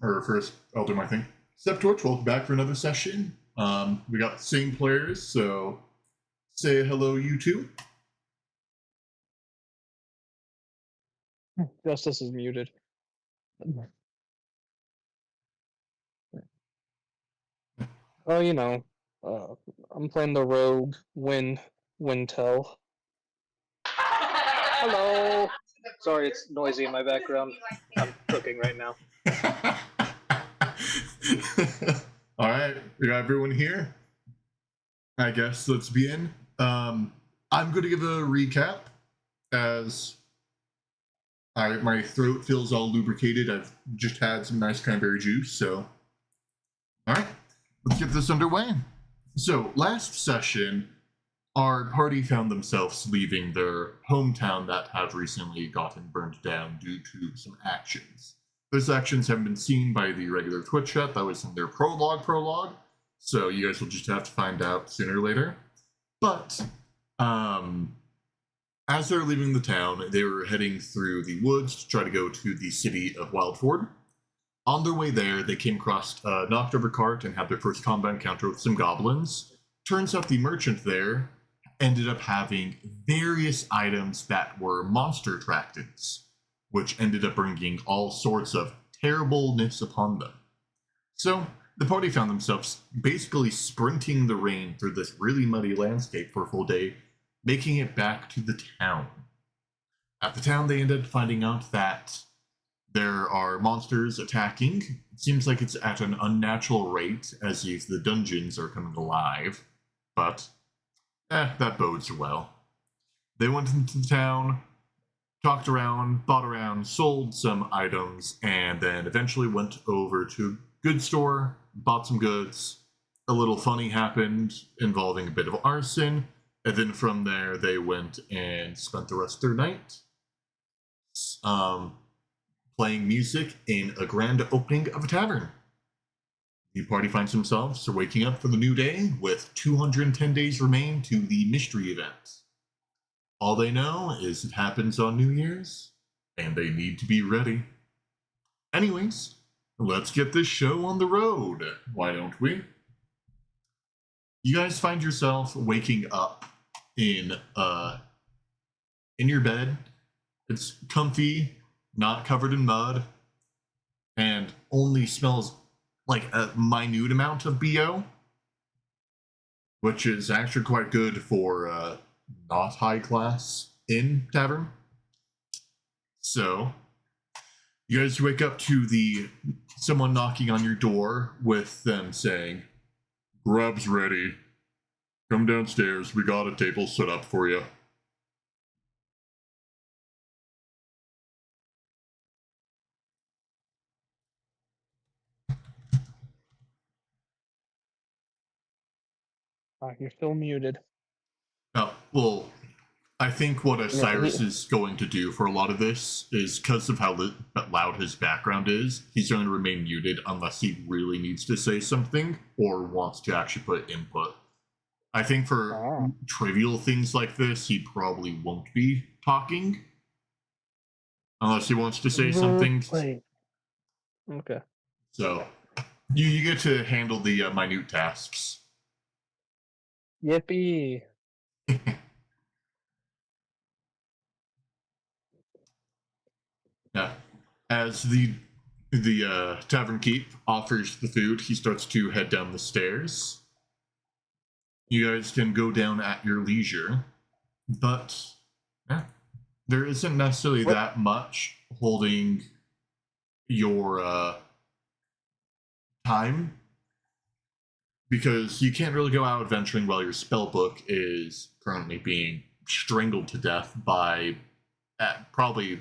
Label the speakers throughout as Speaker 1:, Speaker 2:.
Speaker 1: or first, I'll do my thing. Step Torch, welcome back for another session. We got the same players, so say hello, you two.
Speaker 2: Justice is muted. Oh, I'm playing the rogue Wintel. Hello. Sorry, it's noisy in my background. I'm cooking right now.
Speaker 1: All right, we got everyone here. I guess let's begin. I'm going to give a recap as my throat feels all lubricated. I've just had some nice cranberry juice, so all right, let's get this underway. So last session, our party found themselves leaving their hometown that had recently gotten burned down due to some actions. Those actions haven't been seen by the regular Twitch chat. That was in their prologue. So you guys will just have to find out sooner or later. But as they're leaving the town, they were heading through the woods to try to go to the city of Wildford. On their way there, they came across a knocked over cart and had their first combat encounter with some goblins. Turns out the merchant there ended up having various items that were monster attractants, which ended up bringing all sorts of terribleness upon them. So the party found themselves basically sprinting the rain through this really muddy landscape for a full day, making it back to the town. At the town, they ended up finding out that there are monsters attacking. It seems like it's at an unnatural rate, as if the dungeons are coming alive. But, that bodes well. They went into the town, talked around, bought around, sold some items, and then eventually went over to a goods store, bought some goods. A little funny happened involving a bit of arson, and then from there they went and spent the rest of their night playing music in a grand opening of a tavern. The party finds themselves waking up for the new day with 210 days remain to the mystery event. All they know is it happens on New Year's, and they need to be ready. Anyways, let's get this show on the road, why don't we? You guys find yourself waking up in your bed. It's comfy, not covered in mud, and only smells like a minute amount of BO, which is actually quite good for not high class inn tavern. So you guys wake up to someone knocking on your door with them saying, "Grub's ready. Come downstairs. We got a table set up for you."
Speaker 2: You're still muted.
Speaker 1: Well, I think what Cyrus is going to do for a lot of this is, because of how loud his background is, he's going to remain muted unless he really needs to say something or wants to actually put input. I think for trivial things like this, he probably won't be talking unless he wants to say something.
Speaker 2: Okay.
Speaker 1: So you get to handle the minute tasks.
Speaker 2: Yippee!
Speaker 1: Yeah. As the tavern keep offers the food, he starts to head down the stairs. You guys can go down at your leisure, but there isn't necessarily that much holding your time, because you can't really go out adventuring while your spell book is currently being strangled to death by, probably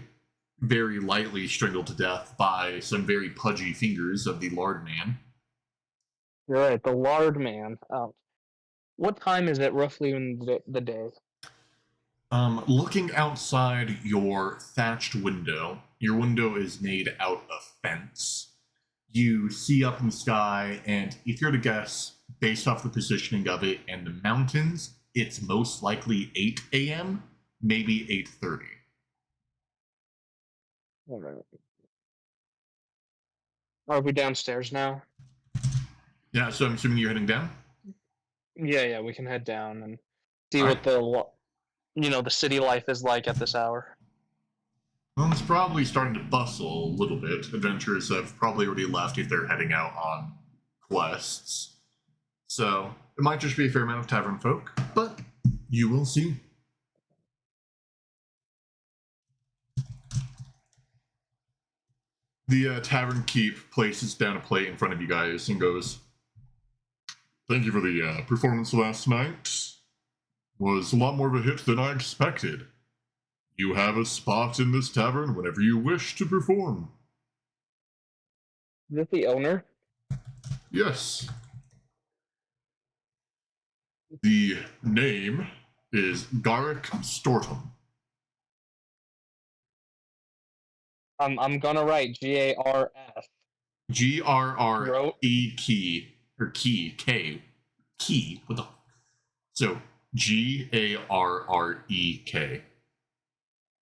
Speaker 1: very lightly strangled to death by some very pudgy fingers of the Lard Man.
Speaker 2: You're right, the Lard Man. What time is it roughly in the day?
Speaker 1: Looking outside your thatched window, your window is made out of fence. You see up in the sky, and if you're to guess, based off the positioning of it and the mountains, it's most likely 8 a.m., maybe 8:30.
Speaker 2: All right. Are we downstairs now?
Speaker 1: Yeah, so I'm assuming you're heading down?
Speaker 2: Yeah, yeah, we can head down and see
Speaker 1: Alright.
Speaker 2: what the city life is like at this hour.
Speaker 1: Well, it's probably starting to bustle a little bit. Adventurers have probably already left if they're heading out on quests. So, it might just be a fair amount of tavern folk, but you will see. The tavern keep places down a plate in front of you guys and goes, "Thank you for the performance last night. Was a lot more of a hit than I expected. You have a spot in this tavern whenever you wish to perform."
Speaker 2: Is this the owner?
Speaker 1: Yes. The name is Garrick Stortum.
Speaker 2: I'm gonna write GARF.
Speaker 1: GRRE key or key K key. What the? So GARREK.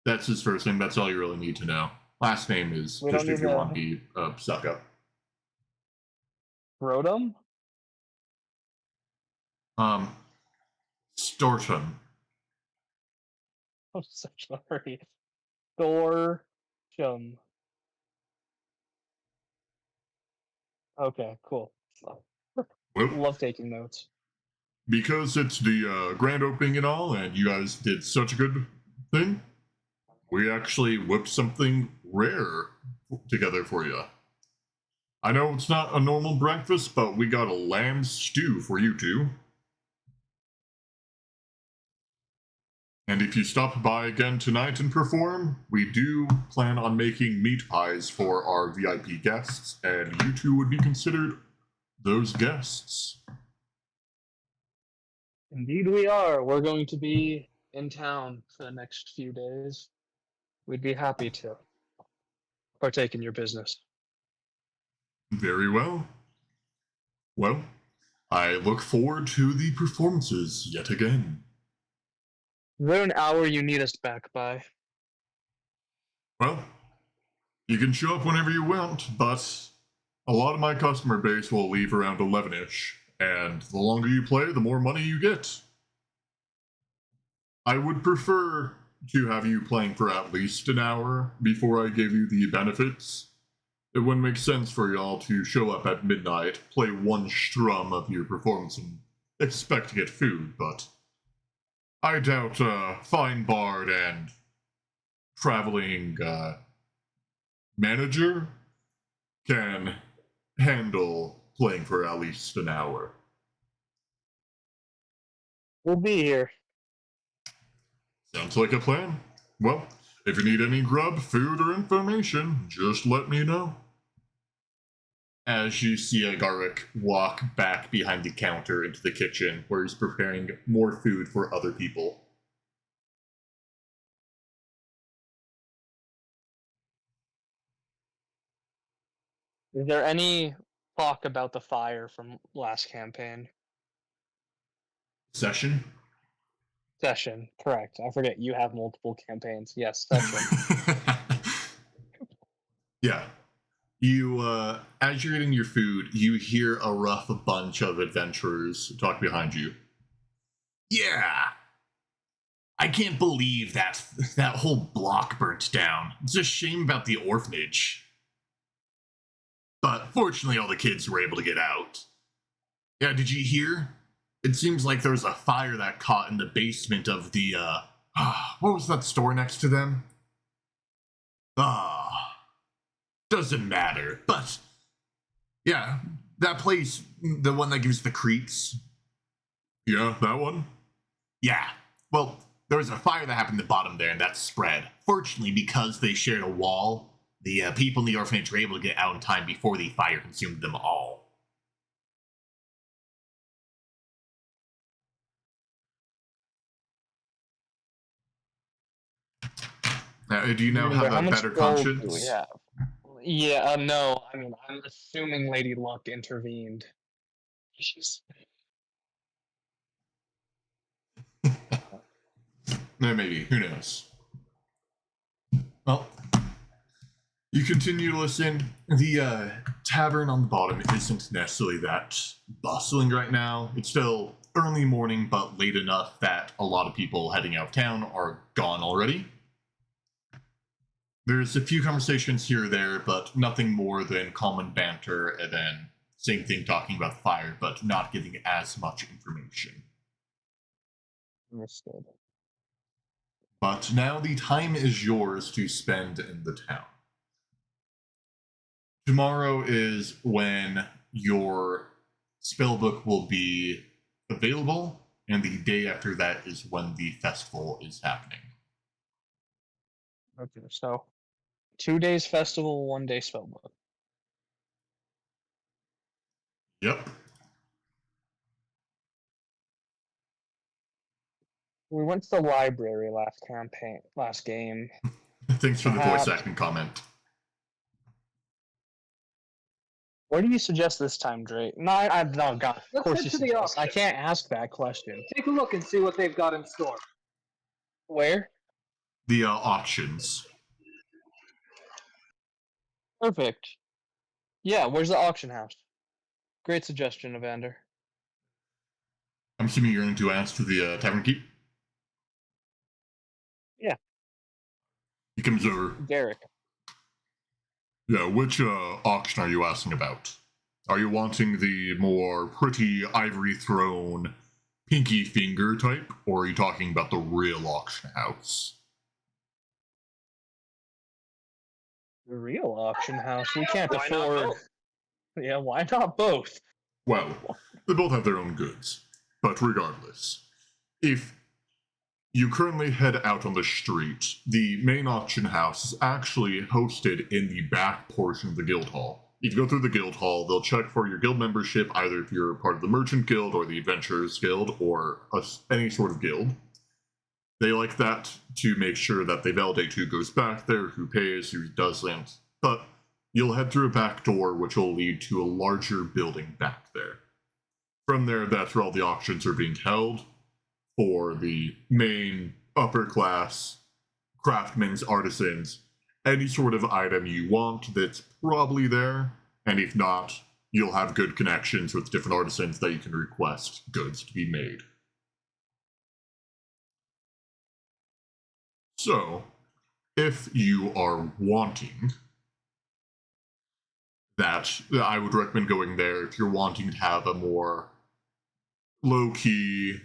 Speaker 1: That's his first name. That's all you really need to know. Last name is
Speaker 2: We don't
Speaker 1: just if
Speaker 2: need
Speaker 1: you want
Speaker 2: to
Speaker 1: to be suck up.
Speaker 2: Rotom?
Speaker 1: Um, Stortum.
Speaker 2: I'm so sorry. Dorsham. Okay, cool.
Speaker 1: Well,
Speaker 2: Love taking notes.
Speaker 1: because it's the grand opening and all, and you guys did such a good thing, we actually whipped something rare together for you. I know it's not a normal breakfast, but we got a lamb stew for you two. And if you stop by again tonight and perform, we do plan on making meat pies for our VIP guests, and you two would be considered those guests.
Speaker 2: Indeed, we are. We're going to be in town for the next few days. We'd be happy to partake in your business.
Speaker 1: Very well. Well, I look forward to the performances yet again.
Speaker 2: Is there an hour you need us back by?
Speaker 1: Well, you can show up whenever you want, but a lot of my customer base will leave around 11ish, and the longer you play, the more money you get. I would prefer to have you playing for at least an hour before I give you the benefits. It wouldn't make sense for y'all to show up at midnight, play one strum of your performance, and expect to get food, but I doubt a fine bard and traveling manager can handle playing for at least an hour.
Speaker 2: We'll be here.
Speaker 1: Sounds like a plan. Well, if you need any grub, food, or information, just let me know. As you see Agaric walk back behind the counter into the kitchen, where he's preparing more food for other people.
Speaker 2: Is there any talk about the fire from last campaign?
Speaker 1: Session?
Speaker 2: Session, correct. I forget you have multiple campaigns. Yes, session.
Speaker 1: Yeah. You, as you're eating your food, you hear a rough bunch of adventurers talk behind you. Yeah! I can't believe that whole block burnt down. It's a shame about the orphanage. But fortunately, all the kids were able to get out. Yeah, did you hear? It seems like there was a fire that caught in the basement of the, what was that store next to them? Doesn't matter. But, yeah, that place, the one that gives the creeps. Yeah, that one? Yeah. Well, there was a fire that happened at the bottom there, and that spread. Fortunately, because they shared a wall, the people in the orphanage were able to get out in time before the fire consumed them all. Do you now
Speaker 2: Remember,
Speaker 1: have
Speaker 2: how
Speaker 1: a
Speaker 2: much
Speaker 1: better
Speaker 2: gold do we
Speaker 1: conscience?
Speaker 2: have? Yeah, no. I mean, I'm assuming Lady Luck intervened. Jeez.
Speaker 1: Maybe. Who knows? Well, You continue to listen. The tavern on the bottom isn't necessarily that bustling right now. It's still early morning, but late enough that a lot of people heading out of town are gone already. There's a few conversations here or there, but nothing more than common banter and then same thing talking about the fire, but not getting as much information.
Speaker 2: Understood.
Speaker 1: But now the time is yours to spend in the town. Tomorrow is when your spellbook will be available, and the day after that is when the festival is happening.
Speaker 2: Okay, so 2 days festival, 1 day spellbook.
Speaker 1: Yep.
Speaker 2: We went to the library last game.
Speaker 1: Thanks for the voice
Speaker 2: Perhaps.
Speaker 1: acting comment.
Speaker 2: What do you suggest this time, Drake? No, no, God. Of
Speaker 3: Let's
Speaker 2: course
Speaker 3: head
Speaker 2: you
Speaker 3: to the
Speaker 2: suggest. I
Speaker 3: auction.
Speaker 2: can't ask that question.
Speaker 3: Take a look and see what they've got in store.
Speaker 2: Where?
Speaker 1: The auctions.
Speaker 2: Perfect. Yeah, where's the auction house? Great suggestion, Evander.
Speaker 1: I'm assuming you're going to ask for the tavern keep?
Speaker 2: Yeah.
Speaker 1: He comes over.
Speaker 2: Garrick.
Speaker 1: Yeah, which auction are you asking about? Are you wanting the more pretty ivory throne, pinky finger type, or are you talking about the real auction house?
Speaker 2: The real auction house. We can't
Speaker 3: Why not
Speaker 2: afford.
Speaker 3: both?
Speaker 2: Yeah, why not both?
Speaker 1: Well, they both have their own goods. But regardless, if you currently head out on the street, the main auction house is actually hosted in the back portion of the guild hall. If you go through the guild hall, they'll check for your guild membership, either if you're part of the merchant guild or the adventurers guild or any sort of guild. They like that to make sure that they validate who goes back there, who pays, who doesn't. But you'll head through a back door, which will lead to a larger building back there. From there, that's where all the auctions are being held for the main upper class craftsmen's artisans. Any sort of item you want that's probably there, and if not, you'll have good connections with different artisans that you can request goods to be made. So, if you are wanting that, I would recommend going there if you're wanting to have a more low key,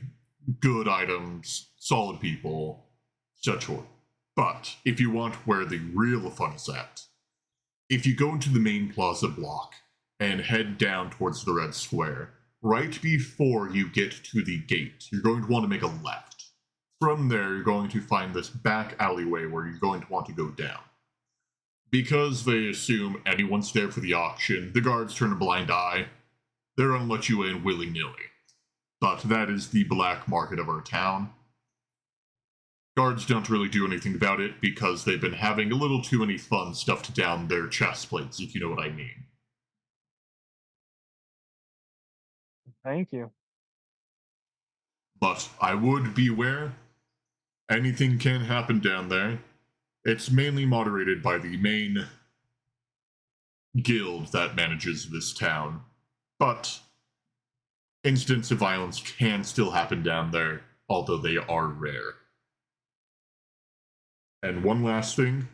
Speaker 1: good items, solid people, such forth. But if you want where the real fun is at, if you go into the main plaza block and head down towards the red square, right before you get to the gate, you're going to want to make a left. From there, you're going to find this back alleyway where you're going to want to go down. Because they assume anyone's there for the auction, the guards turn a blind eye. They're gonna let you in willy-nilly. But that is the black market of our town. Guards don't really do anything about it because they've been having a little too many fun stuffed down their chest plates, if you know what I mean.
Speaker 2: Thank you.
Speaker 1: But I would beware. Anything can happen down there. It's mainly moderated by the main guild that manages this town. But incidents of violence can still happen down there, although they are rare. And one last thing,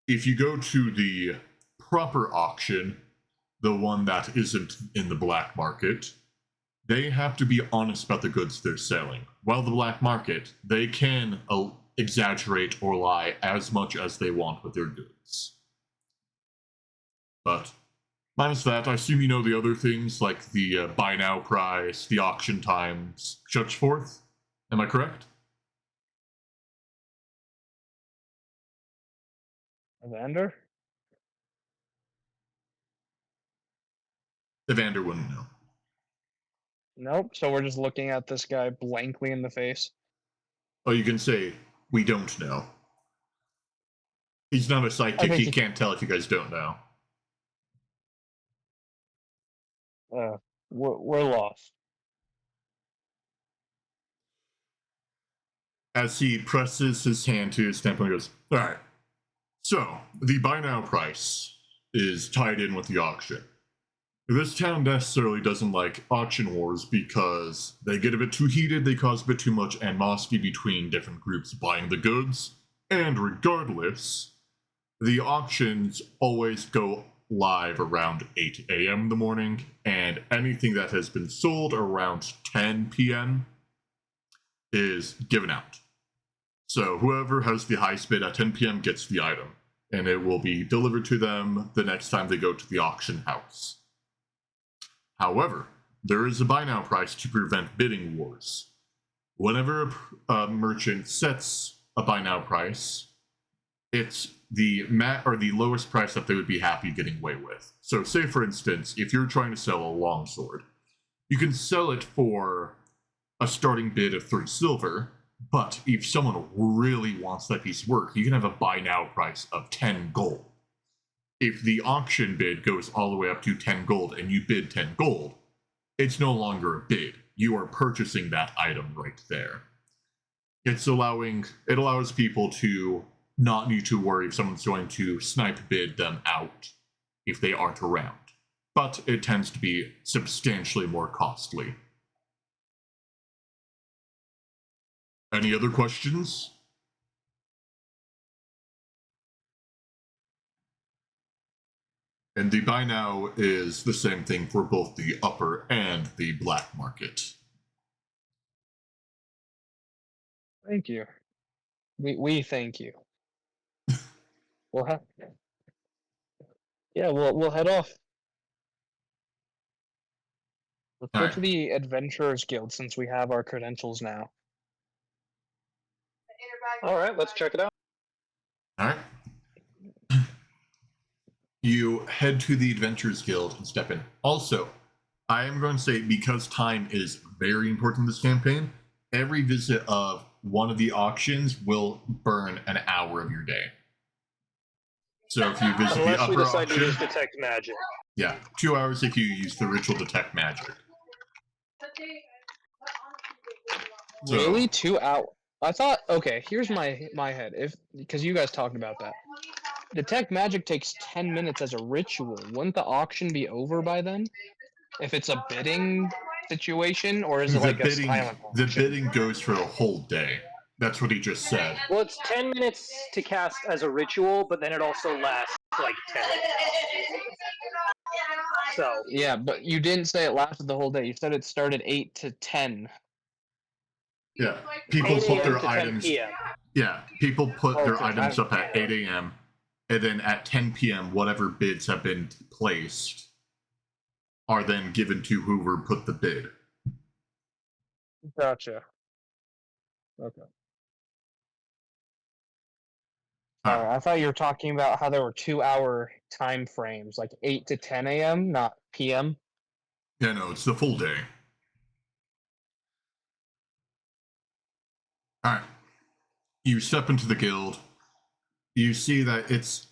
Speaker 1: if you go to the proper auction, the one that isn't in the black market, they have to be honest about the goods they're selling. While the black market, they can exaggerate or lie as much as they want with their goods. But minus that, I assume you know the other things like the buy now price, the auction times, such forth. Am I correct?
Speaker 2: Evander?
Speaker 1: Evander wouldn't know.
Speaker 2: Nope. So we're just looking at this guy blankly in the face.
Speaker 1: Oh, you can say, we don't know. He's not a psychic, he can't tell if you guys don't know.
Speaker 2: We're lost.
Speaker 1: As he presses his hand to his temple and goes, alright, So, the buy now price is tied in with the auction. This town necessarily doesn't like auction wars because they get a bit too heated, they cause a bit too much animosity between different groups buying the goods, and regardless, the auctions always go live around 8 a.m. in the morning, and anything that has been sold around 10 p.m. is given out. So whoever has the highest bid at 10 p.m. gets the item, and it will be delivered to them the next time they go to the auction house. However, there is a buy now price to prevent bidding wars. Whenever a merchant sets a buy now price, it's the lowest price that they would be happy getting away with. So, say for instance, if you're trying to sell a longsword, you can sell it for a starting bid of 3 silver, but if someone really wants that piece of work, you can have a buy now price of 10 gold. If the auction bid goes all the way up to 10 gold and you bid 10 gold, it's no longer a bid. You are purchasing that item right there. It allows people to not need to worry if someone's going to snipe bid them out if they aren't around. But it tends to be substantially more costly. Any other questions? And the buy now is the same thing for both the upper and the black market.
Speaker 2: Thank you. We thank you. We'll have. Yeah, we'll head off. Let's go
Speaker 1: Alright.
Speaker 2: to the Adventurers Guild since we have our credentials now.
Speaker 3: All right, let's check it out.
Speaker 1: Alright. You head to the Adventurers Guild and step in. Also, I am going to say, because time is very important in this campaign, every visit of one of the auctions will burn an hour of your day. So if you visit the
Speaker 3: Unless we
Speaker 1: upper
Speaker 3: decide to
Speaker 1: auction,
Speaker 3: use detect magic.
Speaker 1: yeah, 2 hours if you use the ritual detect magic. So-
Speaker 2: Really? 2 hours? I thought. Okay, here's my head. If because you guys talked about that. Detect magic takes 10 minutes as a ritual. Wouldn't the auction be over by then? If it's a bidding situation, or is it like a silent
Speaker 1: The
Speaker 2: auction?
Speaker 1: bidding goes for a whole day. That's what he just said.
Speaker 3: Well, it's 10 minutes to cast as a ritual, but then it also lasts like 10 minutes. So,
Speaker 2: Yeah, but you didn't say it lasted the whole day. You said it started 8 to 10.
Speaker 1: Yeah, people
Speaker 3: 8
Speaker 1: put
Speaker 3: a.m.
Speaker 1: their
Speaker 3: to 10
Speaker 1: items.
Speaker 3: p.m.
Speaker 1: Yeah, people put their
Speaker 2: Okay,
Speaker 1: items up at
Speaker 2: I-
Speaker 1: 8 a.m. and then at 10 p.m. whatever bids have been placed are then given to whoever put the bid.
Speaker 2: Gotcha. Okay.
Speaker 1: Alright.
Speaker 2: I thought you were talking about how there were 2 hour time frames, like 8 to 10 a.m., not p.m.
Speaker 1: Yeah, no, it's the full day. Alright. You step into the guild. You see that it's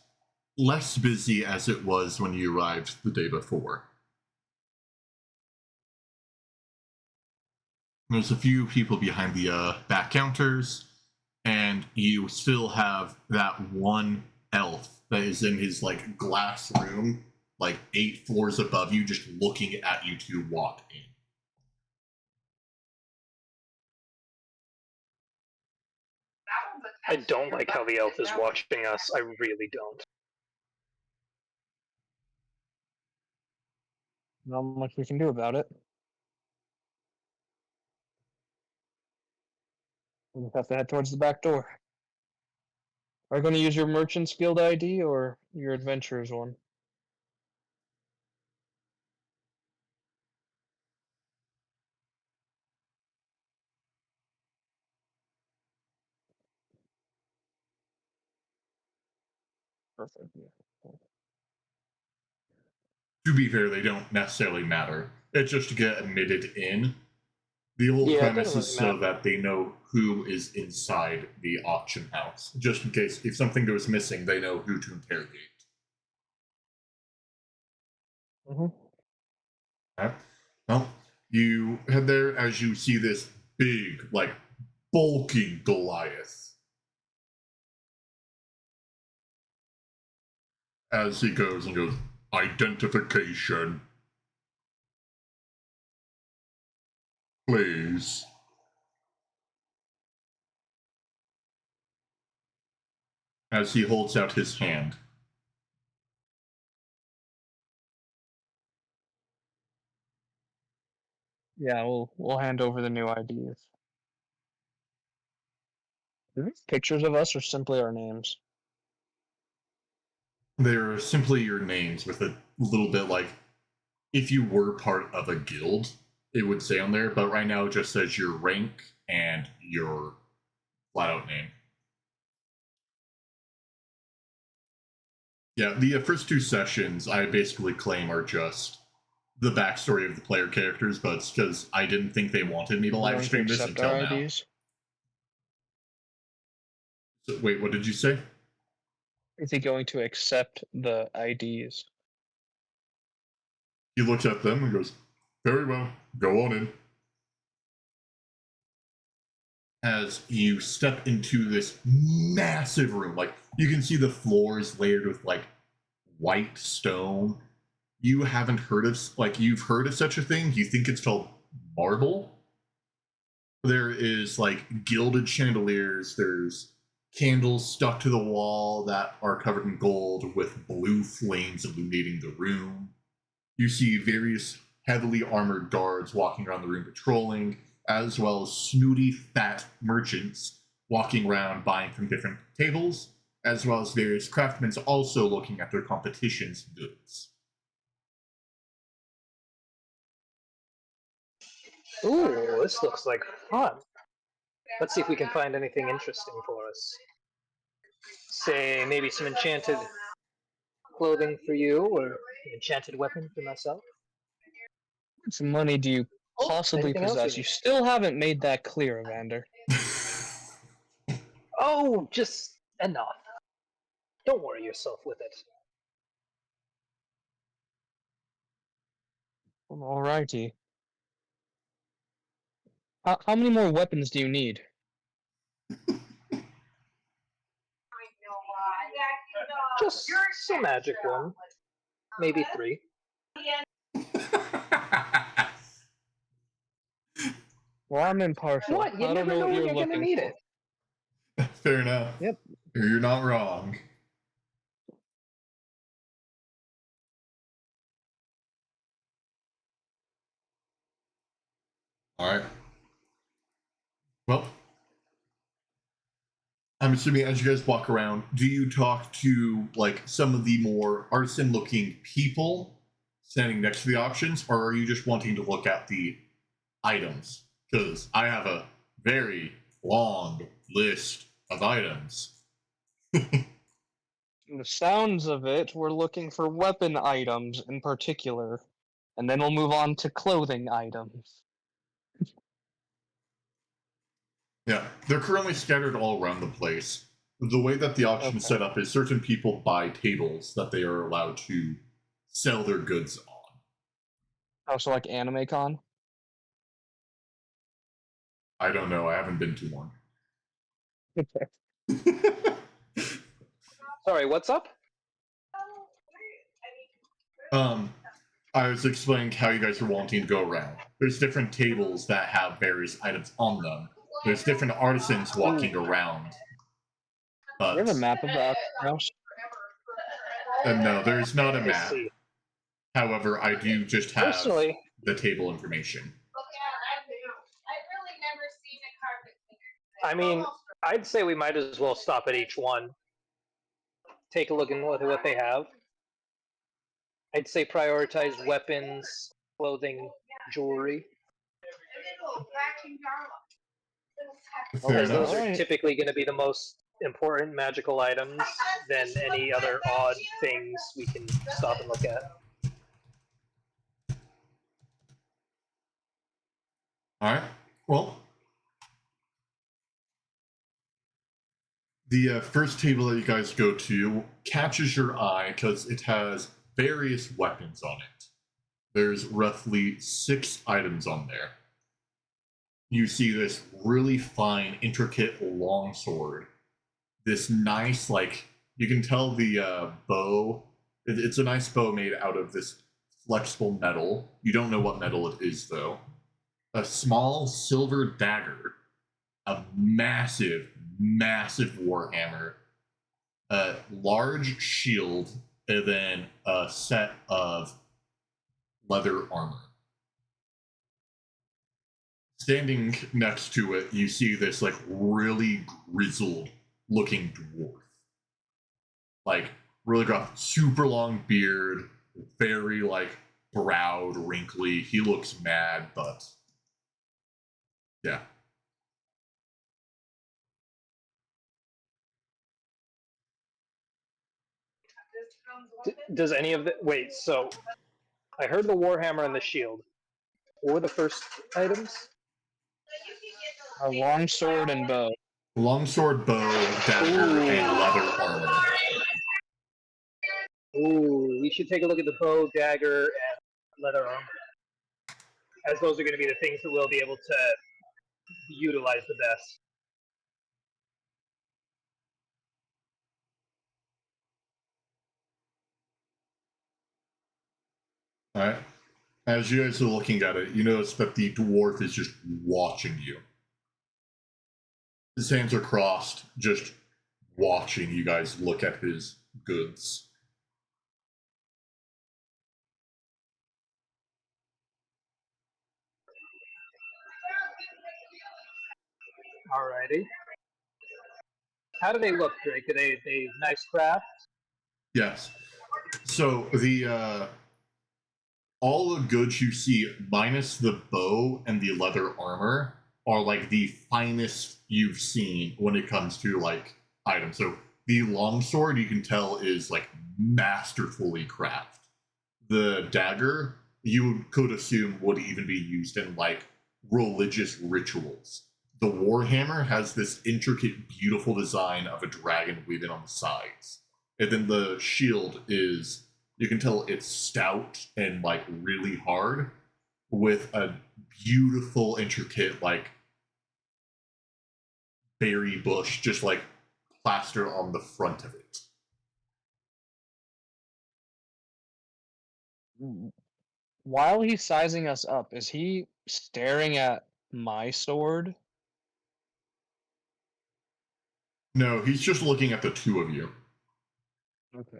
Speaker 1: less busy as it was when you arrived the day before. There's a few people behind the back counters, and you still have that one elf that is in his like glass room, like 8 floors above you, just looking at you to walk in.
Speaker 3: I don't like how the elf is watching us. I really don't.
Speaker 2: Not much we can do about it. We just have to head towards the back door. Are you going to use your Merchant's Guild ID or your Adventurer's one? Perfect. Yeah.
Speaker 1: To be fair, they don't necessarily matter. It's just to get admitted in. The whole
Speaker 3: Yeah, it
Speaker 1: premise
Speaker 3: doesn't
Speaker 1: is
Speaker 3: really
Speaker 1: so that they know who is inside the auction house. Just in case if something goes missing, they know who to interrogate.
Speaker 2: Mm-hmm.
Speaker 1: Okay. Well, you head there as you see this big, like, bulky Goliath. As he goes and goes, identification. Please. As he holds out his hand.
Speaker 2: Yeah, we'll hand over the new IDs. Are these pictures of us or simply our names?
Speaker 1: They're simply your names with a little bit like, if you were part of a guild, it would say on there, but right now it just says your rank and your flat out name. Yeah, the first two sessions I basically claim are just the backstory of the player characters, but it's because I didn't think they wanted me to live stream this until now.
Speaker 2: IDs?
Speaker 1: So, wait, what did you say?
Speaker 2: Is he going to accept the IDs?
Speaker 1: He looks at them and goes, very well, go on in. As you step into this massive room, like you can see the floors layered with like white stone. You haven't heard of, like, you've heard of such a thing. You think it's called marble. There is like gilded chandeliers. There's candles stuck to the wall that are covered in gold with blue flames illuminating the room. You see various heavily armored guards walking around the room patrolling, as well as snooty, fat merchants walking around buying from different tables, as well as various craftsmen also looking at their competition's goods.
Speaker 3: Ooh, this looks like fun. Let's see if we can find anything interesting for us. Say, maybe some enchanted clothing for you, or an enchanted weapon for myself.
Speaker 2: How much money do you possibly possess? You still haven't made that clear, Evander.
Speaker 3: Oh, just enough. Don't worry yourself with it.
Speaker 2: Alrighty. How many more weapons do you need?
Speaker 3: Just some magic one. Maybe 3.
Speaker 2: Well, I'm impartial.
Speaker 3: What? You
Speaker 2: I don't
Speaker 3: never
Speaker 2: know what
Speaker 3: when
Speaker 2: you're
Speaker 3: you're gonna
Speaker 2: looking
Speaker 3: need
Speaker 2: for.
Speaker 3: it.
Speaker 1: Fair enough.
Speaker 2: Yep.
Speaker 1: You're not wrong. Alright. Well, I'm assuming as you guys walk around, do you talk to like some of the more artisan looking people standing next to the auctions, or are you just wanting to look at the items? Because I have a very long list of items.
Speaker 2: From the sounds of it, we're looking for weapon items in particular, and then we'll move on to clothing items.
Speaker 1: Yeah, they're currently scattered all around the place. The way that the auction is set up is certain people buy tables that they are allowed to sell their goods on.
Speaker 2: Oh, so like Anime Con?
Speaker 1: I don't know, I haven't been to one.
Speaker 3: Sorry, what's up?
Speaker 1: I was explaining how you guys are wanting to go around. There's different tables that have various items on them. There's different artisans walking around. But
Speaker 2: You have a map of the house?
Speaker 1: no, there's not a
Speaker 3: I
Speaker 1: map.
Speaker 3: see.
Speaker 1: However, I do just have
Speaker 3: Personally,
Speaker 1: the table information.
Speaker 3: I mean, I'd say we might as well stop at each one. Take a look at what they have. I'd say prioritize weapons, clothing, jewelry.
Speaker 1: Fair
Speaker 3: As those
Speaker 1: enough.
Speaker 3: are typically going to be the most important magical items than any other odd things we can stop and look at.
Speaker 1: Alright, well, the first table that you guys go to catches your eye because it has various weapons on it. There's roughly 6 items on there. You see this really fine, intricate longsword. This nice, like, you can tell the bow It's a nice bow made out of this flexible metal. You don't know what metal it is, though. A small silver dagger, a massive, massive warhammer, a large shield, and then a set of leather armor. Standing next to it, you see this like really grizzled looking dwarf. Like really got super long beard, very like browed, wrinkly. He looks mad, but yeah.
Speaker 3: Does any of the wait? So I heard the warhammer and the shield. What were the first items?
Speaker 2: A long sword and bow.
Speaker 1: Longsword, bow, dagger, and leather armor.
Speaker 3: Ooh, we should take a look at the bow, dagger, and leather armor, as those are going to be the things that we'll be able to utilize the best.
Speaker 1: All right. As you guys are looking at it, you notice that the dwarf is just watching you. His hands are crossed, just watching you guys look at his goods.
Speaker 3: Alrighty. How do they look, Drake? Are they nice craft?
Speaker 1: Yes. So the all the goods you see, minus the bow and the leather armor, are like the finest you've seen when it comes to like items. So the longsword, you can tell, is like masterfully crafted. The dagger, you could assume, would even be used in like religious rituals. The warhammer has this intricate, beautiful design of a dragon weaving on the sides, and then the shield is, you can tell it's stout and like really hard, with a beautiful, intricate like berry bush just like plastered on the front of it.
Speaker 2: While he's sizing us up, is he staring at my sword?
Speaker 1: No, he's just looking at the two of you.
Speaker 2: Okay.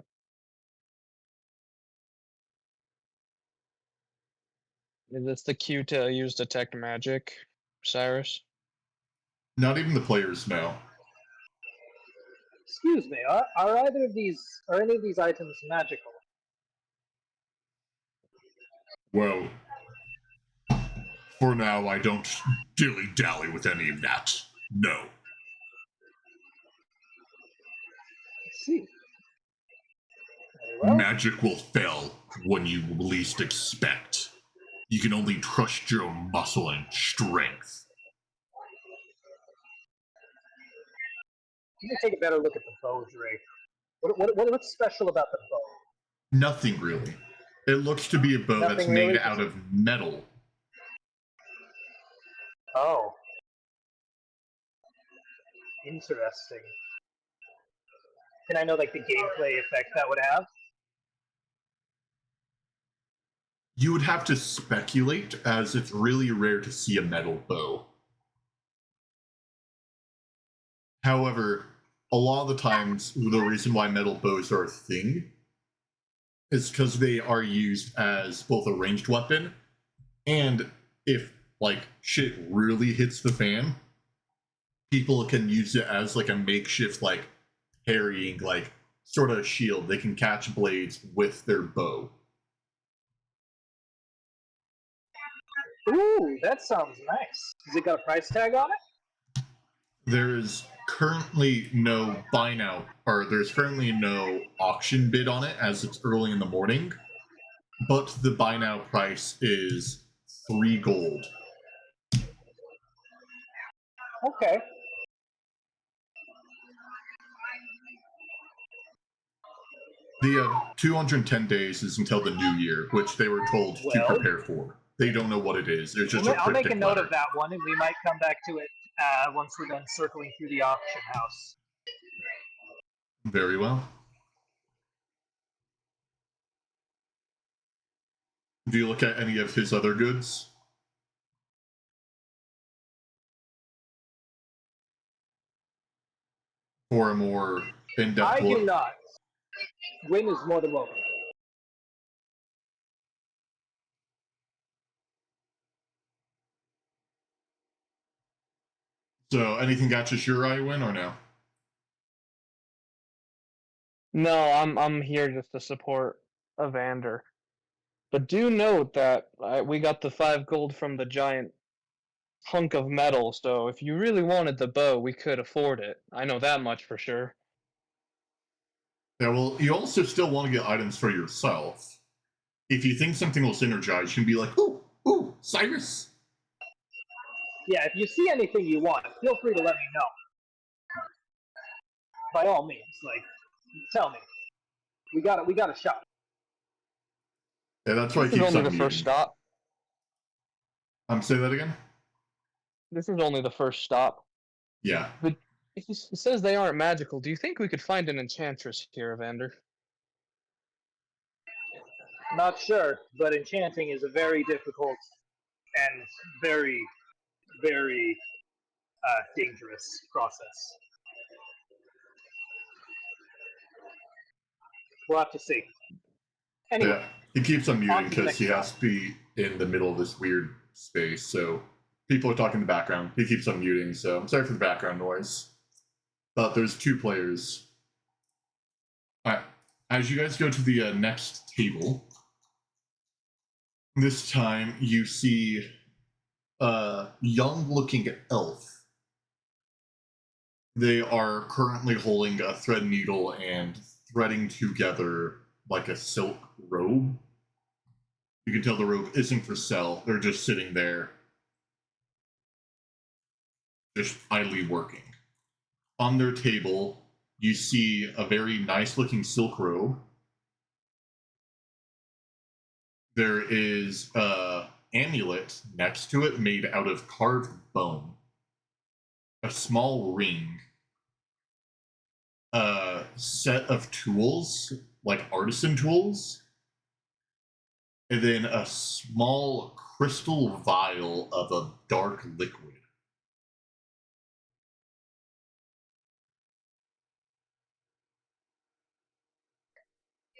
Speaker 2: Is this the cue to use detect magic, Cyrus?
Speaker 1: Not even the players know.
Speaker 3: Excuse me. Are either of these are any of these items magical?
Speaker 1: Well, for now, I don't dilly dally with any of that. No.
Speaker 3: I see. Very well.
Speaker 1: Magic will fail when you least expect. You can only trust your muscle and strength.
Speaker 3: Let me take a better look at the bow, Drake. What's special about the bow?
Speaker 1: Nothing really. It looks to be a bow that's
Speaker 3: Nothing
Speaker 1: made
Speaker 3: really?
Speaker 1: out of metal.
Speaker 3: Oh. Interesting. Can I know like the gameplay effect that would have?
Speaker 1: You would have to speculate, as it's really rare to see a metal bow. However, a lot of the times, the reason why metal bows are a thing is because they are used as both a ranged weapon, and if like shit really hits the fan, people can use it as like a makeshift like parrying like sort of shield. They can catch blades with their bow.
Speaker 3: Ooh, that sounds nice. Has it got a price tag on it?
Speaker 1: There is currently no buy now, or there's currently no auction bid on it, as it's early in the morning, but the buy now price is 3 gold.
Speaker 3: Okay.
Speaker 1: The 210 days is until the new year, which they were told to
Speaker 3: Well,
Speaker 1: prepare for. They don't know what it is. It's just a
Speaker 3: I'll make a
Speaker 1: cryptic
Speaker 3: note
Speaker 1: letter.
Speaker 3: of that one, and we might come back to it once we're done circling through the auction house.
Speaker 1: Very well. Do you look at any of his other goods? For a more in-depth
Speaker 3: I do
Speaker 1: look?
Speaker 3: not. Win is more than welcome.
Speaker 1: So, anything catches your eye, Win, or no?
Speaker 2: No, I'm here just to support Evander. But do note that we got the 5 gold from the giant hunk of metal, so if you really wanted the bow, we could afford it. I know that much for sure.
Speaker 1: Yeah, well, you also still want to get items for yourself. If you think something will synergize, you can be like, ooh, Cyrus.
Speaker 3: Yeah, if you see anything you want, feel free to let me know. By all means, like, tell me. We got a shot.
Speaker 1: Yeah, that's why
Speaker 2: This
Speaker 1: he
Speaker 2: is
Speaker 1: keeps
Speaker 2: only
Speaker 1: on
Speaker 2: the first
Speaker 1: muting.
Speaker 2: stop.
Speaker 1: Say that again?
Speaker 2: This is only the first stop.
Speaker 1: Yeah.
Speaker 2: But he says they aren't magical. Do you think we could find an enchantress here, Evander?
Speaker 3: Not sure, but enchanting is a very difficult and very, very dangerous process. We'll have to see. Anyway,
Speaker 1: Yeah. He keeps on muting
Speaker 3: on to the
Speaker 1: because
Speaker 3: next
Speaker 1: he
Speaker 3: stop.
Speaker 1: has to be in the middle of this weird space, so people are talking in the background. He keeps on muting, so I'm sorry for the background noise. But there's 2 players. Alright. As you guys go to the next table, this time you see a young-looking elf. They are currently holding a thread needle and threading together like a silk robe. You can tell the robe isn't for sale. They're just sitting there, just idly working. On their table, you see a very nice-looking silk robe. There is a amulet next to it made out of carved bone. A small ring. A set of tools, like artisan tools, and then a small crystal vial of a dark liquid.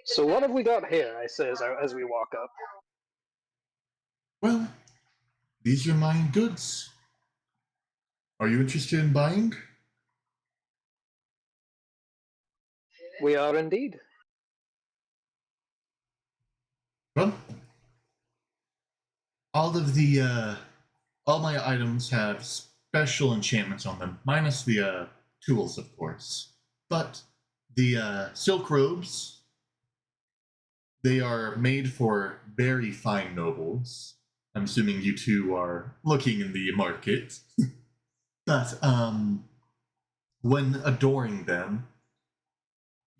Speaker 3: So what have we got here? I say as we walk up.
Speaker 1: Well, these are my goods. Are you interested in buying?
Speaker 3: We are indeed.
Speaker 1: Well, all of the all my items have special enchantments on them, minus the tools, of course. But the silk robes, they are made for very fine nobles. I'm assuming you two are looking in the market. But when adoring them,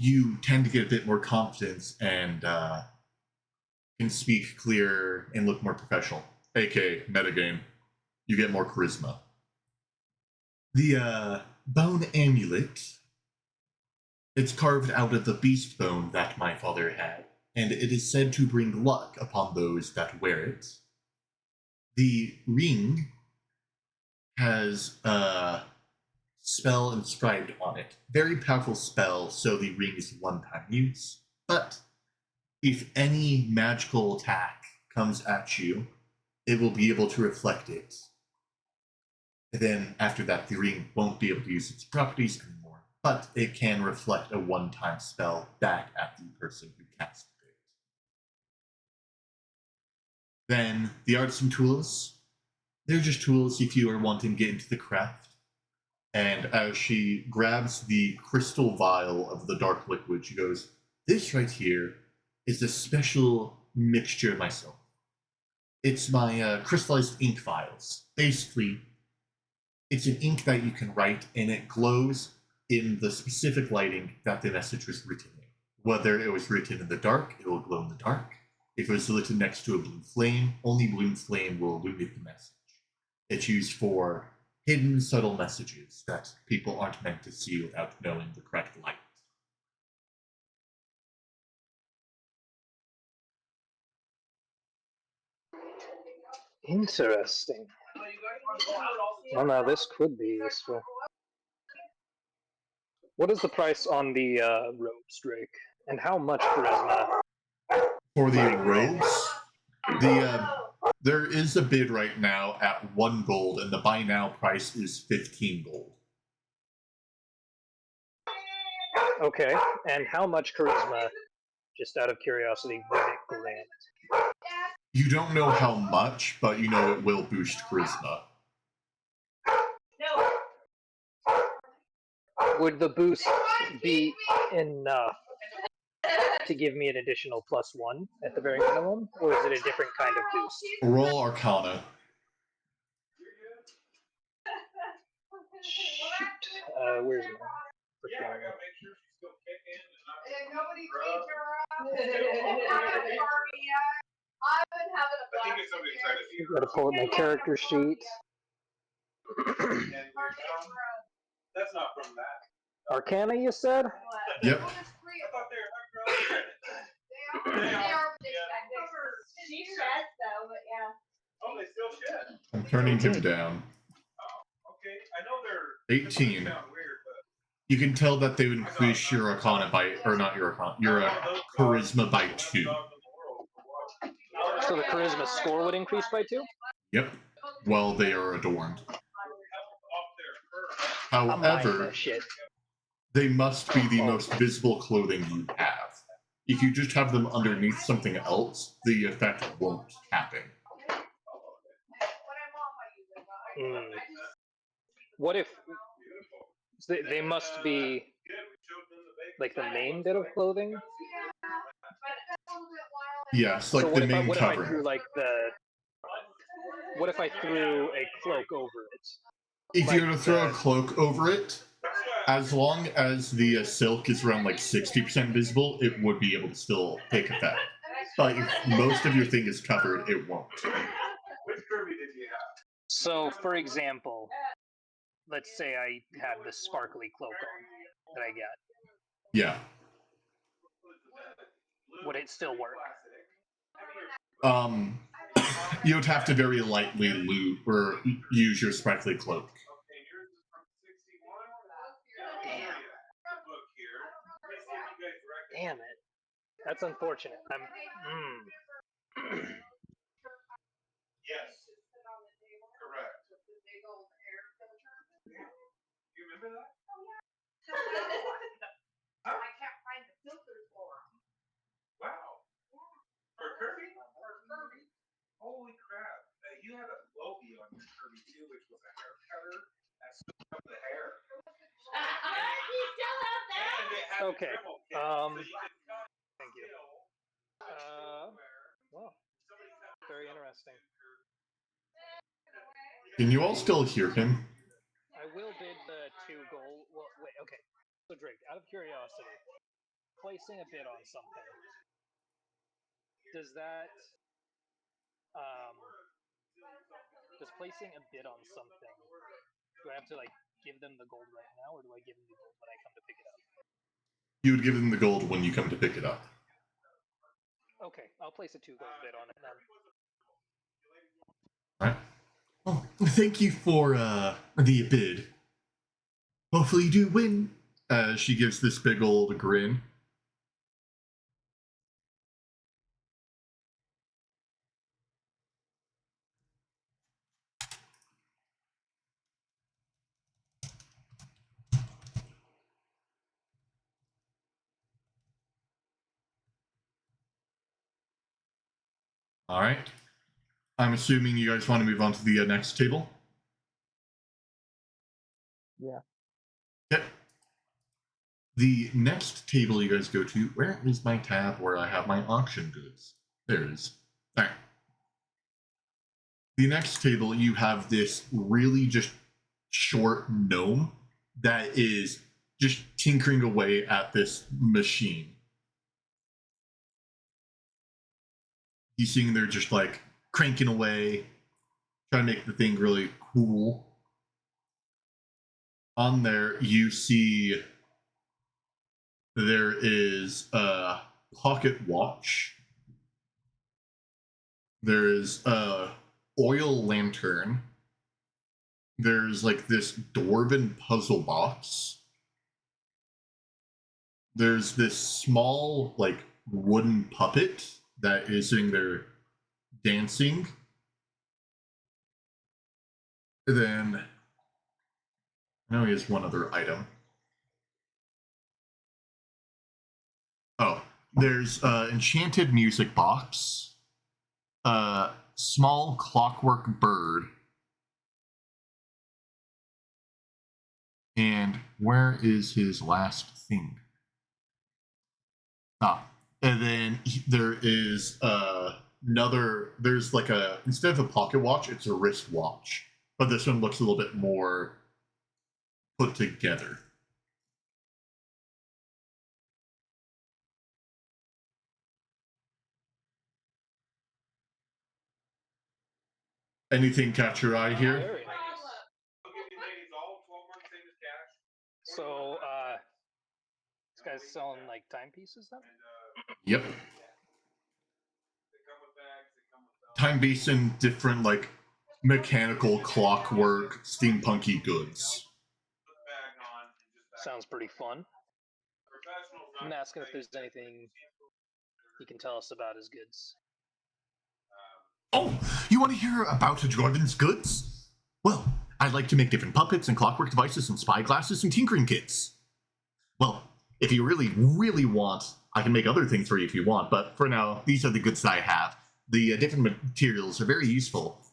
Speaker 1: you tend to get a bit more confidence and can speak clearer and look more professional. AK metagame, you get more charisma. The bone amulet, it's carved out of the beast bone that my father had, and it is said to bring luck upon those that wear it. The ring has a spell inscribed on it. Very powerful spell, so the ring is one-time use. But if any magical attack comes at you, it will be able to reflect it. And then after that, the ring won't be able to use its properties anymore, but it can reflect a one-time spell back at the person who casted it. Then the artisan tools, they're just tools if you are wanting to get into the craft. And as she grabs the crystal vial of the dark liquid, she goes, "This right here is a special mixture myself. It's my crystallized ink vials. Basically, it's an ink that you can write, and it glows in the specific lighting that the message was written in. Whether it was written in the dark, it will glow in the dark. If it was written next to a blue flame, only blue flame will illuminate the message. It's used for hidden, subtle messages that people aren't meant to see without knowing the correct light."
Speaker 3: Interesting. Well, now this could be useful. What is the price on the robes, Drake? And how much charisma?
Speaker 1: For the robes, there is a bid right now at 1 gold, and the buy now price is 15 gold.
Speaker 3: Okay, and how much charisma, just out of curiosity, would it grant?
Speaker 1: You don't know how much, but you know it will boost charisma.
Speaker 3: Would the boost be enough to give me an additional +1 at the very minimum, or is it a different kind of boost?
Speaker 1: Roll Arcana.
Speaker 3: Shoot. Where's my freaking... Gotta pull up my character sheet.
Speaker 4: That's not from that.
Speaker 3: Arcana, you said?
Speaker 1: Yep.
Speaker 4: She sheds though, but yeah. Oh, they still shed.
Speaker 1: I'm turning him down.
Speaker 4: Okay, I know they're
Speaker 1: 18.
Speaker 4: Weird, but...
Speaker 1: You can tell that they would increase your Arcana by, or not your Arcana, your charisma by 2.
Speaker 3: So the charisma score would increase by 2?
Speaker 1: Yep. Well, they are adorned.
Speaker 3: I'm buying
Speaker 1: However,
Speaker 3: that shit.
Speaker 1: they must be the most visible clothing you have. If you just have them underneath something else, the effect won't happen.
Speaker 3: What if they must be like the main bit of clothing?
Speaker 1: Yes, like
Speaker 3: so
Speaker 1: the main covering.
Speaker 3: If I threw like what if I threw a cloak over it?
Speaker 1: If
Speaker 3: like
Speaker 1: you were to throw a cloak over it, as long as the silk is around like 60% visible, it would be able to still take effect. But if most of your thing is covered, it won't.
Speaker 4: Which Kirby did you have?
Speaker 3: So, for example, let's say I had the sparkly cloak on that I get.
Speaker 1: Yeah.
Speaker 3: Would it still work?
Speaker 1: You would have to very lightly loot or use your sparkly cloak.
Speaker 3: Damn it. That's unfortunate.
Speaker 4: Yes. Correct. You remember that?
Speaker 5: I can't find the filters for him.
Speaker 4: Wow. For Kirby? Holy crap. You had a Loki on your Kirby too, which was a hair cutter. That stuck up the hair.
Speaker 5: You still have that?
Speaker 4: And it had
Speaker 3: Okay,
Speaker 4: a dribble kit, so you could cut
Speaker 3: thank you. Well, very interesting.
Speaker 1: Can you all still hear him?
Speaker 3: I will bid the 2 gold. Well, wait, okay. So, Drake, out of curiosity, placing a bid on something, does that, does placing a bid on something, do I have to, like, give them the gold right now, or do I give them the gold when I come to pick it up?
Speaker 1: You would give them the gold when you come to pick it up.
Speaker 3: Okay, I'll place a 2 gold bid on it then.
Speaker 1: Alright. Well, thank you for the bid. Hopefully you do win. She gives this big old grin. Alright. I'm assuming you guys want to move on to the next table?
Speaker 2: Yeah.
Speaker 1: Yep. The next table you guys go to, where is my tab where I have my auction goods? There it is. Alright. The next table, you have this really just short gnome that is just tinkering away at this machine. He's sitting there just like cranking away, trying to make the thing really cool. On there, you see there is a pocket watch. There is a oil lantern. There's like this dwarven puzzle box. There's this small like wooden puppet that is sitting there dancing. And then I know he has one other item. Oh, there's enchanted music box, a small clockwork bird, and where is his last thing? Ah, and then there is another. There's like a instead of a pocket watch, it's a wrist watch, but this one looks a little bit more put together. Anything catch your eye here?
Speaker 3: Very nice.
Speaker 4: I'll give you ladies all 12 months same as cash.
Speaker 3: So, this guy's selling like timepieces then?
Speaker 4: And
Speaker 1: Yep.
Speaker 4: they come with bags, they come with
Speaker 1: Time based in different like mechanical clockwork steampunky goods.
Speaker 4: put the bag on and just back.
Speaker 3: Sounds pretty fun.
Speaker 4: Professionals.
Speaker 3: I'm gonna ask him if there's anything he can tell us about his goods.
Speaker 1: Oh, you want to hear about Jordan's goods? Well, I'd like to make different puppets and clockwork devices and spyglasses and tinkering kits. Well, if you really, really want, I can make other things for you if you want, but for now, these are the goods that I have. The different materials are very useful.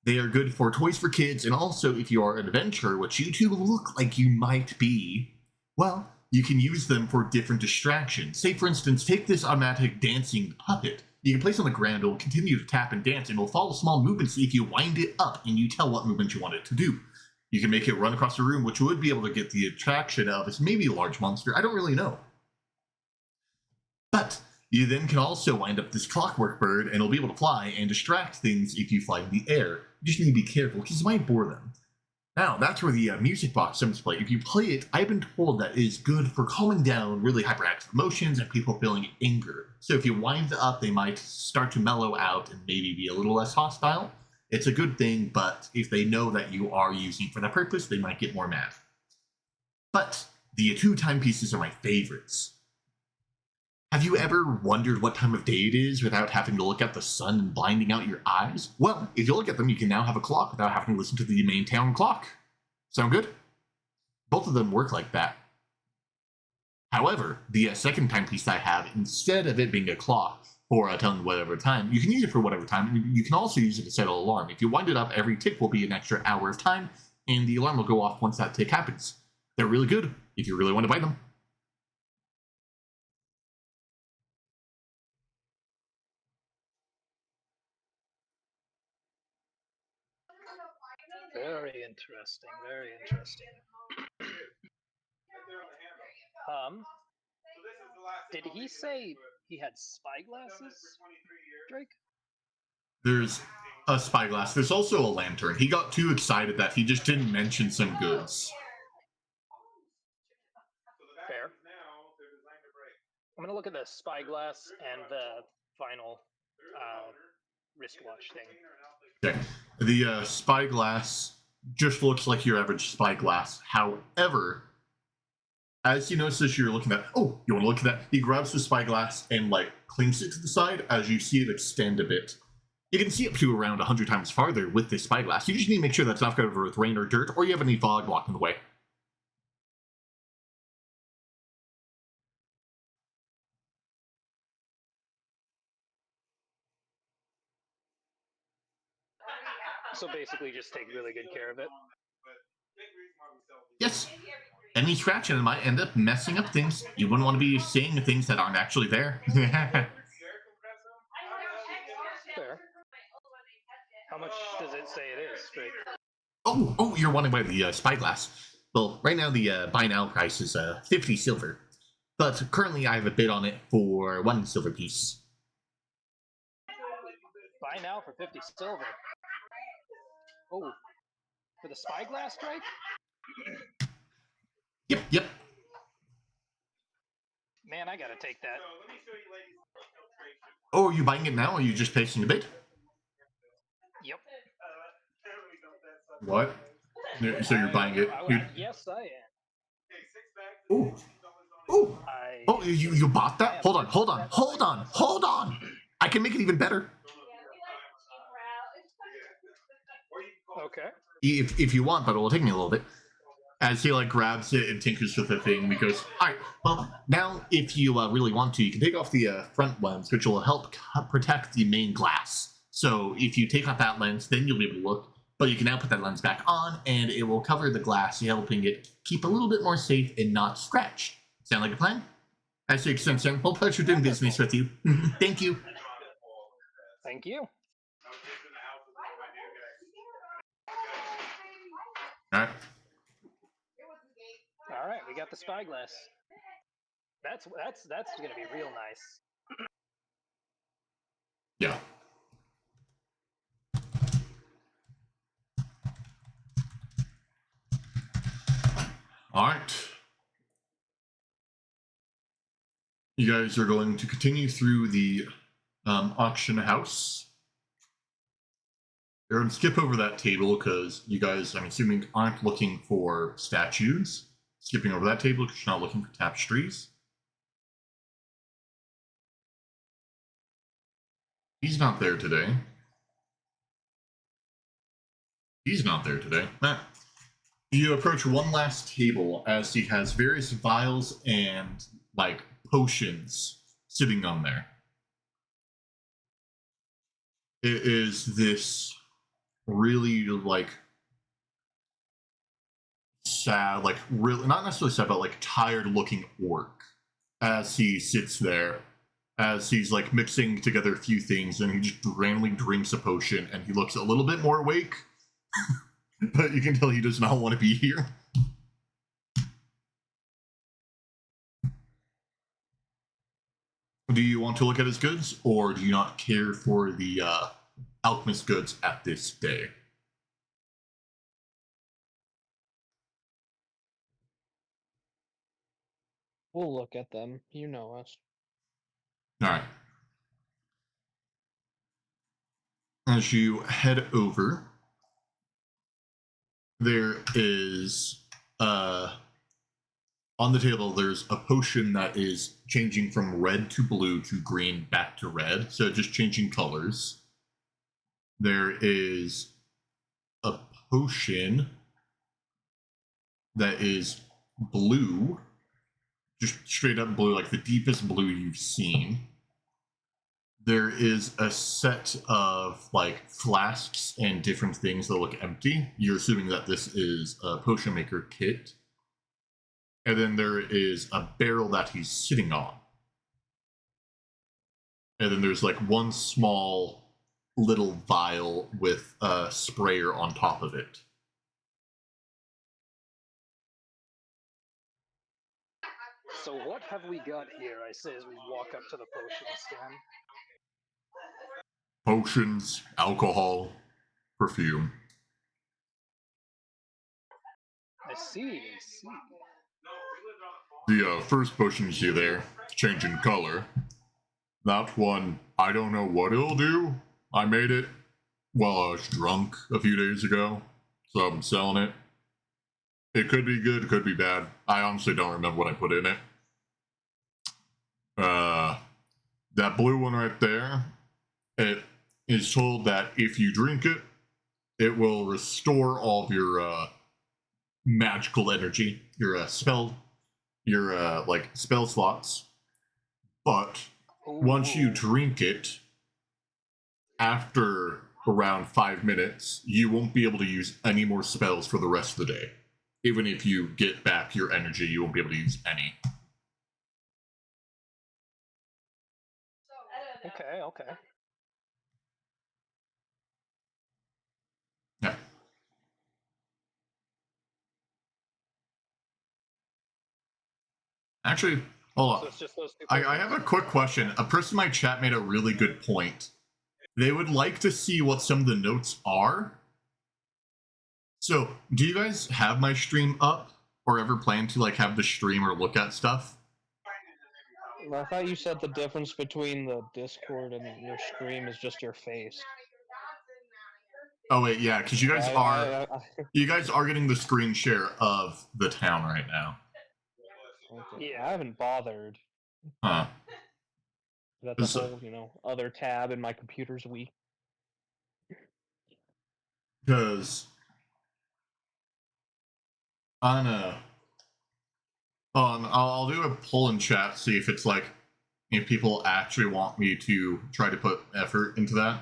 Speaker 1: They are good for toys for kids, and also if you are an adventurer, which you two look like you might be, well, you can use them for different distractions. Say, for instance, take this automatic dancing puppet. You can place it on the ground, it will continue to tap and dance, and it will follow small movements if you wind it up and you tell what movement you want it to do. You can make it run across the room, which would be able to get the attraction of it's maybe a large monster, I don't really know. But you then can also wind up this clockwork bird, and it'll be able to fly and distract things if you fly in the air. You just need to be careful, because you might bore them. Now, that's where the music box comes to play. If you play it, I've been told that it is good for calming down really hyperactive emotions and people feeling anger. So if you wind it up, they might start to mellow out and maybe be a little less hostile. It's a good thing, but if they know that you are using it for that purpose, they might get more mad. But the two timepieces are my favorites. Have you ever wondered what time of day it is without having to look at the sun and blinding out your eyes? Well, if you look at them, you can now have a clock without having to listen to the main town clock. Sound good? Both of them work like that. However, the second timepiece I have, instead of it being a clock for telling whatever time, you can use it for whatever time, and you can also use it to set an alarm. If you wind it up, every tick will be an extra hour of time, and the alarm will go off once that tick happens. They're really good if you really want to buy them.
Speaker 3: Very interesting. Very interesting.
Speaker 4: So this is the last
Speaker 3: Did he say he had spyglasses, Drake?
Speaker 1: There's a spyglass. There's also a lantern. He got too excited that he just didn't mention some goods.
Speaker 3: Fair. I'm gonna look at the spyglass and the final wristwatch thing.
Speaker 1: Okay. The spyglass just looks like your average spyglass. However, as you notice as you're looking at, oh, you want to look at that? He grabs the spyglass and like clinks it to the side as you see it extend a bit. You can see up to around 100 times farther with this spyglass. You just need to make sure that's not covered with rain or dirt, or you have any fog blocking the way.
Speaker 3: So basically, just take really good care of it.
Speaker 1: Yes. Any scratching might end up messing up things. You wouldn't want to be seeing things that aren't actually there.
Speaker 3: Fair. How much does it say it is, Drake?
Speaker 1: Oh, you're wanting to buy the spyglass. Well, right now the buy now price is 50 silver. But currently I have a bid on it for 1 silver piece.
Speaker 3: Buy now for 50 silver. Oh, for the spyglass, Drake?
Speaker 1: Yep.
Speaker 3: Man, I gotta take that.
Speaker 1: Oh, are you buying it now, or are you just placing a bid?
Speaker 3: Yep.
Speaker 1: What? So you're buying it?
Speaker 3: Yes, I am.
Speaker 1: Oh, oh,
Speaker 3: I.
Speaker 1: oh! You bought
Speaker 3: I
Speaker 1: that?
Speaker 3: am
Speaker 1: Hold on, hold
Speaker 3: 50%
Speaker 1: on, hold on, hold on! I can make it even better.
Speaker 3: Okay.
Speaker 1: If you want, but it will take me a little bit. As he like grabs it and tinkers with the thing, he goes, "All right, well now if you really want to, you can take off the front lens, which will help protect the main glass. So if you take off that lens, then you'll be able to look. But you can now put that lens back on, and it will cover the glass, helping it keep a little bit more safe and not scratched. Sound like a plan? As you extend, sir. Well, pleasure doing business with you. Thank you.
Speaker 3: Thank you.
Speaker 1: All right.
Speaker 3: All right, we got the spyglass. That's gonna be real nice.
Speaker 1: Yeah. All right. You guys are going to continue through the auction house. You're going to skip over that table because you guys, I'm assuming, aren't looking for statues. Skipping over that table because you're not looking for tapestries. He's not there today. He's not there today. You approach one last table as he has various vials and, like, potions sitting on there. It is this really, like, sad, like, really, not necessarily sad, but, like, tired-looking orc as he sits there, as he's, like, mixing together a few things, and he just randomly drinks a potion, and he looks a little bit more awake, but you can tell he does not want to be here. Do you want to look at his goods, or do you not care for the alchemist goods at this day?
Speaker 2: We'll look at them. You know us.
Speaker 1: All right. As you head over, there is on the table. There's a potion that is changing from red to blue to green back to red, so just changing colors. There is a potion that is blue, just straight up blue, like the deepest blue you've seen. There is a set of like flasks and different things that look empty. You're assuming that this is a potion maker kit. And then there is a barrel that he's sitting on. And then there's like one small little vial with a sprayer on top of it.
Speaker 3: So what have we got here? I say as we walk up to the potion stand.
Speaker 1: Potions, alcohol, perfume.
Speaker 3: I see.
Speaker 1: The first potion you see there, changing color. That one, I don't know what it'll do. I made it while I was drunk a few days ago, so I'm selling it. It could be good, it could be bad. I honestly don't remember what I put in it. That blue one right there, it is told that if you drink it, it will restore all of your magical energy, your spell slots. But once you drink it, after around 5 minutes, you won't be able to use any more spells for the rest of the day. Even if you get back your energy, you won't be able to use any.
Speaker 3: Okay.
Speaker 1: Yeah. Actually, hold
Speaker 3: So
Speaker 1: on.
Speaker 3: it's just those two.
Speaker 1: I have a quick question. A person in my chat made a really good point. They would like to see what some of the notes are. So, do you guys have my stream up, or ever plan to like have the stream or look at stuff?
Speaker 2: I thought you said the difference between the Discord and your stream is just your face.
Speaker 1: Oh wait, yeah, because you guys are getting the screen share of the town right now.
Speaker 2: Okay.
Speaker 3: Yeah.
Speaker 2: I haven't bothered.
Speaker 1: Huh.
Speaker 2: That the
Speaker 1: So-
Speaker 2: whole, other tab in my computer's weak.
Speaker 1: Because on I'll do a poll in chat, see if it's like if people actually want me to try to put effort into that.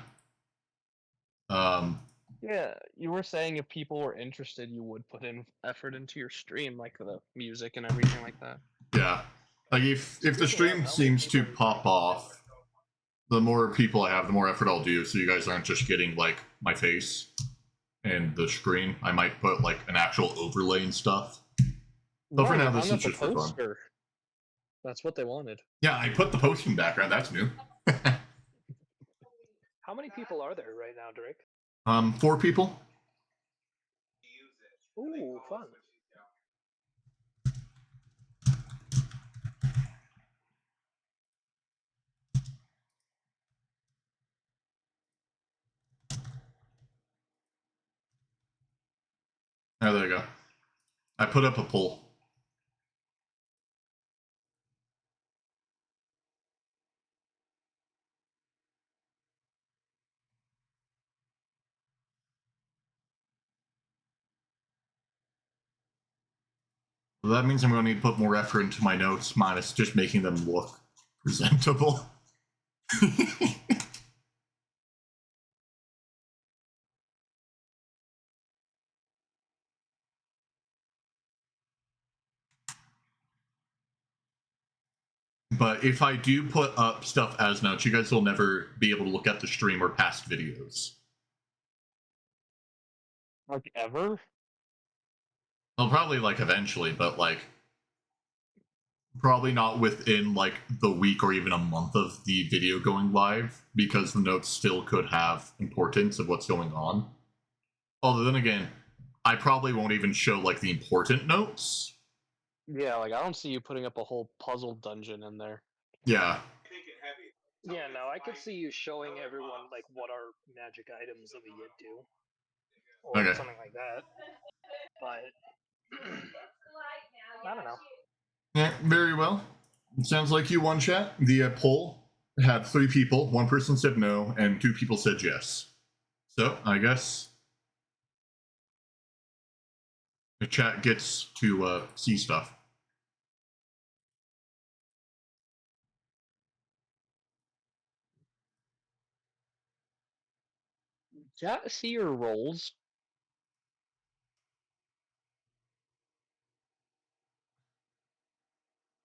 Speaker 2: Yeah, you were saying if people were interested, you would put in effort into your stream, like the music and everything like that.
Speaker 1: Yeah, like if the
Speaker 3: Speaking
Speaker 1: stream
Speaker 3: of, how many
Speaker 1: seems to
Speaker 3: people-
Speaker 1: pop off, the more people I have, the more effort I'll do. So you guys aren't just getting like my face and the screen. I might put like an actual overlay and stuff. But for
Speaker 2: No,
Speaker 1: now,
Speaker 2: you
Speaker 1: this
Speaker 2: hung
Speaker 1: is
Speaker 2: up the
Speaker 1: just for fun.
Speaker 2: poster. That's what they wanted.
Speaker 1: Yeah, I put the posting background. That's new.
Speaker 3: How many people are there right now, Drake?
Speaker 1: 4 people.
Speaker 3: Ooh, fun.
Speaker 1: Oh, there you go. I put up a poll. Well, that means I'm going to need to put more effort into my notes, minus just making them look presentable. But if I do put up stuff as notes, you guys will never be able to look at the stream or past videos.
Speaker 2: Like ever?
Speaker 1: Well, probably like eventually, but like probably not within like the week or even a month of the video going live, because the notes still could have importance of what's going on. Although then again, I probably won't even show like the important notes.
Speaker 2: Yeah, like I don't see you putting up a whole puzzle dungeon in there.
Speaker 1: Yeah.
Speaker 3: Yeah, no, I could see you showing everyone like what are magic items that we get to, or
Speaker 1: Okay.
Speaker 3: something like that. But I don't know.
Speaker 1: Yeah, very well. It sounds like you won, chat. The poll had 3 people. 1 person said no, and 2 people said yes. So I guess the chat gets to see stuff.
Speaker 2: Yeah, see your rolls.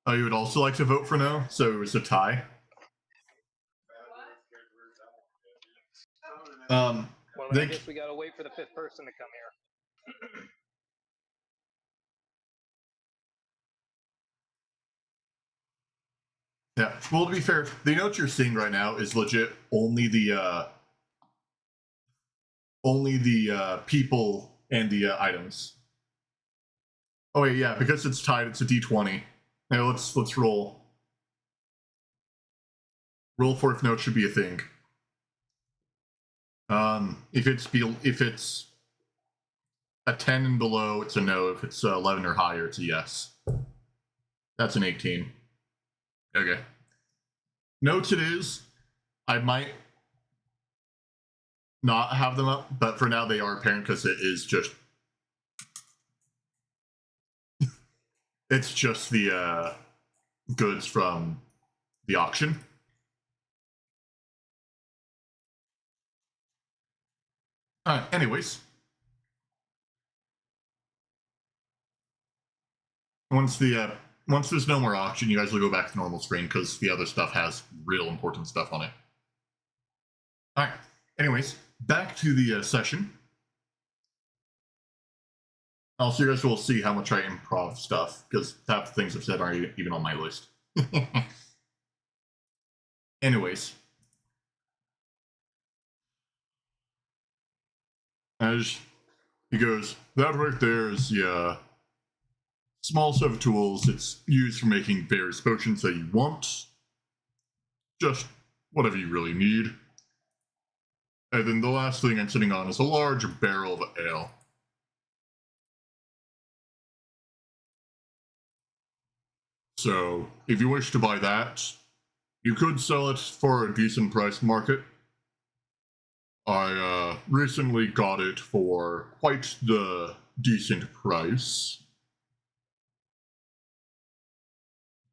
Speaker 1: Oh, you would also like to vote for no, so it was a tie.
Speaker 3: Well, then I
Speaker 1: Thank-
Speaker 3: guess we gotta wait for the 5th person to come here.
Speaker 1: Yeah. Well, to be fair, the notes you're seeing right now is legit only the people and the items. Oh wait, yeah, because it's tied, it's a D20. Now let's roll. Roll for if note should be a thing. If it's a 10 and below, it's a no. If it's 11 or higher, it's a yes. That's an 18. Okay. Notes it is. I might not have them up, but for now they are apparent because it is just it's just the goods from the auction. Anyways, once there's no more auction, you guys will go back to the normal screen because the other stuff has real important stuff on it. All right. Anyways, back to the session. Also, you guys will see how much I improv stuff because half the things I've said aren't even on my list. Anyways, as he goes, that right there is the small set of tools. It's used for making various potions that you want. Just whatever you really need. And then the last thing I'm sitting on is a large barrel of ale. So, if you wish to buy that, you could sell it for a decent price market. I recently got it for quite the decent price.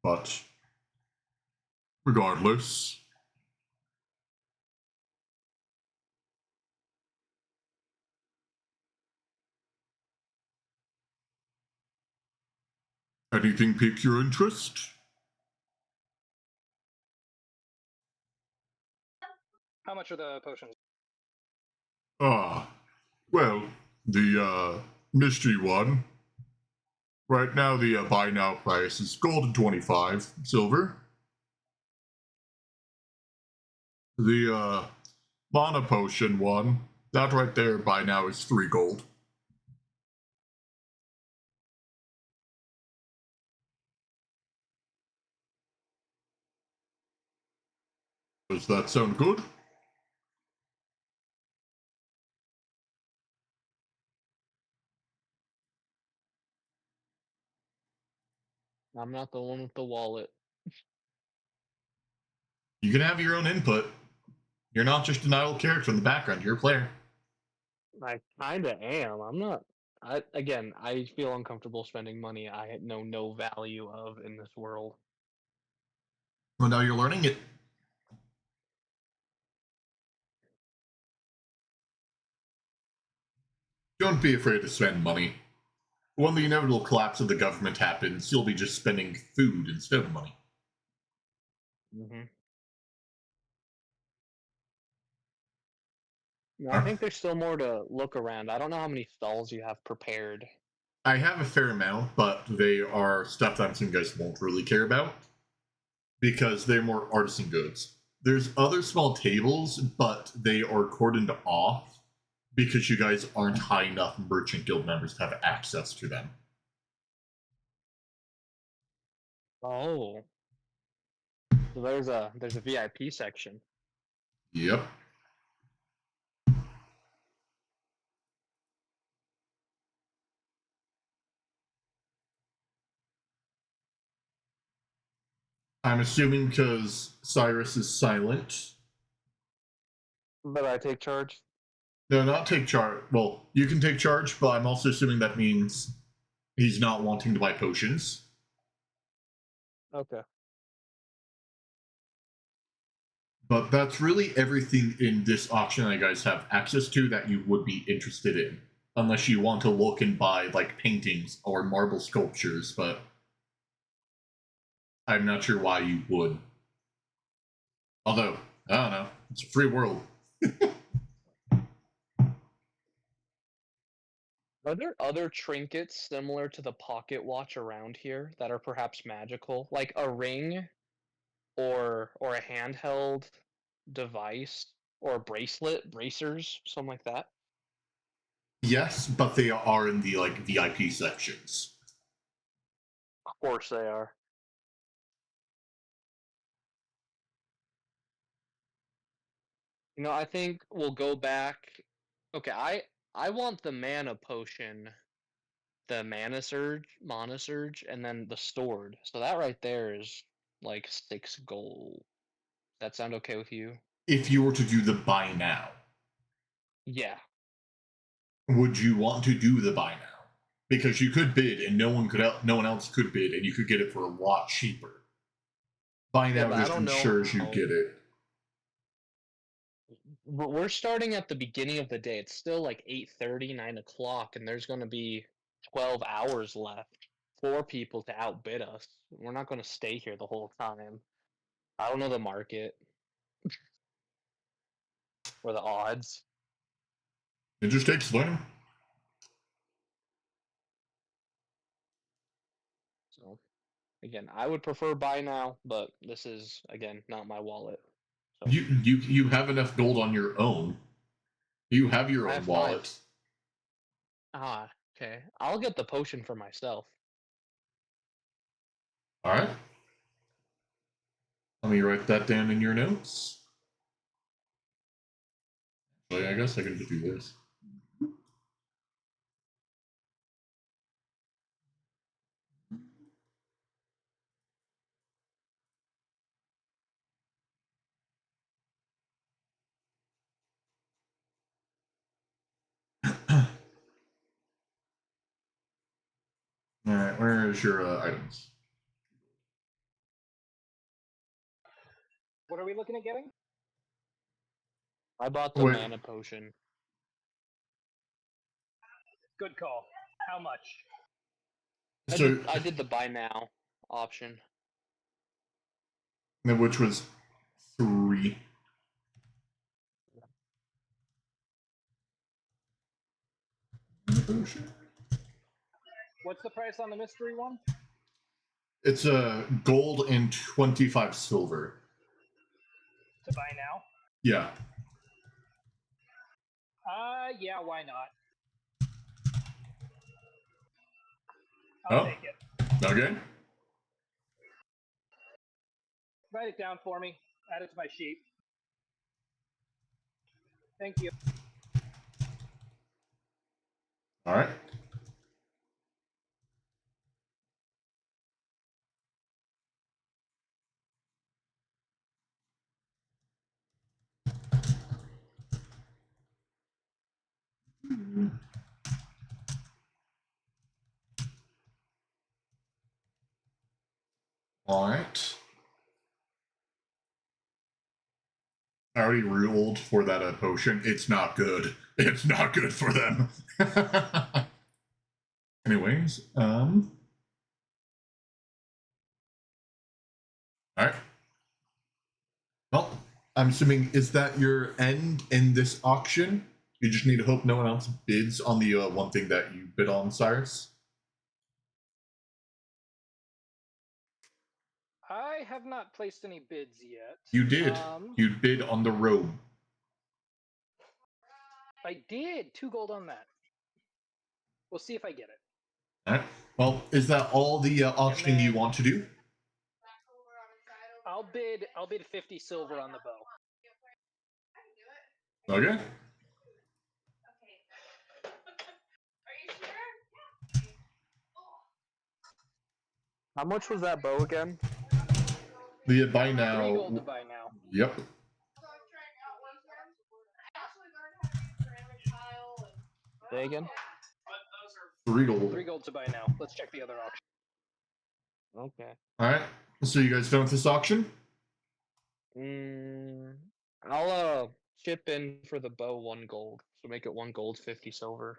Speaker 1: But regardless, anything pique your interest?
Speaker 3: How much are the potions?
Speaker 1: Ah, well, the mystery one. Right now, the buy now price is gold and 25 silver. The mana potion one, that right there, buy now is 3 gold. Does that sound good?
Speaker 2: I'm not the one with the wallet.
Speaker 1: You can have your own input. You're not just an idle character in the background, you're a player.
Speaker 2: I kinda am. I'm not. I feel uncomfortable spending money I know no value of in this world.
Speaker 1: Well, now you're learning it. Don't be afraid to spend money. When the inevitable collapse of the government happens, you'll be just spending food instead of money.
Speaker 2: Mm-hmm. No, I
Speaker 1: Huh?
Speaker 2: think there's still more to look around. I don't know how many stalls you have prepared.
Speaker 1: I have a fair amount, but they are stuff that I'm assuming you guys won't really care about because they're more artisan goods. There's other small tables, but they are cordoned off because you guys aren't high enough merchant guild members to have access to them.
Speaker 2: Oh, so there's a VIP section.
Speaker 1: Yep. I'm assuming because Cyrus is silent.
Speaker 2: But I take charge.
Speaker 1: No, not take charge. Well, you can take charge, but I'm also assuming that means he's not wanting to buy potions.
Speaker 2: Okay.
Speaker 1: But that's really everything in this auction that you guys have access to that you would be interested in. Unless you want to look and buy like paintings or marble sculptures, but I'm not sure why you would. Although, I don't know, it's a free world.
Speaker 2: Are there other trinkets similar to the pocket watch around here that are perhaps magical, like a ring or a handheld device or a bracelet, bracers, something like that?
Speaker 1: Yes, but they are in the like VIP sections.
Speaker 2: Of course they are. I think we'll go back. Okay, I want the mana potion, the mana surge, and then the stored. So that right there is like 6 gold. That sound okay with you?
Speaker 1: If you were to do the buy now,
Speaker 2: Yeah.
Speaker 1: would you want to do the buy now? Because you could bid and no one else could bid and you could get it for a lot cheaper. Buy
Speaker 2: Yeah,
Speaker 1: now
Speaker 2: but I
Speaker 1: just
Speaker 2: don't know
Speaker 1: ensures you
Speaker 2: how.
Speaker 1: get it.
Speaker 2: We're starting at the beginning of the day. It's still like 8:30, 9 o'clock, and there's going to be 12 hours left for people to outbid us. We're not going to stay here the whole time. I don't know the market or the odds.
Speaker 1: It just takes learning.
Speaker 2: So, again, I would prefer buy now, but this is, again, not my wallet. So,
Speaker 1: You have enough gold on your own. You have your
Speaker 2: I
Speaker 1: own
Speaker 2: have 5.
Speaker 1: wallet.
Speaker 2: Ah, okay. I'll get the potion for myself.
Speaker 1: All right. Let me write that down in your notes. Actually, I guess I can just do this. Alright, where is your items?
Speaker 3: What are we looking at getting?
Speaker 2: I bought the
Speaker 1: Wait.
Speaker 2: mana potion.
Speaker 3: Good call. How much?
Speaker 1: So,
Speaker 2: I did the buy now option.
Speaker 1: which was 3.
Speaker 3: What's the price on the mystery one?
Speaker 1: It's gold and 25 silver.
Speaker 3: To buy now?
Speaker 1: Yeah.
Speaker 3: Yeah, why not?
Speaker 1: Oh.
Speaker 3: I'll take it.
Speaker 1: Okay.
Speaker 3: Write it down for me. Add it to my sheet. Thank you.
Speaker 1: Alright. Alright. I already ruled for that potion. It's not good. It's not good for them. Anyways, alright. Well, I'm assuming, is that your end in this auction? You just need to hope no one else bids on the one thing that you bid on, Cyrus?
Speaker 3: I have not placed any bids yet.
Speaker 1: You did. You bid on the robe.
Speaker 3: I did. 2 gold on that. We'll see if I get it.
Speaker 1: Alright. Well, is that all the auctioning you want to do?
Speaker 3: I'll bid 50 silver on the bow.
Speaker 1: Okay.
Speaker 2: How much was that bow again?
Speaker 1: The buy now.
Speaker 3: 3 gold to buy now.
Speaker 1: Yep.
Speaker 2: Say again?
Speaker 1: 3 gold.
Speaker 3: 3 gold to buy now. Let's check the other auction.
Speaker 2: Okay.
Speaker 1: Alright. So you guys done with this auction?
Speaker 2: I'll chip in for the bow 1 gold. So make it 1 gold, 50 silver.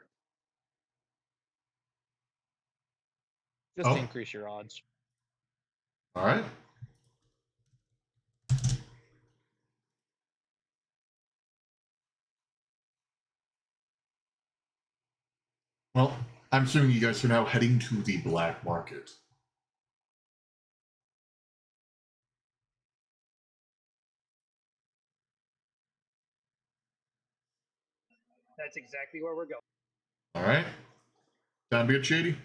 Speaker 2: Just to increase your odds.
Speaker 1: Alright. Well, I'm assuming you guys are now heading to the black market.
Speaker 3: That's exactly where we're going.
Speaker 1: Alright. Sound good, Shady?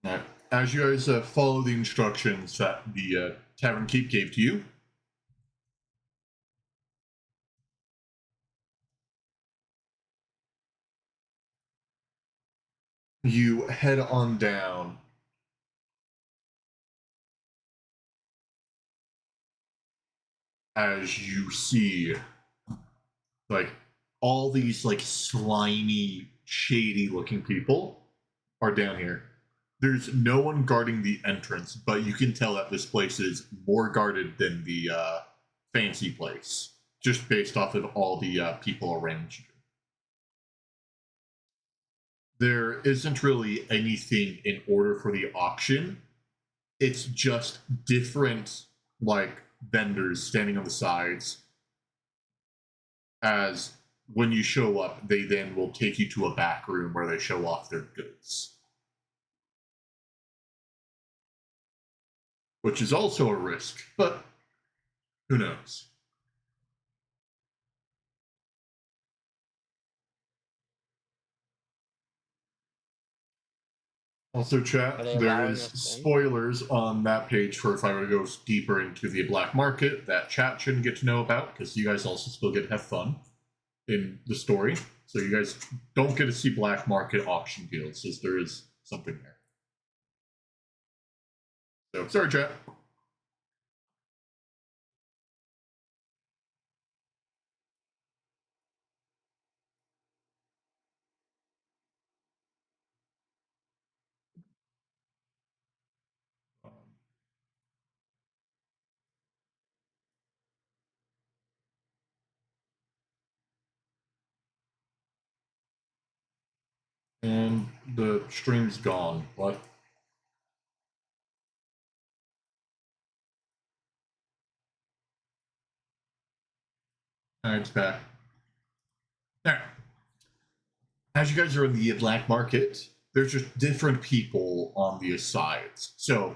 Speaker 1: Alright. As you guys follow the instructions that the Tavern Keep gave to you, you head on down as you see like all these like slimy, shady looking people are down here. There's no one guarding the entrance, but you can tell that this place is more guarded than the fancy place, just based off of all the people around you. There isn't really anything in order for the auction. It's just different, like, vendors standing on the sides. As when you show up, they then will take you to a back room where they show off their goods. Which is also a risk, but who knows? Also, chat,
Speaker 2: Are they
Speaker 1: there
Speaker 2: allowing
Speaker 1: is
Speaker 2: us in?
Speaker 1: spoilers on that page for if I were to go deeper into the black market that chat shouldn't get to know about, because you guys also still get to have fun in the story. So you guys don't get to see black market auction deals, since there is something there. So, sorry, chat. And the stream's gone. What? Alright, it's back. Alright. As you guys are in the black market, there's just different people on the sides. So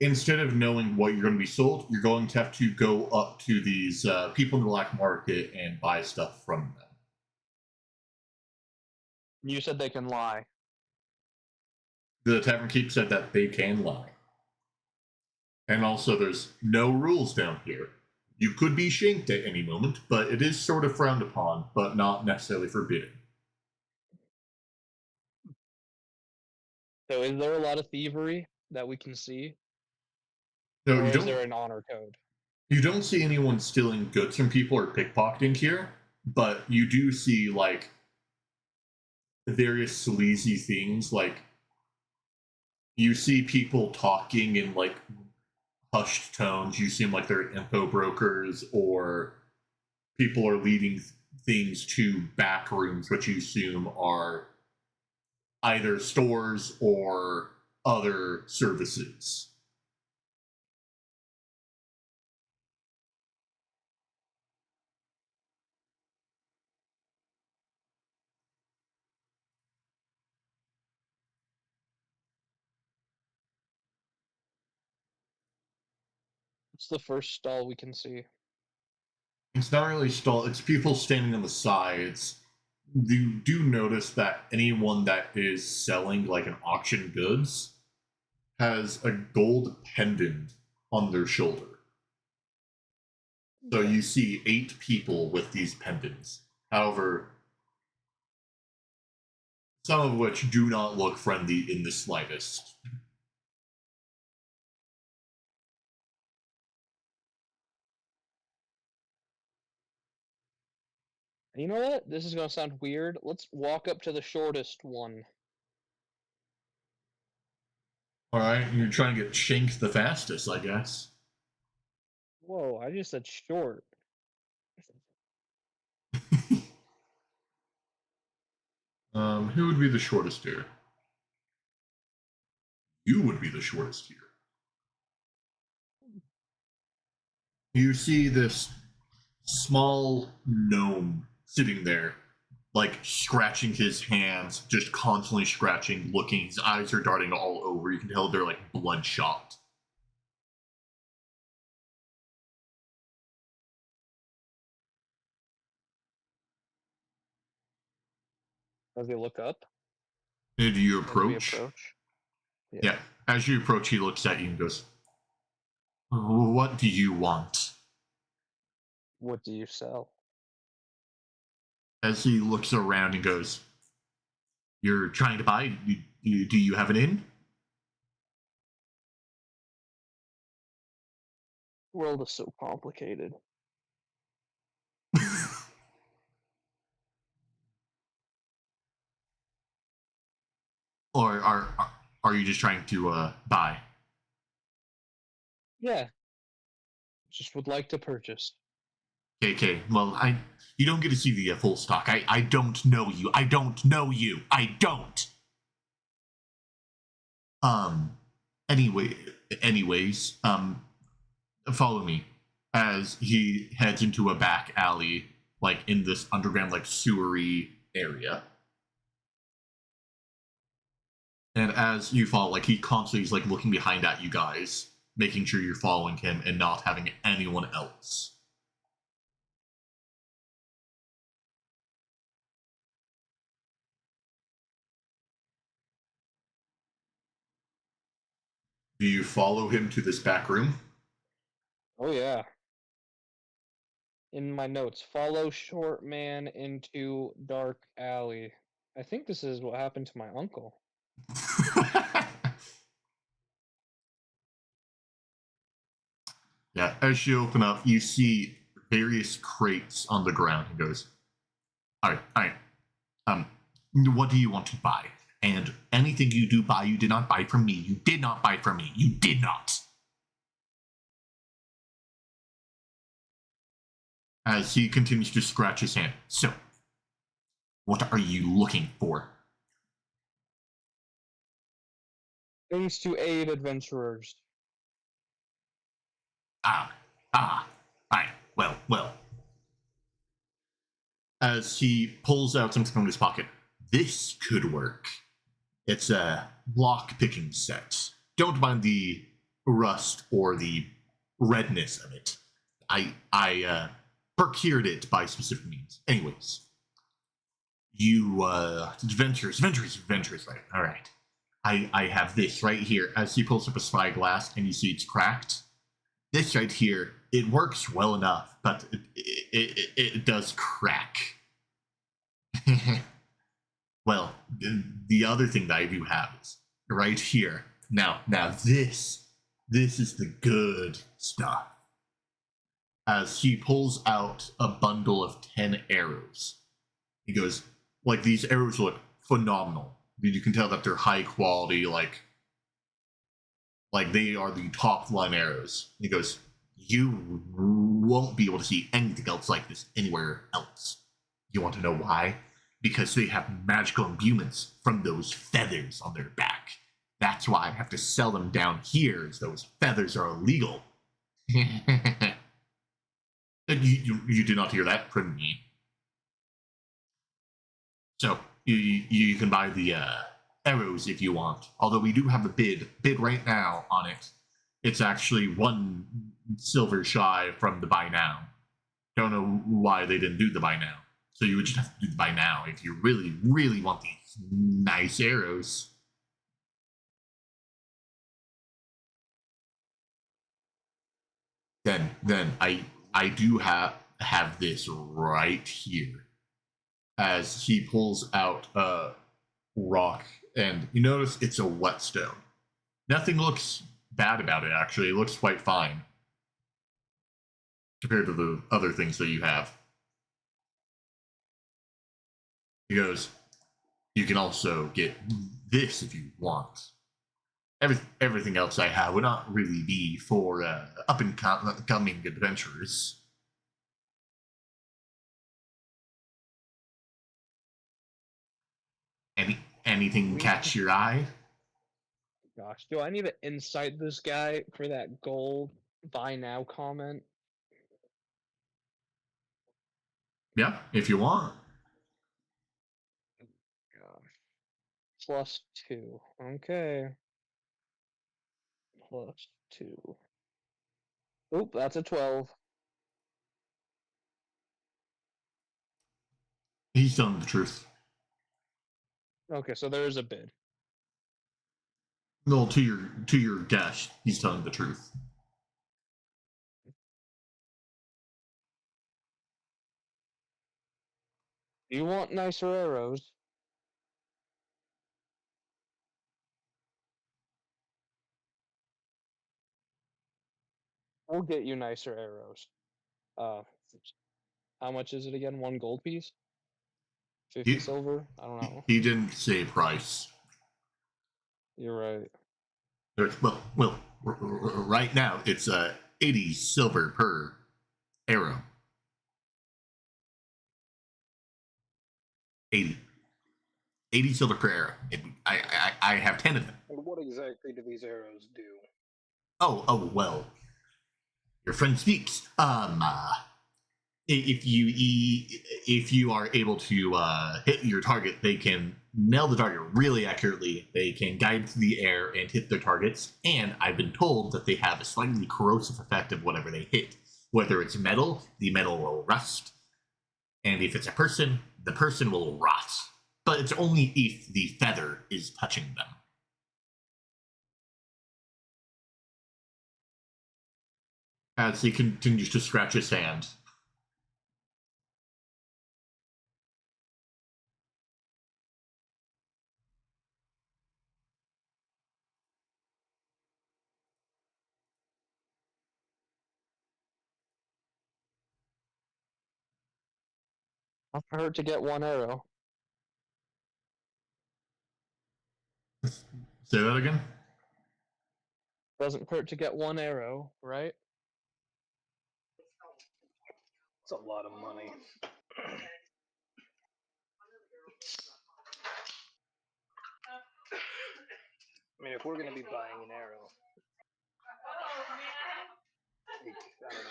Speaker 1: instead of knowing what you're going to be sold, you're going to have to go up to these people in the black market and buy stuff from them.
Speaker 2: You said they can lie.
Speaker 1: The Tavern Keep said that they can lie. And also, there's no rules down here. You could be shanked at any moment, but it is sort of frowned upon, but not necessarily forbidden.
Speaker 2: So is there a lot of thievery that we can see?
Speaker 1: No,
Speaker 2: Or
Speaker 1: you
Speaker 2: is there
Speaker 1: don't.
Speaker 2: an honor code?
Speaker 1: You don't see anyone stealing goods from people or pickpocketing here, but you do see like various sleazy things. Like you see people talking in like hushed tones. You seem like they're info brokers, or people are leading things to back rooms, which you assume are either stores or other services.
Speaker 2: What's the first stall we can see?
Speaker 1: It's not really stall, it's people standing on the sides. You do notice that anyone that is selling like an auction goods has a gold pendant on their shoulder. So you see 8 people with these pendants. However, some of which do not look friendly in the slightest.
Speaker 2: You know what? This is gonna sound weird. Let's walk up to the shortest one.
Speaker 1: Alright, you're trying to get shanked the fastest, I guess.
Speaker 2: Whoa, I just said short.
Speaker 1: Who would be the shortest here? You would be the shortest here. You see this small gnome sitting there, like scratching his hands, just constantly scratching, looking. His eyes are darting all over. You can tell they're like bloodshot.
Speaker 2: Does he look up
Speaker 1: And you
Speaker 2: as we
Speaker 1: approach?
Speaker 2: approach?
Speaker 1: Yeah. As you approach, he looks at you and goes, "What do you want?"
Speaker 2: What do you sell?
Speaker 1: As he looks around and goes, "You're trying to buy? Do you have an inn?"
Speaker 2: The world is so complicated.
Speaker 1: Or are you just trying to buy?
Speaker 2: Yeah. Just would like to purchase.
Speaker 1: Okay. Well, you don't get to see the full stock. I don't know you. I don't know you. I don't. Um. Anyway. Anyways. Follow me as he heads into a back alley, like in this underground, like sewery area. And as you follow, like he constantly is like looking behind at you guys, making sure you're following him and not having anyone else. Do you follow him to this back room?
Speaker 2: Oh yeah. In my notes, follow short man into dark alley. I think this is what happened to my uncle.
Speaker 1: Yeah, as you open up, you see various crates on the ground. He goes, all right, um, what do you want to buy? And anything you do buy, you did not buy from me. You did not buy from me. You did not. As he continues to scratch his hand. So, what are you looking for?
Speaker 2: Things to aid adventurers.
Speaker 1: Ah, alright, well. As he pulls out something from his pocket, this could work. It's a block picking set. Don't mind the rust or the redness of it. I procured it by specific means. Anyways, you adventurers, right? All right. I have this right here. As he pulls up a spyglass and you see it's cracked. This right here, it works well enough, but it does crack. Well, the other thing that I do have is right here. Now this is the good stuff. As he pulls out a bundle of 10 arrows, he goes, like, these arrows look phenomenal. You can tell that they're high quality, like they are the top line arrows. He goes, you won't be able to see anything else like this anywhere else. You want to know why? Because they have magical imbuements from those feathers on their back. That's why I have to sell them down here, as those feathers are illegal. You did not hear that from me. So you can buy the arrows if you want. Although we do have a bid right now on it. It's actually 1 silver shy from the buy now. Don't know why they didn't do the buy now. So you would just have to do the buy now if you really, really want these nice arrows. Then I do have this right here. As he pulls out a rock, and you notice it's a whetstone. Nothing looks bad about it, actually. It looks quite fine compared to the other things that you have. He goes, you can also get this if you want. Everything else I have would not really be for up and coming adventurers. Anything catch your eye?
Speaker 2: Gosh, do I need to incite this guy for that gold buy now comment?
Speaker 1: Yeah, if you want.
Speaker 2: Gosh. +2. Okay. +2. Oop, that's a 12.
Speaker 1: He's telling the truth.
Speaker 2: Okay, so there is a bid.
Speaker 1: Well, to your guess, he's telling the truth.
Speaker 2: Do you want nicer arrows? We'll get you nicer arrows. Uh, how much is it again? 1 gold piece? 50
Speaker 1: He,
Speaker 2: silver? I don't know.
Speaker 1: he didn't say price.
Speaker 2: You're right.
Speaker 1: Well, right now it's 80 silver per arrow. 80. 80 silver per arrow. I have 10 of them.
Speaker 3: And what exactly do these arrows do?
Speaker 1: Oh, well. Your friend speaks. If you are able to hit your target, they can nail the target really accurately. They can guide through the air and hit their targets. And I've been told that they have a slightly corrosive effect of whatever they hit. Whether it's metal, the metal will rust. And if it's a person, the person will rot. But it's only if the feather is touching them. as he continues to scratch his hand.
Speaker 2: Not for her to get one arrow.
Speaker 1: Say that again?
Speaker 2: Doesn't hurt to get one arrow, right?
Speaker 3: It's a lot of money. I mean, if we're gonna be buying an arrow, like, I don't know.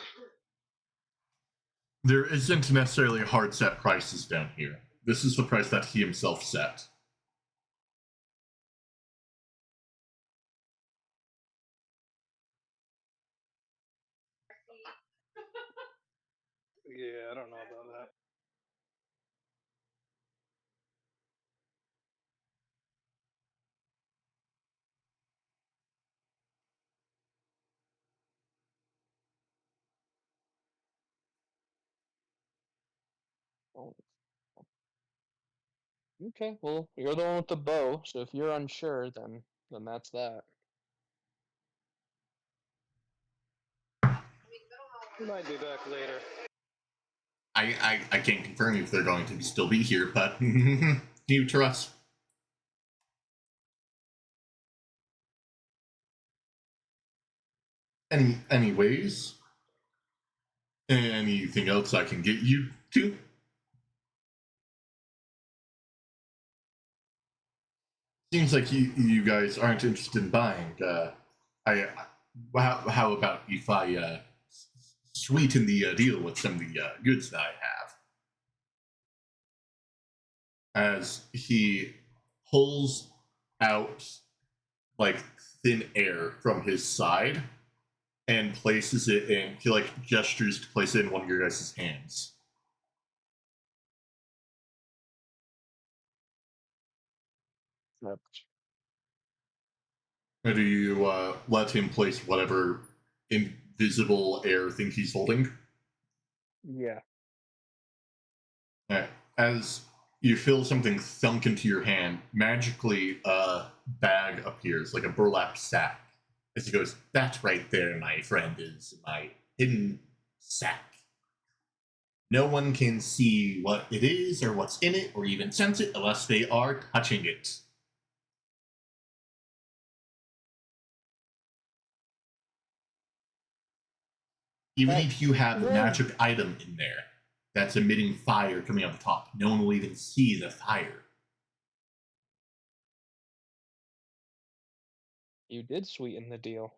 Speaker 1: There isn't necessarily hard set prices down here. This is the price that he himself set.
Speaker 3: Yeah, I don't know about that.
Speaker 2: Oh. Okay, well, you're the one with the bow, so if you're unsure, then that's that.
Speaker 3: We might be back later.
Speaker 1: I can't confirm if they're going to still be here, but you trust. Anyways, anything else I can get you to? Seems like you guys aren't interested in buying. How about if I sweeten the deal with some of the goods that I have? As he pulls out like thin air from his side and places it in. He like gestures to place it in one of your guys' hands.
Speaker 2: Yep.
Speaker 1: Or do you let him place whatever invisible air thing he's holding?
Speaker 2: Yeah.
Speaker 1: As you feel something thunk into your hand, magically a bag appears, like a burlap sack. As he goes, "That right there, my friend, is my hidden sack. No one can see what it is or what's in it or even sense it unless they are touching it." Even if you have a
Speaker 2: Whoa.
Speaker 1: magic item in there that's emitting fire coming out the top, no one will even see the fire.
Speaker 2: You did sweeten the deal.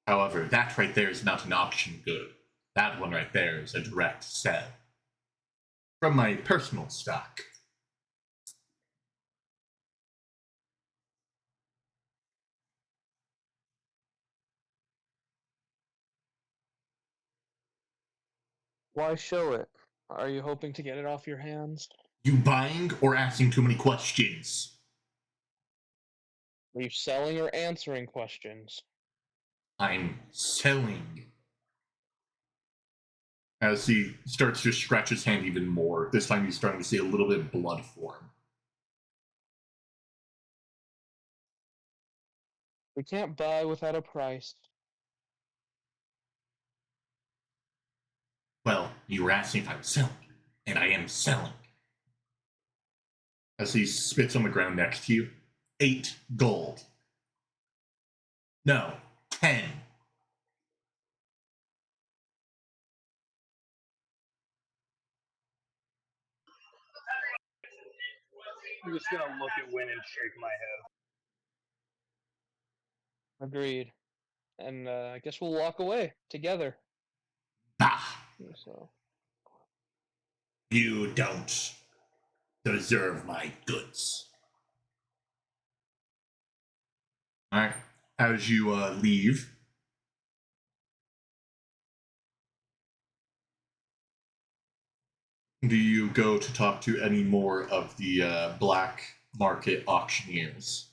Speaker 1: However, that right there is not an auction good. That one right there is a direct sell. From my personal stock.
Speaker 2: Why show it? Are you hoping to get it off your hands?
Speaker 1: You buying or asking too many questions?
Speaker 2: Are you selling or answering questions?
Speaker 1: I'm selling. As he starts to scratch his hand even more, this time he's starting to see a little bit of blood form.
Speaker 2: We can't buy without a price.
Speaker 1: Well, you were asking if I was selling, and I am selling. As he spits on the ground next to you, 8 gold. No, 10.
Speaker 3: I'm just gonna look at Win and shake my head.
Speaker 2: Agreed. And I guess we'll walk away together.
Speaker 1: Bah!
Speaker 2: So
Speaker 1: You don't deserve my goods. Alright, as you leave, do you go to talk to any more of the black market auctioneers?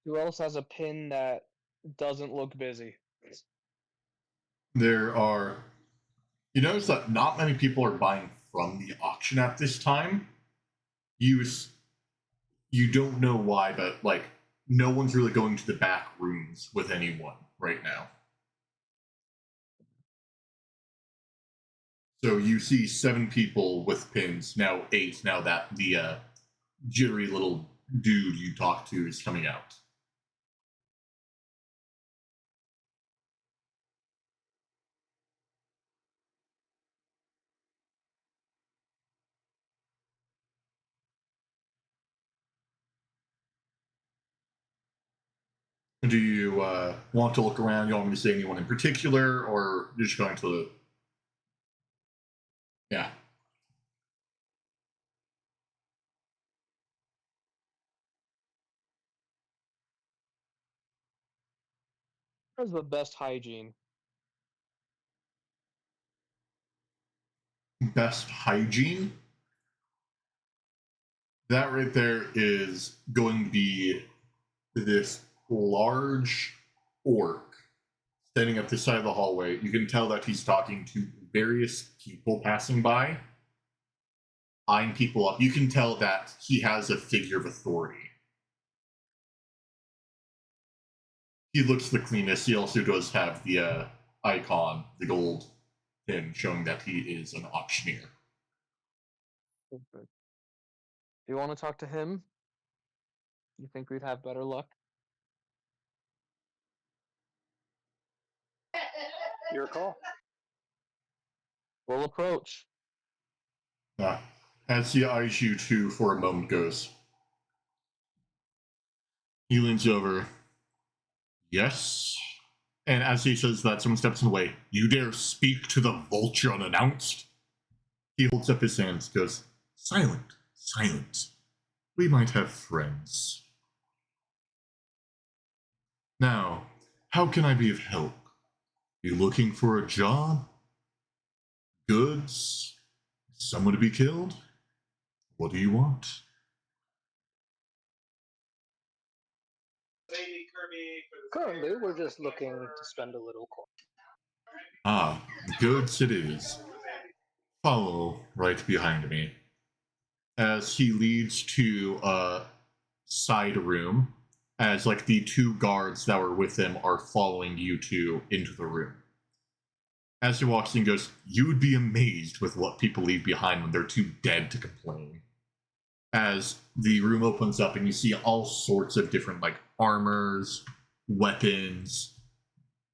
Speaker 2: Who else has a pin that doesn't look busy?
Speaker 1: There are. You notice that not many people are buying from the auction at this time. You you don't know why, but like no one's really going to the back rooms with anyone right now. So you see 7 people with pins, now 8, now that the jittery little dude you talked to is coming out. Do you want to look around? You want me to say anyone in particular, or you're just going to? Yeah.
Speaker 2: Where's the best hygiene?
Speaker 1: Best hygiene. That right there is going to be this large orc standing at the side of the hallway. You can tell that he's talking to various people passing by, eyeing people up. You can tell that he has a figure of authority. He looks the cleanest. He also does have the icon, the gold pin, showing that he is an auctioneer.
Speaker 2: Do you want to talk to him? You think we'd have better luck?
Speaker 3: Your call.
Speaker 2: We'll approach.
Speaker 1: As he eyes you two for a moment, goes. He leans over. Yes. And as he says that, someone steps in the way. You dare speak to the vulture unannounced? He holds up his hands, goes, silent, silent. We might have friends. Now, how can I be of help? You looking for a job? Goods? Someone to be killed? What do you want?
Speaker 3: Currently, we're just looking to spend a little coin.
Speaker 1: Ah, goods it is. Follow right behind me. As he leads to a side room, as like the 2 guards that were with him are following you two into the room. As he walks in, goes, you would be amazed with what people leave behind when they're too dead to complain. As the room opens up and you see all sorts of different like armors, weapons,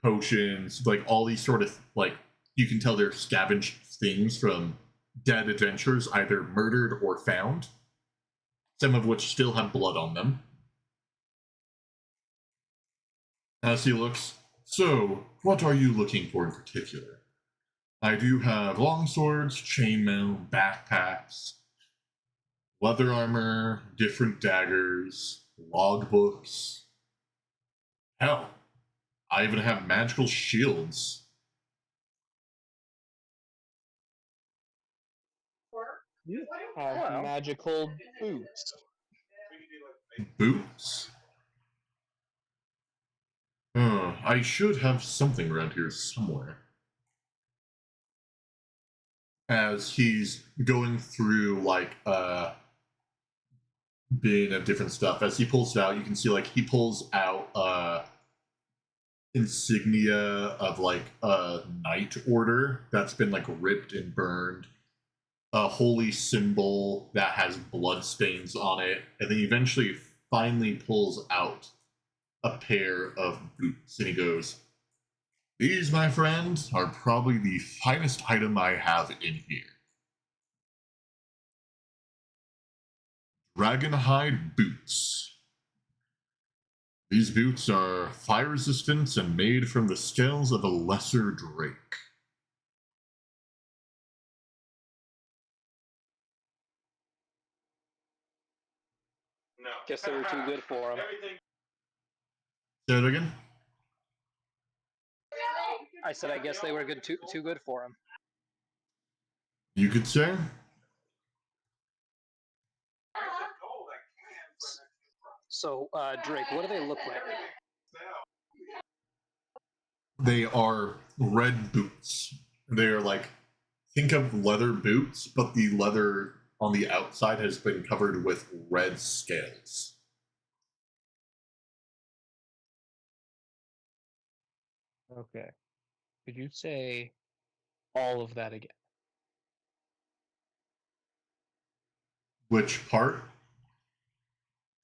Speaker 1: potions, like all these sort of like you can tell they're scavenged things from dead adventurers, either murdered or found. Some of which still have blood on them. As he looks, so what are you looking for in particular? I do have longswords, chainmail, backpacks, leather armor, different daggers, logbooks. Hell, I even have magical shields.
Speaker 2: You have
Speaker 3: Wow.
Speaker 2: magical boots.
Speaker 1: Boots? Oh, I should have something around here somewhere. As he's going through like bin of different stuff, as he pulls it out, you can see like he pulls out insignia of like a knight order that's been like ripped and burned, a holy symbol that has blood stains on it, and then eventually finally pulls out a pair of boots, and he goes, these, my friend, are probably the finest item I have in here. Dragonhide boots. These boots are fire resistant and made from the scales of a lesser drake.
Speaker 4: No.
Speaker 3: Guess they were too good for him.
Speaker 1: Say it again?
Speaker 3: I said, I guess they were too good for him.
Speaker 1: You could say?
Speaker 3: So, Drake, what do they look like?
Speaker 1: They are red boots. They are like, think of leather boots, but the leather on the outside has been covered with red scales.
Speaker 2: Okay. Could you say all of that again?
Speaker 1: Which part?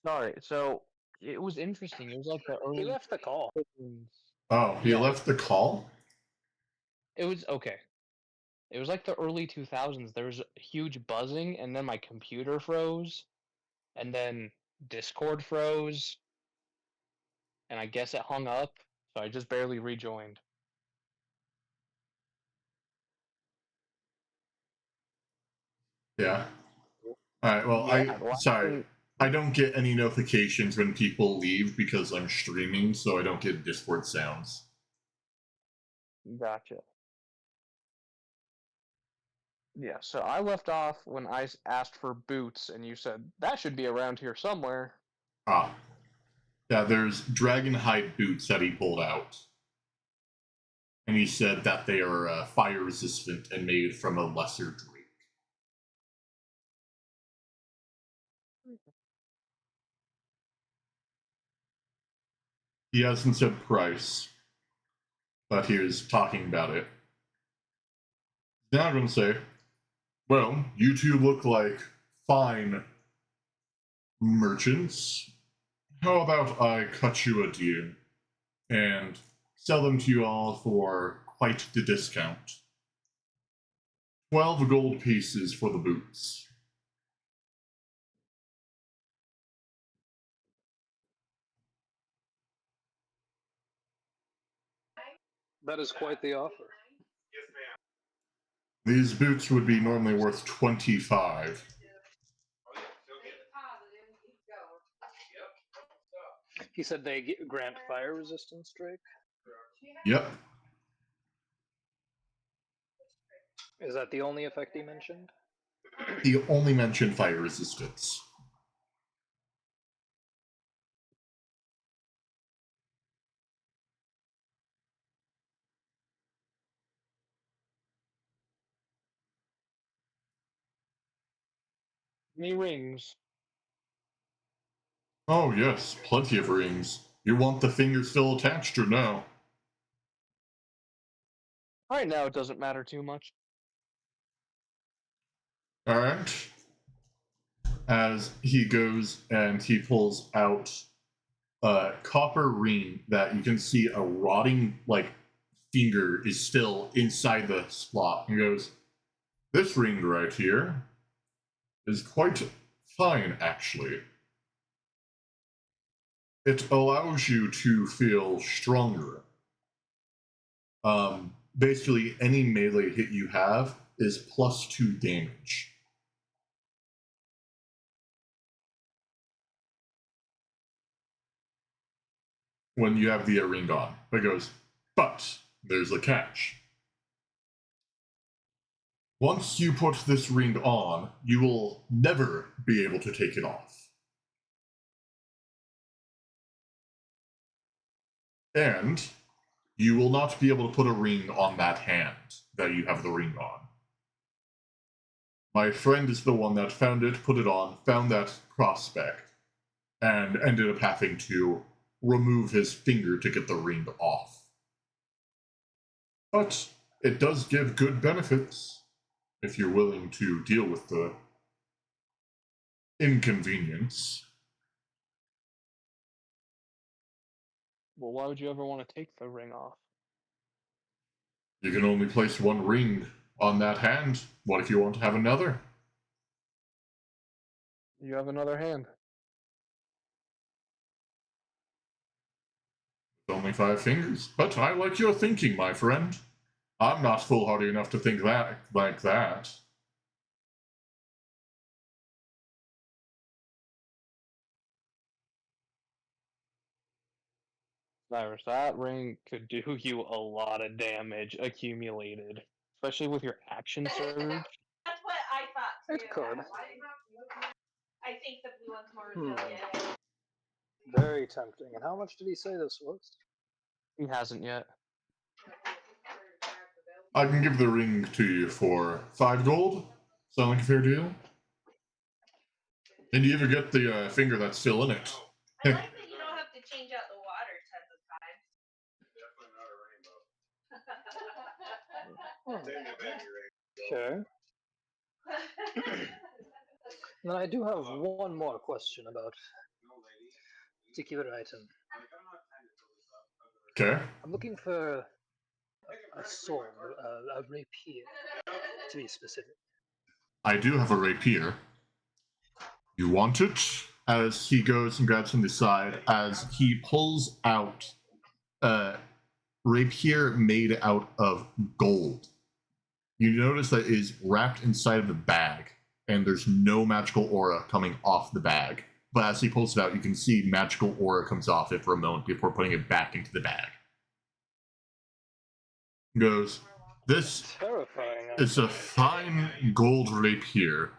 Speaker 2: Sorry. So it was interesting. It was like the
Speaker 3: He
Speaker 2: early
Speaker 3: left the call.
Speaker 2: 2000s.
Speaker 1: Oh, he
Speaker 2: Yeah.
Speaker 1: left the call?
Speaker 2: It was okay. It was like the early 2000s. There was huge buzzing, and then my computer froze, and then Discord froze, and I guess it hung up, so I just barely rejoined.
Speaker 1: Yeah. Alright, well,
Speaker 2: Yeah, the last
Speaker 1: sorry.
Speaker 2: thing-
Speaker 1: I don't get any notifications when people leave because I'm streaming, so I don't get Discord sounds.
Speaker 2: Gotcha. Yeah, so I left off when I asked for boots, and you said that should be around here somewhere.
Speaker 1: Ah. Yeah, there's dragon hide boots that he pulled out. And he said that they are fire resistant and made from a lesser drake. He hasn't said price, but he was talking about it. Now I'm going to say, well, you two look like fine merchants. How about I cut you a deal and sell them to you all for quite the discount? 12 gold pieces for the boots.
Speaker 3: That is quite the offer.
Speaker 4: Yes, ma'am.
Speaker 1: These boots would be normally worth 25.
Speaker 4: Oh, yeah, she'll get it. Yep.
Speaker 3: He said they grant fire resistance, Drake.
Speaker 1: Yep.
Speaker 3: Is that the only effect he mentioned?
Speaker 1: He only mentioned fire resistance.
Speaker 2: Any rings?
Speaker 1: Oh, yes, plenty of rings. You want the fingers still attached or no?
Speaker 2: Right now, it doesn't matter too much.
Speaker 1: Alright. As he goes and he pulls out a copper ring that you can see a rotting, like, finger is still inside the slot and goes, this ring right here is quite fine, actually. It allows you to feel stronger. Basically, any melee hit you have is +2 damage. When you have the ring on. But it goes, but there's a catch. Once you put this ring on, you will never be able to take it off. And you will not be able to put a ring on that hand that you have the ring on. My friend is the one that found it, put it on, found that prospect, and ended up having to remove his finger to get the ring off. But it does give good benefits if you're willing to deal with the inconvenience.
Speaker 2: Well, why would you ever want to take the ring off?
Speaker 1: You can only place one ring on that hand. What if you want to have another?
Speaker 2: You have another hand.
Speaker 1: It's only 5 fingers. But I like your thinking, my friend. I'm not foolhardy enough to think that like that.
Speaker 2: Cyrus, that ring could do you a lot of damage accumulated, especially with your action surge.
Speaker 5: That's what I thought too.
Speaker 3: It could.
Speaker 5: I think the blue one's more resilient.
Speaker 3: Very tempting. And how much did he say this was?
Speaker 2: He hasn't yet.
Speaker 1: I can give the ring to you for 5 gold. Sound like a fair deal? And you even get the finger that's still in it.
Speaker 5: I like that you don't have to change out the water tons of times.
Speaker 4: Definitely not a rainbow.
Speaker 3: Okay. Then I do have one more question about particular item.
Speaker 1: Okay.
Speaker 3: I'm looking for a sword, a rapier, to be specific.
Speaker 1: I do have a rapier. You want it? As he goes and grabs from the side, as he pulls out a rapier made out of gold. You notice that it is wrapped inside of a bag, and there's no magical aura coming off the bag. But as he pulls it out, you can see magical aura comes off it for a moment before putting it back into the bag. He goes, "This
Speaker 3: Terrifying.
Speaker 1: is a fine gold rapier.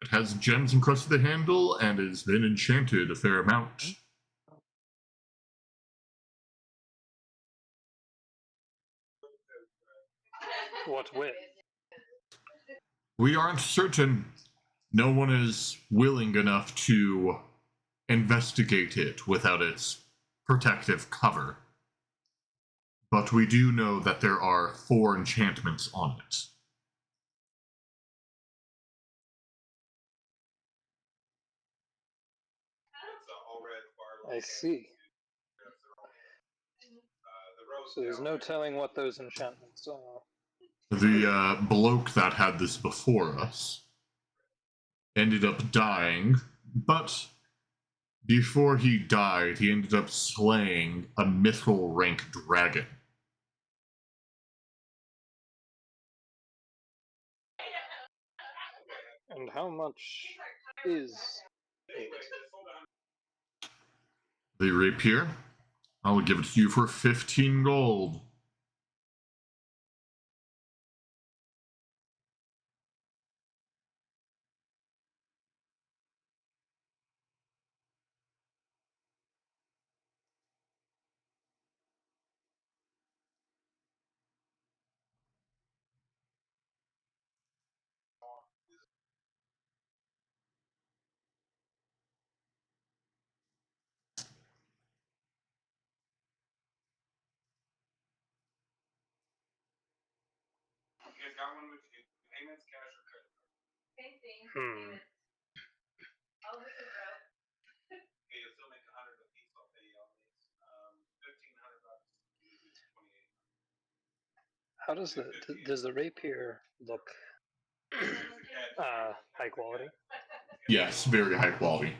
Speaker 1: It has gems encrusted the handle and has been enchanted a fair amount."
Speaker 3: What with?
Speaker 1: We aren't certain. No one is willing enough to investigate it without its protective cover. But we do know that there are 4 enchantments on it.
Speaker 3: I see. So there's no telling what those enchantments are.
Speaker 1: The bloke that had this before us ended up dying, but before he died, he ended up slaying a mythical rank dragon.
Speaker 3: And how much is it?
Speaker 1: The rapier, I'll give it to you for 15 gold.
Speaker 4: You guys got one with payments, cash, or credit?
Speaker 5: Same thing.
Speaker 3: Hmm.
Speaker 5: Oh, this is rough.
Speaker 4: Okay, you'll still make 100 a piece. I'll pay you all these. $1,500. 28.
Speaker 3: How does the rapier look? High quality.
Speaker 1: Yes, very high quality.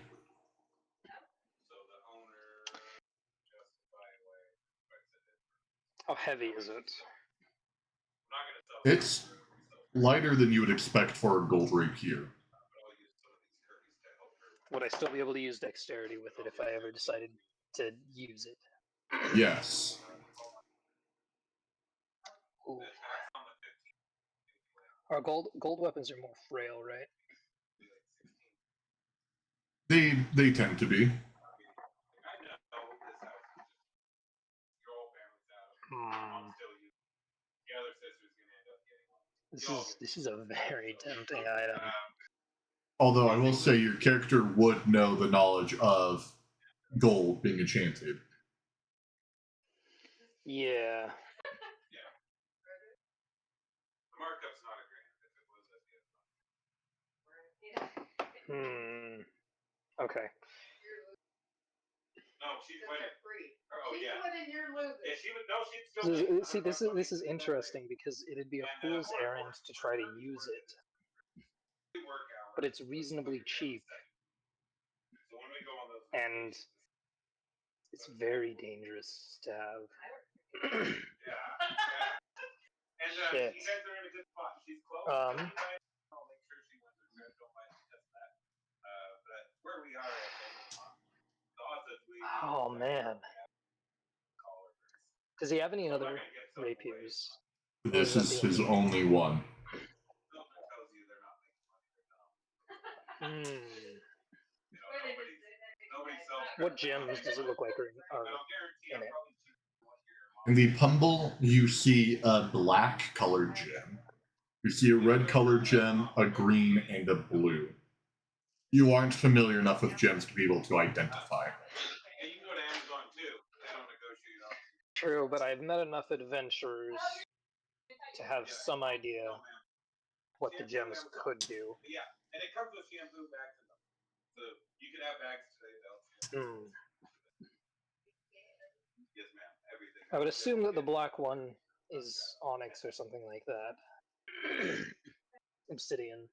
Speaker 4: So the owner justify away.
Speaker 3: How heavy is it?
Speaker 4: I'm not gonna sell
Speaker 1: It's lighter than you would expect for a gold rapier.
Speaker 4: but I'll use some of these curries to help her.
Speaker 3: Would I still be able to use dexterity with it if I ever decided to use it?
Speaker 1: Yes.
Speaker 3: Ooh.
Speaker 4: That's on the 15.
Speaker 3: Our gold weapons are more frail, right?
Speaker 1: They tend to be.
Speaker 4: I know this house is just your whole family's out. Mom's still using. The other sister's gonna end up getting one.
Speaker 3: This is a very tempting item.
Speaker 1: Although I will say your character would know the knowledge of gold being enchanted.
Speaker 3: Yeah.
Speaker 4: The markup's not a grand. If it was, that'd be a
Speaker 3: Okay.
Speaker 4: No, she's winning. Oh
Speaker 5: She's
Speaker 4: yeah.
Speaker 5: winning, you're losing.
Speaker 4: Yeah, she would. No, she'd still. Make
Speaker 3: See, this is interesting because it'd be a fool's errand to try to use it, but it's reasonably cheap,
Speaker 4: So when we go on those.
Speaker 3: and it's very dangerous to have.
Speaker 4: And
Speaker 3: Shit.
Speaker 4: you guys are in a good spot. She's close. I'll make sure she wins her credit. Don't mind me test that. But where we are at the end of the month, the odds that we.
Speaker 3: Oh man. Does he have any other rapiers?
Speaker 1: This is his only one.
Speaker 4: Something tells you they're not making money. They're dumb.
Speaker 3: Hmm.
Speaker 4: Nobody sells
Speaker 3: What gems does it look like are in it?
Speaker 1: In the pummel, you see a black colored gem. You see a red colored gem, a green, and a blue. You aren't familiar enough with gems to be able to identify.
Speaker 4: And you can go to Amazon too. They don't negotiate on.
Speaker 3: True, but I've met enough adventurers to have some idea what the gems could do.
Speaker 4: Yeah, and it comes with shampoo bags in them. So you can have bags today though.
Speaker 3: Hmm.
Speaker 4: Yes, ma'am. Everything.
Speaker 3: I would assume that the black one is onyx or something like that. Obsidian.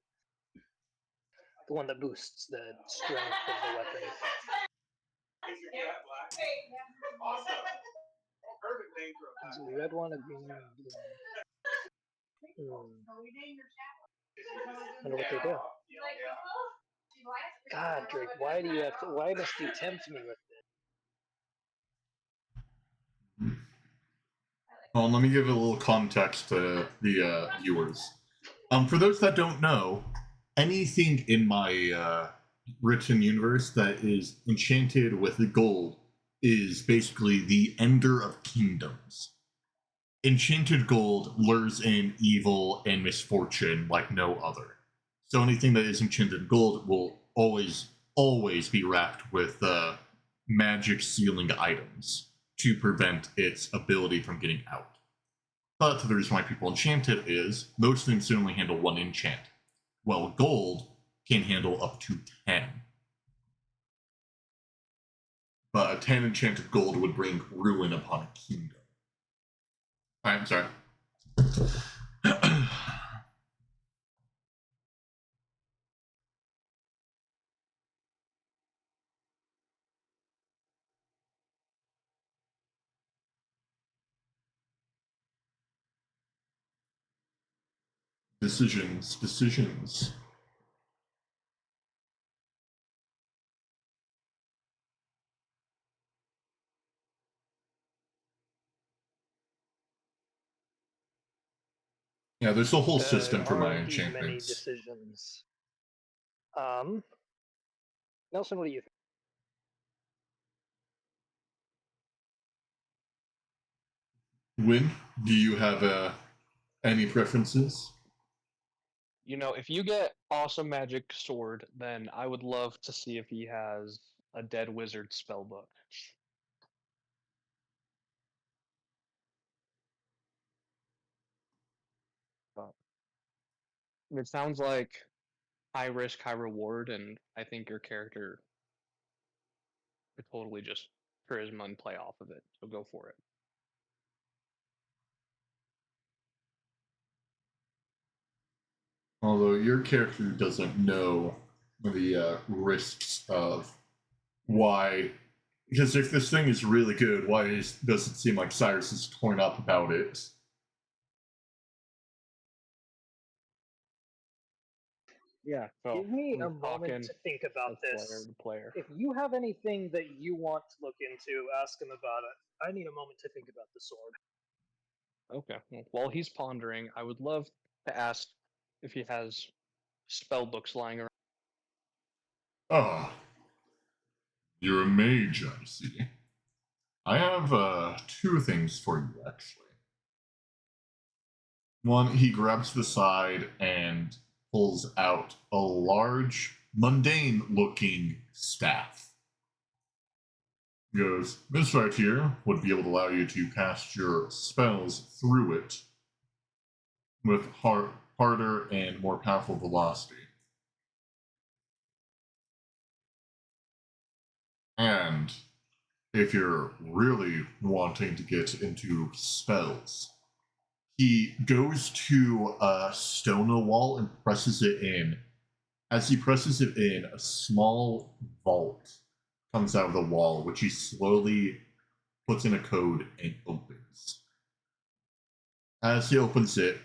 Speaker 3: The one that boosts the strength of the weapon.
Speaker 4: Is your cat black? Awesome. Perfect name for a
Speaker 3: There's
Speaker 4: black
Speaker 3: a red one, a green one, a blue one. Wonder what they do. God, Drake, why do you have to? Why must you tempt me with this?
Speaker 1: Well, let me give a little context to the viewers. For those that don't know, anything in my written universe that is enchanted with gold is basically the ender of kingdoms. Enchanted gold lures in evil and misfortune like no other. So anything that is enchanted gold will always be wrapped with magic sealing items to prevent its ability from getting out. But the reason why people enchant it is most things can only handle one enchant. Well, gold can handle up to 10. But a 10 enchanted gold would bring ruin upon a kingdom. Alright, I'm sorry. Decisions. Yeah, there's a whole system for
Speaker 3: There
Speaker 1: my
Speaker 3: are indeed many
Speaker 1: enchantments.
Speaker 3: decisions. Nelson, what do you think?
Speaker 1: Win, do you have any preferences?
Speaker 2: You know, if you get awesome magic sword, then I would love to see if he has a dead wizard spellbook. But it sounds like high risk, high reward, and I think your character could totally just charisma and play off of it. So go for it.
Speaker 1: Although your character doesn't know the risks of why. Because if this thing is really good, does it seem like Cyrus is torn up about it?
Speaker 2: Yeah. So
Speaker 3: Give me a
Speaker 2: I'm
Speaker 3: moment
Speaker 2: talking
Speaker 3: to think about
Speaker 2: as player
Speaker 3: this.
Speaker 2: to player.
Speaker 3: If you have anything that you want to look into, ask him about it. I need a moment to think about the sword.
Speaker 2: Okay. Well, while he's pondering, I would love to ask if he has spell books lying around.
Speaker 1: Ah, you're a mage, I see. I have two things for you, actually. One, he grabs the side and pulls out a large, mundane looking staff. He goes, this right here would be able to allow you to cast your spells through it with harder and more powerful velocity. And if you're really wanting to get into spells, he goes to a stone wall and presses it in. As he presses it in, a small vault comes out of the wall, which he slowly puts in a code and opens. As he opens it,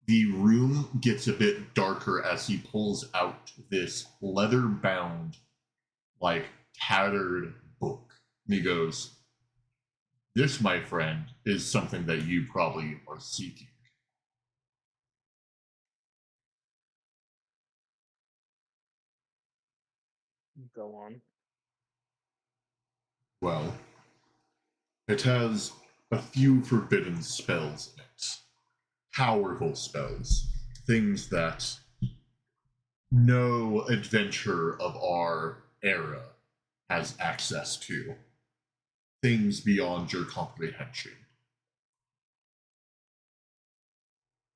Speaker 1: the room gets a bit darker as he pulls out this leather bound, like tattered book. And he goes, this, my friend, is something that you probably are seeking.
Speaker 2: Go on.
Speaker 1: Well, it has a few forbidden spells in it. Powerful spells. Things that no adventurer of our era has access to. Things beyond your comprehension.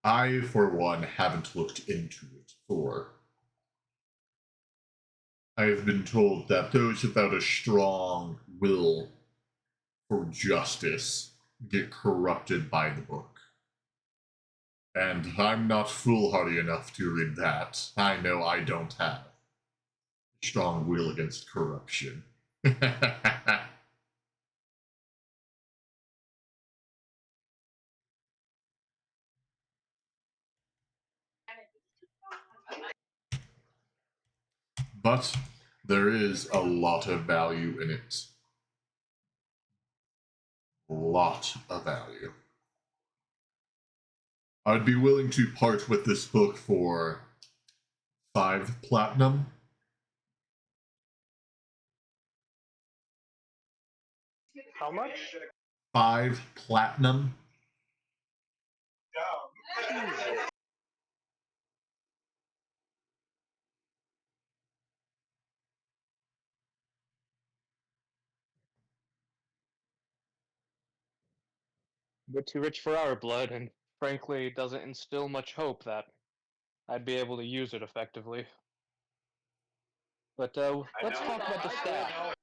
Speaker 1: I, for one, haven't looked into it, for I have been told that those without a strong will for justice get corrupted by the book. And I'm not foolhardy enough to read that. I know I don't have a strong will against corruption. But there is a lot of value in it. A lot of value. I'd be willing to part with this book for 5 platinum.
Speaker 3: How much?
Speaker 1: 5 platinum.
Speaker 2: But too rich for our blood, and frankly, doesn't instill much hope that I'd be able to use it effectively. But let's talk about the staff.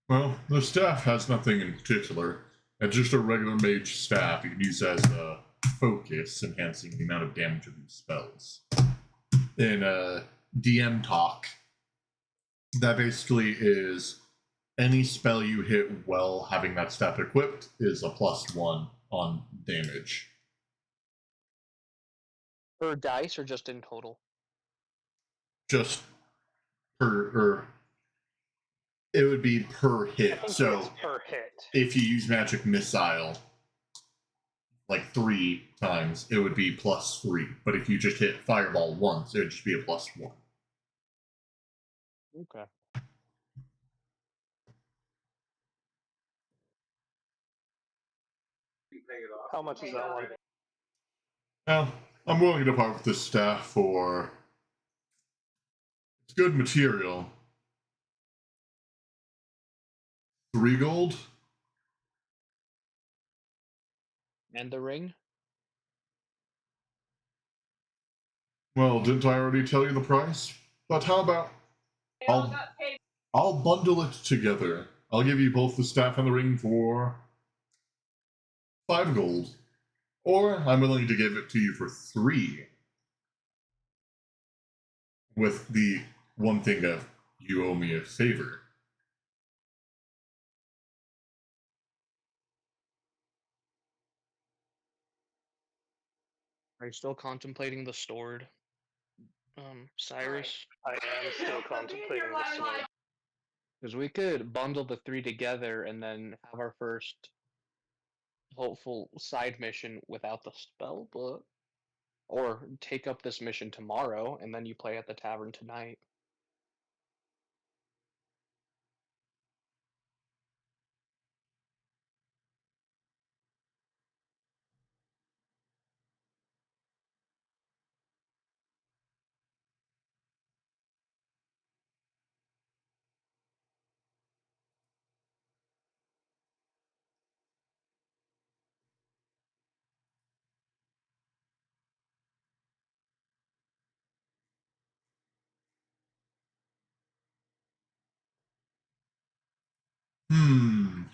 Speaker 1: Well, the staff has nothing in particular. It's just a regular mage staff you can use as a focus, enhancing the amount of damage of these spells. In DM talk, that basically is any spell you hit while having that staff equipped is a +1 on damage.
Speaker 2: Per dice or just in total?
Speaker 1: Just per, it would be per
Speaker 3: I
Speaker 1: hit.
Speaker 3: think
Speaker 1: So
Speaker 3: it's per hit.
Speaker 1: if you use magic missile like 3 times, it would be +3. But if you just hit fireball once, it would just be a +1.
Speaker 2: Okay.
Speaker 3: How much is that one?
Speaker 1: Well, I'm willing to part with this staff for it's good material. 3 gold?
Speaker 2: And the ring?
Speaker 1: Well, didn't I already tell you the price? But how about I'll bundle it together. I'll give you both the staff and the ring for 5 gold. Or I'm willing to give it to you for 3. With the one thing of you owe me a favor.
Speaker 2: Are you still contemplating the sword, Cyrus?
Speaker 3: I am still contemplating this one.
Speaker 2: Because we could bundle the 3 together and then have our first hopeful side mission without the spell book. Or take up this mission tomorrow and then you play at the tavern tonight.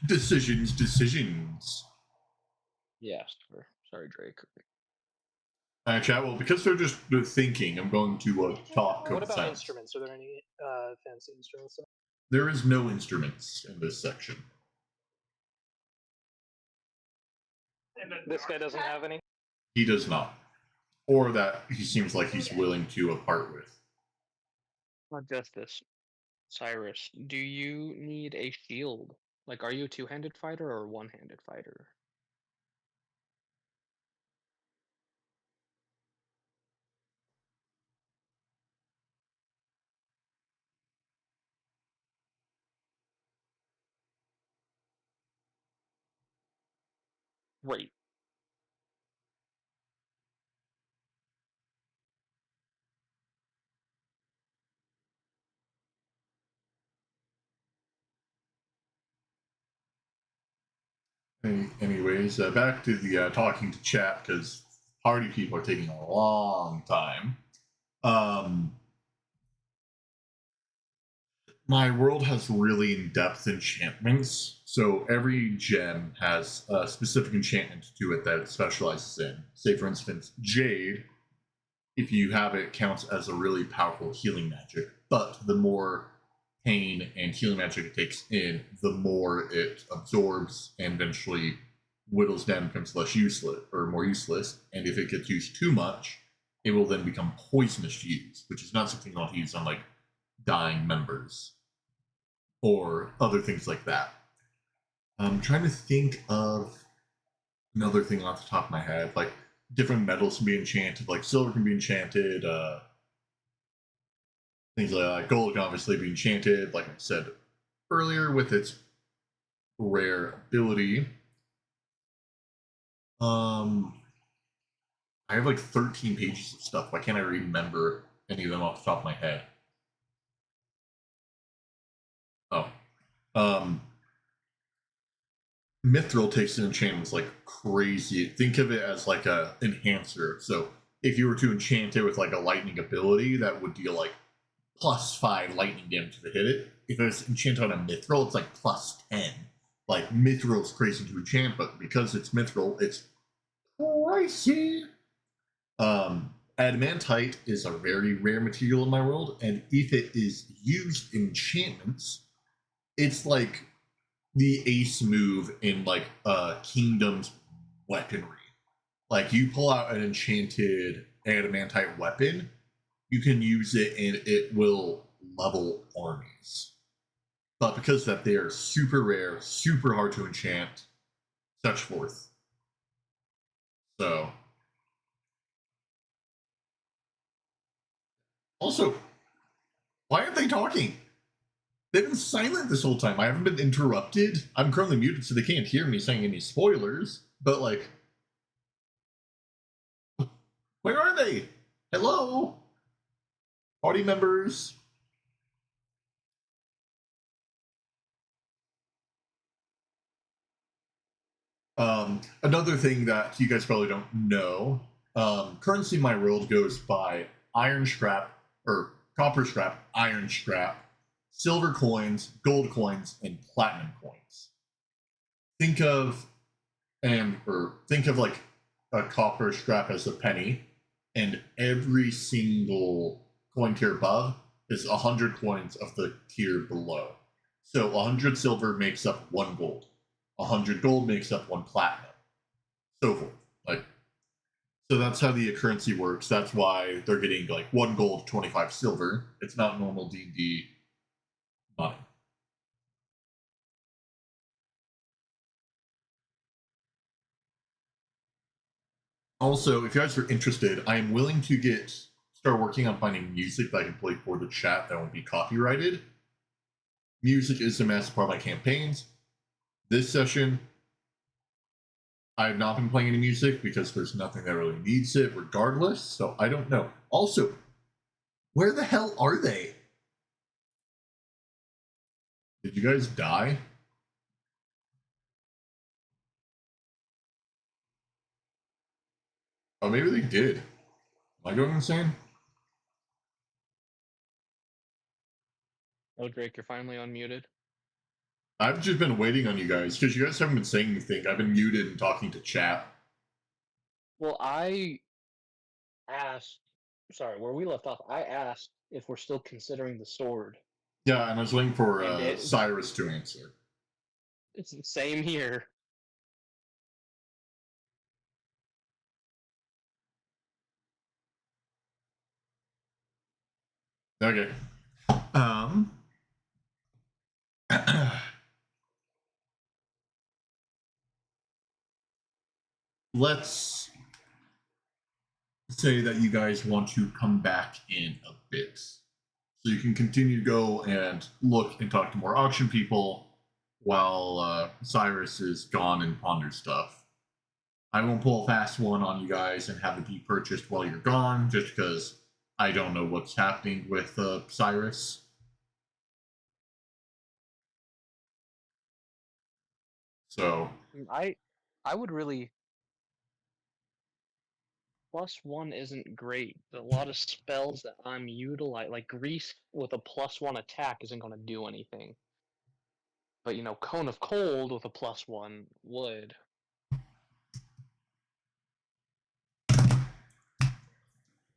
Speaker 1: Decisions.
Speaker 2: Yes, sorry, Drake.
Speaker 1: Chat, well, because they're just thinking, I'm going to talk
Speaker 3: What
Speaker 1: of
Speaker 3: about
Speaker 1: silence.
Speaker 3: instruments? Are there any fancy instruments?
Speaker 1: There is no instruments in this section.
Speaker 3: This guy doesn't have any?
Speaker 1: He does not. Or that he seems like he's willing to part with.
Speaker 2: Not just this. Cyrus, do you need a shield? Like, are you a two-handed fighter or a one-handed fighter? Great.
Speaker 1: Anyways, back to the talking to chat because party people are taking a long time. My world has really in-depth enchantments, so every gem has a specific enchantment to it that it specializes in. Say, for instance, Jade, if you have it, counts as a really powerful healing magic, but the more pain and healing magic it takes in, the more it absorbs and eventually whittles down and becomes less useless or more useless. And if it gets used too much, it will then become poisonous to use, which is not something you want to use on like dying members or other things like that. I'm trying to think of another thing off the top of my head, like different metals can be enchanted, like silver can be enchanted, things like gold can obviously be enchanted, like I said earlier, with its rare ability. I have like 13 pages of stuff. Why can't I remember any of them off the top of my head? Oh. Mithril takes in enchantments like crazy. Think of it as like a enhancer. So if you were to enchant it with like a lightning ability, that would deal like +5 lightning damage to hit it. If it was enchanted on a mithril, it's like +10. Like mithril is crazy to enchant, but because it's mithril, it's pricey. Adamantite is a very rare material in my world, and if it is used in enchantments, it's like the ace move in like kingdom's weaponry. Like you pull out an enchanted adamantite weapon, you can use it and it will level armies. But because that they are super rare, super hard to enchant, such forth. So also, why aren't they talking? They've been silent this whole time. I haven't been interrupted. I'm currently muted, so they can't hear me saying any spoilers. But like, where are they? Hello, party members. Another thing that you guys probably don't know, currency in my world goes by iron scrap or copper scrap, iron scrap, silver coins, gold coins, and platinum coins. Think of think of like a copper scrap as a penny, and every single coin tier above is 100 coins of the tier below. So 100 silver makes up 1 gold. 100 gold makes up 1 platinum, so forth. Like, so that's how the currency works. That's why they're getting like 1 gold, 25 silver. It's not normal D&D money. Also, if you guys are interested, I am willing to start working on finding music that I can play for the chat that won't be copyrighted. Music is a massive part of my campaigns. This session, I have not been playing any music because there's nothing that really needs it regardless, so I don't know. Also, where the hell are they? Did you guys die? Oh, maybe they did. Am I going insane?
Speaker 2: Oh, Drake, you're finally unmuted.
Speaker 1: I've just been waiting on you guys because you guys haven't been saying anything. I've been muted and talking to chat.
Speaker 2: Well, I asked, sorry, where we left off, I asked if we're still considering the sword.
Speaker 1: Yeah, and I was waiting for
Speaker 2: And
Speaker 1: Cyrus to answer.
Speaker 2: It's the same here.
Speaker 1: Okay. Let's say that you guys want to come back in a bit. So you can continue to go and look and talk to more auction people while Cyrus is gone and ponders stuff. I won't pull a fast one on you guys and have it be purchased while you're gone, just because I don't know what's happening with Cyrus. So,
Speaker 2: I would really +1 isn't great. A lot of spells that I'm utilizing, like Grease with a +1 attack, isn't going to do anything. But Cone of Cold with a +1 would.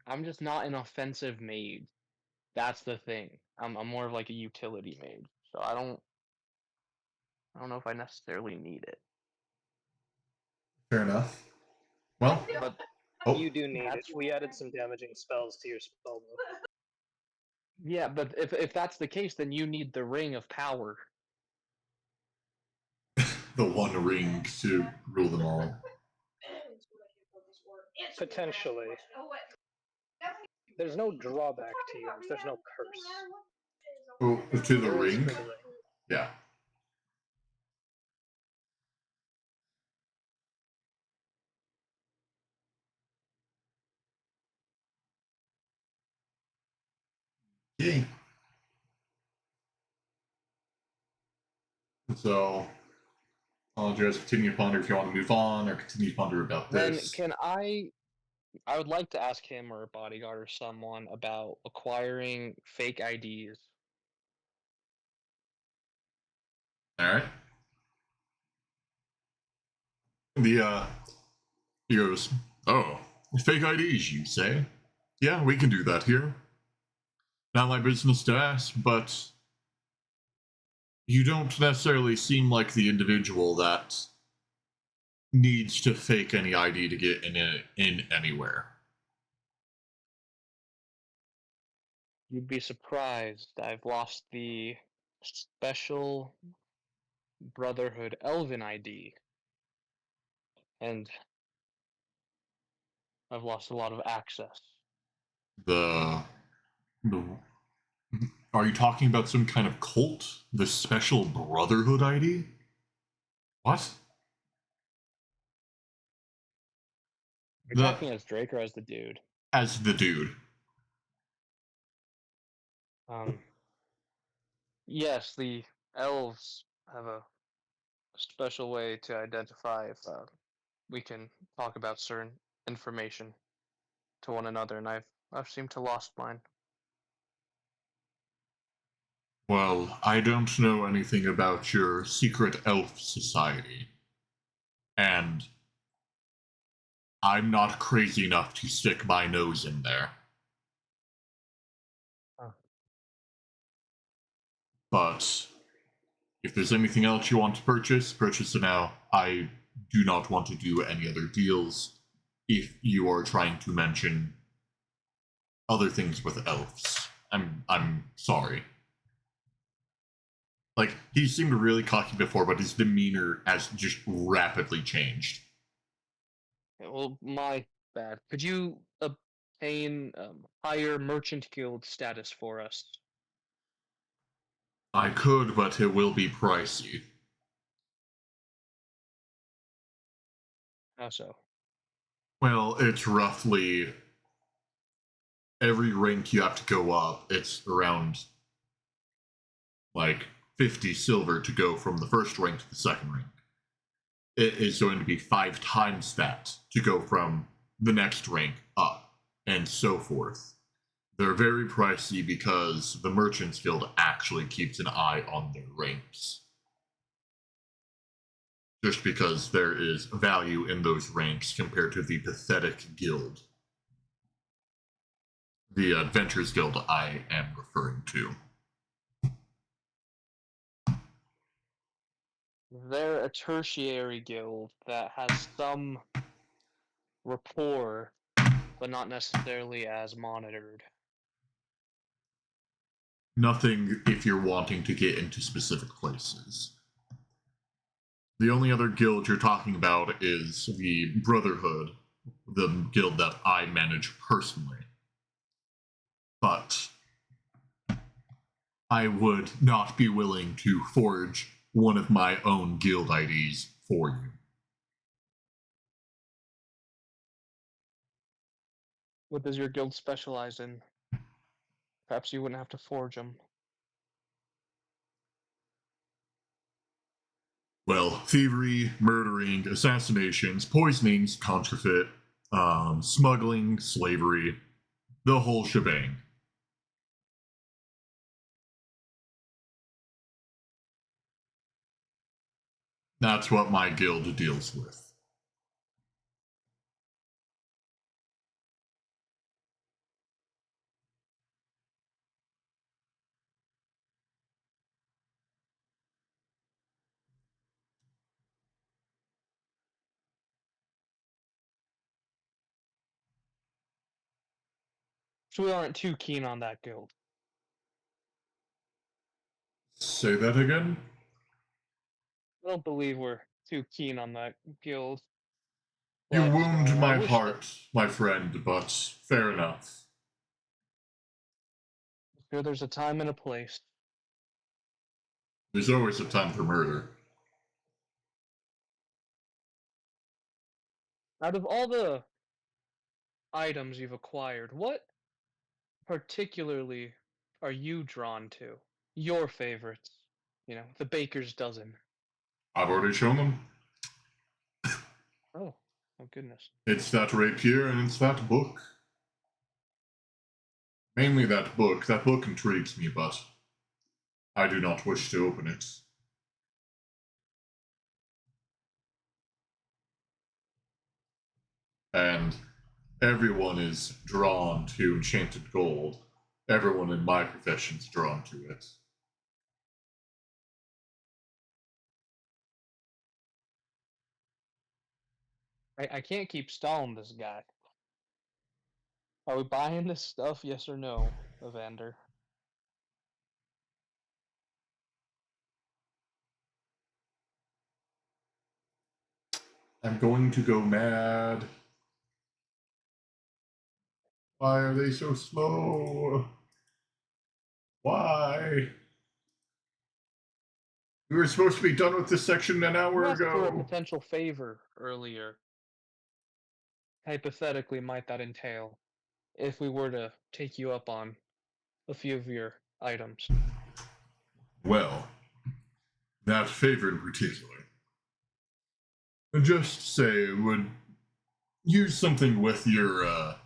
Speaker 2: I'm just not an offensive mage. That's the thing. I'm more of like a utility mage, so I don't know if I necessarily need it.
Speaker 1: fair enough. Well,
Speaker 2: But
Speaker 1: oh,
Speaker 3: You do need it.
Speaker 2: That's-
Speaker 3: We added some damaging spells to your spell book.
Speaker 2: yeah, but if that's the case, then you need the Ring of Power.
Speaker 1: the One Ring to rule them all.
Speaker 3: Potentially. There's no drawback to yours. There's no curse.
Speaker 1: Oh, to the
Speaker 3: There is
Speaker 1: ring?
Speaker 3: for the ring.
Speaker 1: Yeah. Yay. So, I'll just continue to ponder if you want to move on or continue to ponder about
Speaker 2: Then
Speaker 1: this.
Speaker 2: can I would like to ask him or a bodyguard or someone about acquiring fake IDs.
Speaker 1: Alright. He goes, oh, fake IDs, you say? Yeah, we can do that here. Not my business to ask, but you don't necessarily seem like the individual that needs to fake any ID to get in anywhere.
Speaker 2: You'd be surprised. I've lost the special Brotherhood Elven ID. And I've lost a lot of access.
Speaker 1: The Are you talking about some kind of cult? The special Brotherhood ID? What?
Speaker 2: You're
Speaker 1: The
Speaker 2: talking as Drake or as the dude?
Speaker 1: as the dude.
Speaker 2: Yes, the elves have a special way to identify if we can talk about certain information to one another, and I've seemed to lost mine.
Speaker 1: Well, I don't know anything about your secret elf society. And I'm not crazy enough to stick my nose in there.
Speaker 2: Huh.
Speaker 1: But if there's anything else you want to purchase it now. I do not want to do any other deals if you are trying to mention other things with elves. I'm sorry. Like, he seemed really cocky before, but his demeanor has just rapidly changed.
Speaker 2: Well, my bad. Could you obtain higher merchant guild status for us?
Speaker 1: I could, but it will be pricey.
Speaker 2: How so?
Speaker 1: Well, it's roughly every rank you have to go up, it's around like 50 silver to go from the first rank to the second rank. It is going to be 5 times that to go from the next rank up, and so forth. They're very pricey because the Merchants Guild actually keeps an eye on their ranks. Just because there is value in those ranks compared to the pathetic guild. The Adventurers Guild I am referring to.
Speaker 2: They're a tertiary guild that has some rapport, but not necessarily as monitored.
Speaker 1: Nothing if you're wanting to get into specific places. The only other guild you're talking about is the Brotherhood, the guild that I manage personally. But I would not be willing to forge one of my own guild IDs for you.
Speaker 2: What does your guild specialize in? Perhaps you wouldn't have to forge them.
Speaker 1: Well, thievery, murdering, assassinations, poisonings, counterfeit, smuggling, slavery, the whole shebang. That's what my guild deals with.
Speaker 2: So we aren't too keen on that guild.
Speaker 1: Say that again?
Speaker 2: I don't believe we're too keen on that guild.
Speaker 1: You
Speaker 2: But,
Speaker 1: wound
Speaker 2: I
Speaker 1: my
Speaker 2: wish
Speaker 1: heart, my friend, but fair enough.
Speaker 2: sure there's a time and a place.
Speaker 1: There's always a time for murder.
Speaker 2: Out of all the items you've acquired, what particularly are you drawn to? Your favorites? The baker's dozen.
Speaker 1: I've already shown them.
Speaker 2: Oh goodness.
Speaker 1: It's that rapier and it's that book. Mainly that book. That book intrigues me, but I do not wish to open it. And everyone is drawn to enchanted gold. Everyone in my profession is drawn to it.
Speaker 2: I can't keep stalling this guy. Are we buying this stuff, yes or no, Evander?
Speaker 1: I'm going to go mad. Why are they so slow? Why? We were supposed to be done with this section an
Speaker 2: You
Speaker 1: hour
Speaker 2: asked for a
Speaker 1: ago.
Speaker 2: potential favor earlier. Hypothetically, might that entail if we were to take you up on a few of your items?
Speaker 1: Well, that favor in particular. Just say would use something with your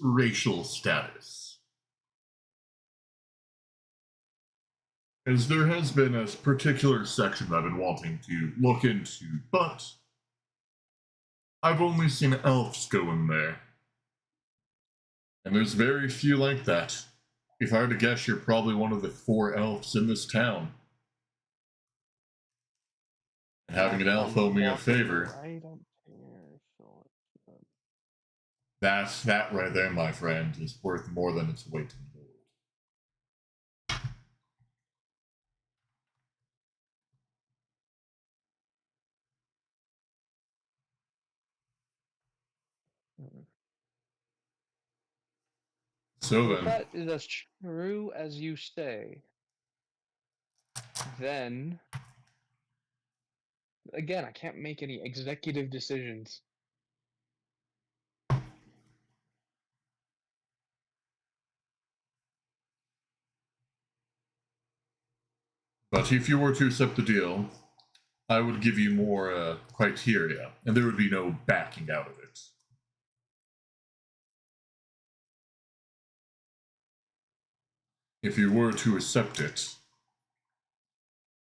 Speaker 1: racial status. As there has been a particular section I've been wanting to look into, but I've only seen elves go in there. And there's very few like that. If I were to guess, you're probably one of the 4 elves in this town. And having an elf owe me a favor.
Speaker 2: I don't care. So
Speaker 1: That right there, my friend, is worth more than its weight in gold. So
Speaker 2: if
Speaker 1: then,
Speaker 2: that is as true as you say, then again, I can't make any executive decisions.
Speaker 1: but if you were to accept the deal, I would give you more criteria, and there would be no backing out of it. If you were to accept it,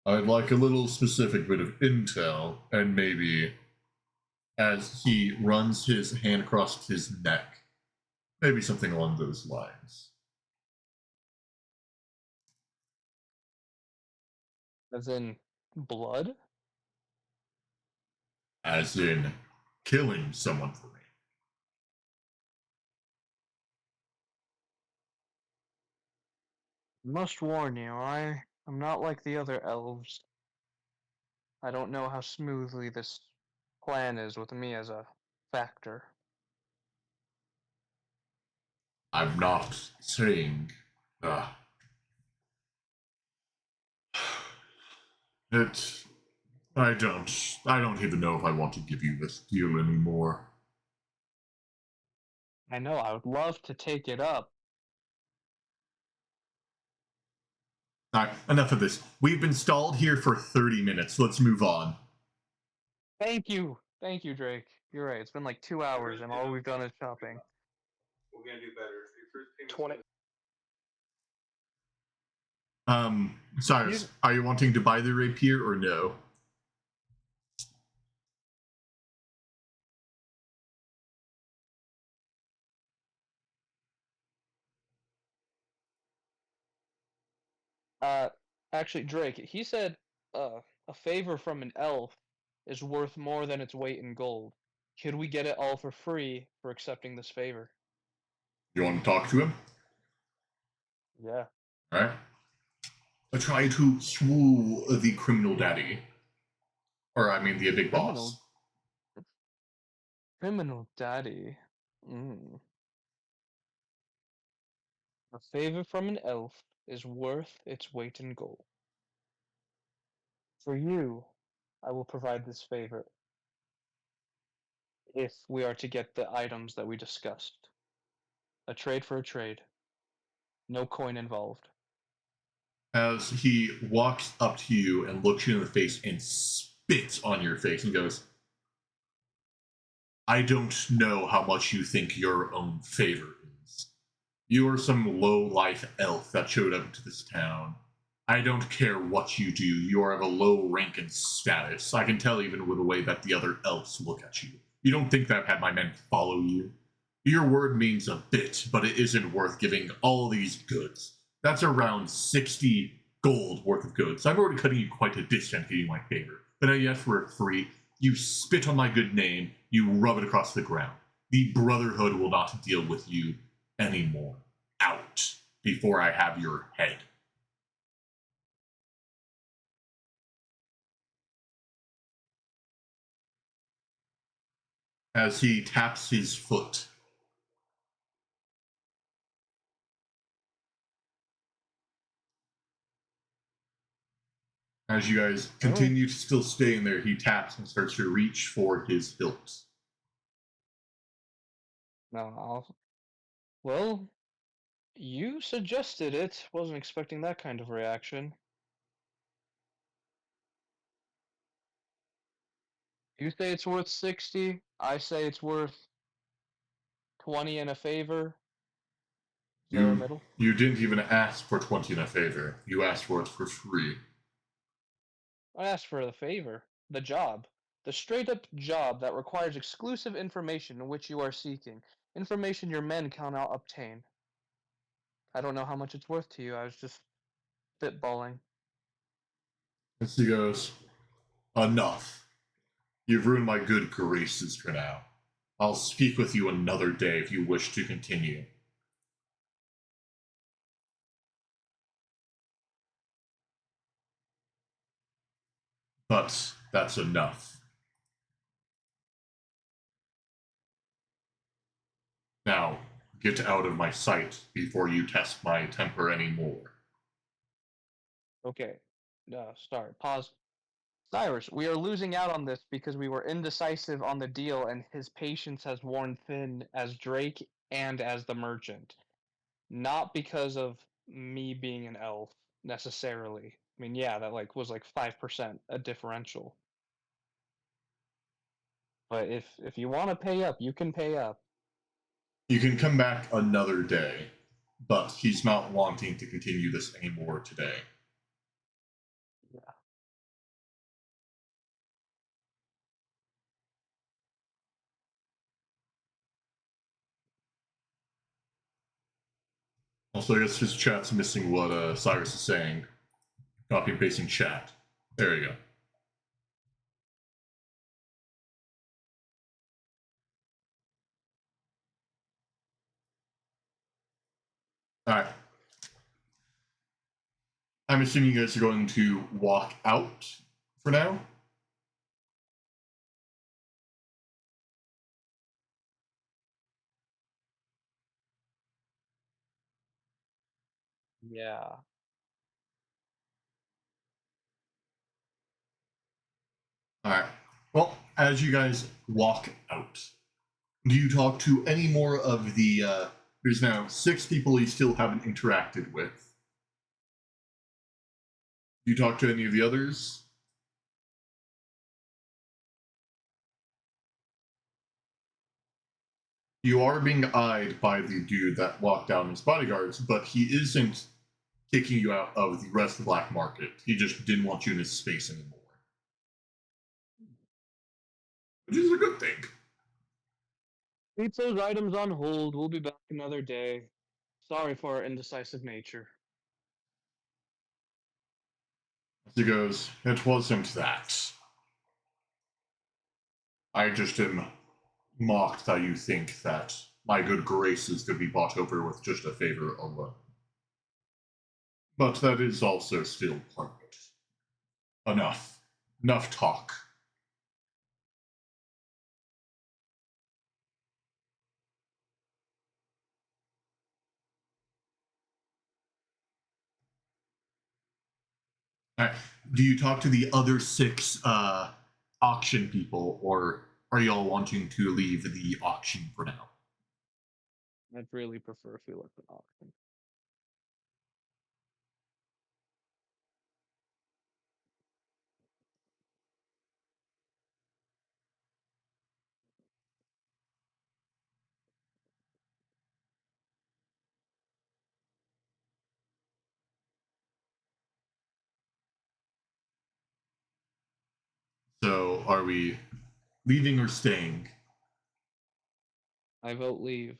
Speaker 1: I'd like a little specific bit of intel, and maybe as he runs his hand across his neck, maybe something along those lines.
Speaker 2: As in blood?
Speaker 1: As in, killing someone for me.
Speaker 2: Must warn you, I'm not like the other elves. I don't know how smoothly this plan is with me as a factor.
Speaker 1: I'm not saying. It. I don't. I don't even know if I want to give you this deal anymore.
Speaker 2: I know, I would love to take it up.
Speaker 1: Alright, enough of this. We've been stalled here for 30 minutes. Let's move on.
Speaker 2: Thank you. Thank you, Drake. You're right. It's been like 2 hours and all we've done is shopping.
Speaker 4: We're gonna do better. Your first payment's
Speaker 3: 20.
Speaker 1: Cyrus, are you wanting to buy the rapier or no?
Speaker 2: Uh, actually, Drake, he said a favor from an elf is worth more than its weight in gold. Could we get it all for free for accepting this favor?
Speaker 1: You want to talk to him?
Speaker 2: Yeah.
Speaker 1: Alright. I try to swoo the criminal daddy. Or, I mean, the big
Speaker 2: Criminal.
Speaker 1: boss.
Speaker 2: Criminal daddy. Mm. A favor from an elf is worth its weight in gold. For you, I will provide this favor if we are to get the items that we discussed. A trade for a trade. No coin involved.
Speaker 1: As he walks up to you and looks you in the face and spits on your face and goes, I don't know how much you think your own favor is. You are some low-life elf that showed up to this town. I don't care what you do. You are of a low rank and status. I can tell even with the way that the other elves look at you. You don't think that I've had my men follow you? Your word means a bit, but it isn't worth giving all these goods. That's around 60 gold worth of goods. I'm already cutting you quite a discount giving you my favor. But now you ask for it free. You spit on my good name. You rub it across the ground. The Brotherhood will not deal with you anymore. Out before I have your head. As he taps his foot. As you guys continue to still stay in there, he taps and starts to reach for his hilt.
Speaker 2: No, well, you suggested it. Wasn't expecting that kind of reaction. You say it's worth 60. I say it's worth 20 in a favor. Is there a middle?
Speaker 1: You didn't even ask for 20 in a favor. You asked for it for free.
Speaker 2: I asked for the favor. The job. The straight up job that requires exclusive information which you are seeking. Information your men cannot obtain. I don't know how much it's worth to you. I was just spitballing.
Speaker 1: As he goes, enough. You've ruined my good graces for now. I'll speak with you another day if you wish to continue. But that's enough. Now, get out of my sight before you test my temper anymore.
Speaker 2: Okay. Sorry. Pause. Cyrus, we are losing out on this because we were indecisive on the deal and his patience has worn thin as Drake and as the merchant. Not because of me being an elf necessarily. I mean, yeah, that was like 5% a differential. But if you want to pay up, you can pay up.
Speaker 1: You can come back another day, but he's not wanting to continue this anymore today.
Speaker 2: Yeah.
Speaker 1: Also, I guess his chat's missing what Cyrus is saying. Copy and pasting chat. There you go. Alright. I'm assuming you guys are going to walk out for now?
Speaker 2: Yeah.
Speaker 1: Alright. Well, as you guys walk out, Do you talk to any more of the? There's now 6 people you still haven't interacted with. Do you talk to any of the others? You are being eyed by the dude that locked down his bodyguards, but he isn't kicking you out of the rest of the black market. He just didn't want you in his space anymore. Which is a good thing.
Speaker 2: Keep those items on hold. We'll be back another day. Sorry for our indecisive nature.
Speaker 1: He goes, it wasn't that. I just am mocked that you think that my good graces could be bought over with just a favor alone. But that is also still part of it. Enough. Enough talk. All right. Do you talk to the other 6 auction people, or are y'all wanting to leave the auction for now?
Speaker 2: I'd really prefer if we looked at auction.
Speaker 1: So, are we leaving or staying?
Speaker 2: I vote leave.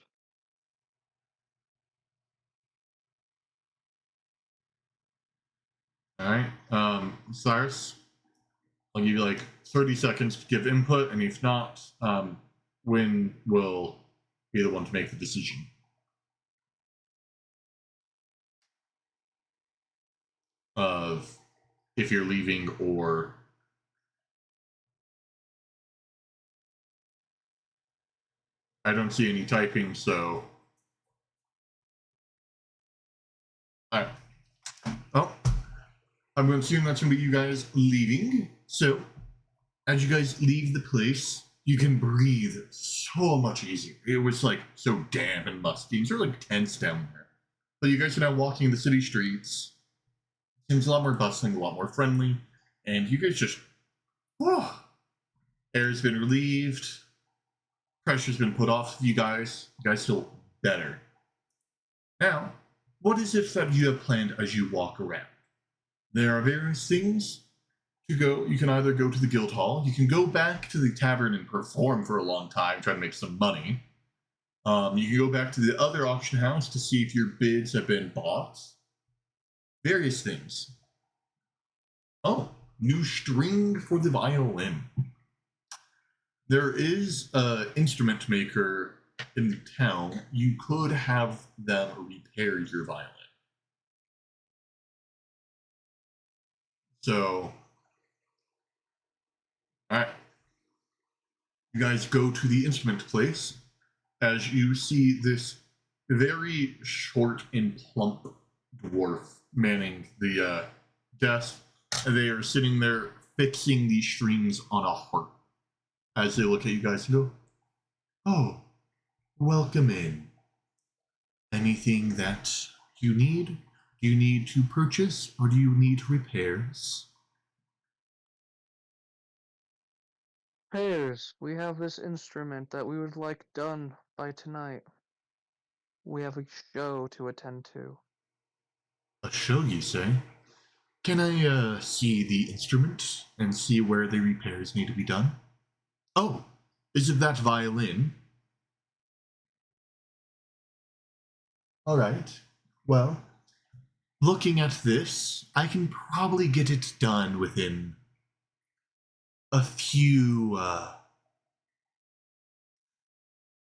Speaker 1: All right. Cyrus, I'll give you like 30 seconds to give input, and if not, Win will be the one to make the decision. Of if you're leaving or I don't see any typing, so alright. Well, I'm going to assume that's going to be you guys leaving. So, as you guys leave the place, you can breathe so much easier. It was like so damp and musty. It's sort of like tense down there. But you guys are now walking the city streets. Seems a lot more bustling, a lot more friendly, and you guys just, oh, air's been relieved, pressure's been put off of you guys. You guys feel better. Now, what is it that you have planned as you walk around? There are various things to go. You can either go to the guild hall, you can go back to the tavern and perform for a long time, try to make some money. You can go back to the other auction house to see if your bids have been bought. Various things. Oh, new string for the violin. There is an instrument maker in the town. You could have them repair your violin. So, alright. You guys go to the instrument place as you see this very short and plump dwarf manning the desk. And they are sitting there fixing these strings on a harp as they look at you guys and go, oh, welcome in. Anything that you need? Do you need to purchase or do you need repairs?
Speaker 2: Pairs, we have this instrument that we would like done by tonight. We have a show to attend to.
Speaker 1: A show, you say? Can I see the instrument and see where the repairs need to be done? Oh, is it that violin? All right. Well, looking at this, I can probably get it done within a few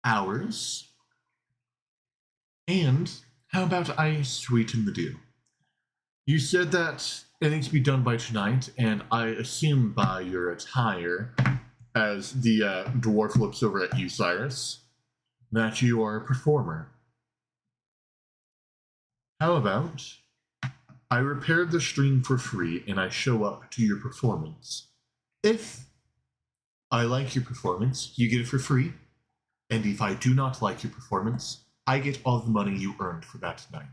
Speaker 1: hours. And how about I sweeten the deal? You said that it needs to be done by tonight, and I assume by your attire, as the dwarf looks over at you, Cyrus, that you are a performer. How about I repair the string for free and I show up to your performance? If I like your performance, you get it for free. And if I do not like your performance, I get all the money you earned for that night.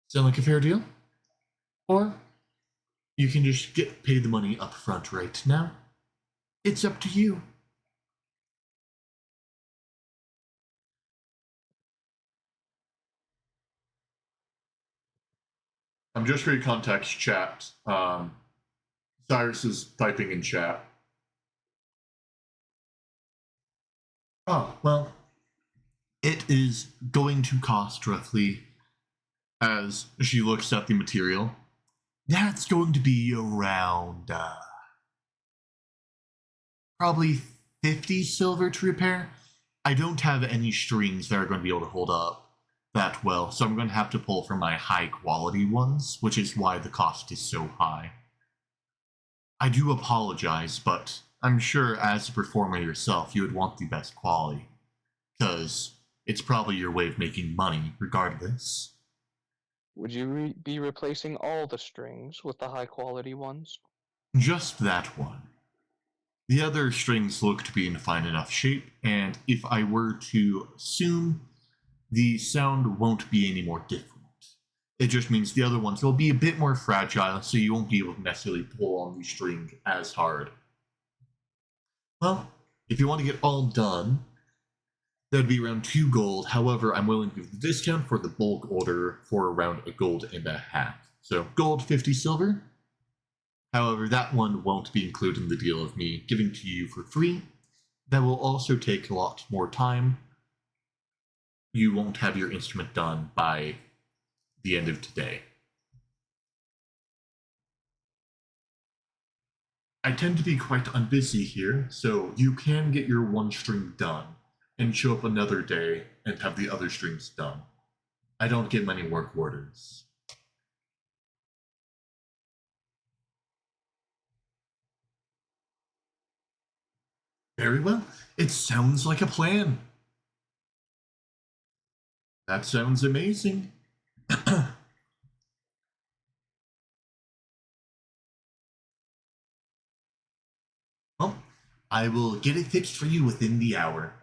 Speaker 1: Sound like a fair deal? Or you can just get paid the money up front right now. It's up to you. I'm just going to contact chat. Cyrus is typing in chat. Oh, well, it is going to cost roughly, as she looks at the material, that's going to be around probably 50 silver to repair. I don't have any strings that are going to be able to hold up that well, so I'm going to have to pull from my high quality ones, which is why the cost is so high. I do apologize, but I'm sure as a performer yourself, you would want the best quality, because it's probably your way of making money regardless.
Speaker 2: Would you be replacing all the strings with the high quality ones?
Speaker 1: Just that one. The other strings look to be in fine enough shape, and if I were to assume, the sound won't be any more different. It just means the other ones will be a bit more fragile, so you won't be able to necessarily pull on the string as hard. Well, if you want to get all done, that'd be around 2 gold. However, I'm willing to give the discount for the bulk order for around a gold and a half. So gold, 50 silver. However, that one won't be included in the deal of me giving to you for free. That will also take a lot more time. You won't have your instrument done by the end of today. I tend to be quite unbusy here, so you can get your one string done and show up another day and have the other strings done. I don't get many work orders. Very well. It sounds like a plan. That sounds amazing. Well, I will get it fixed for you within the hour.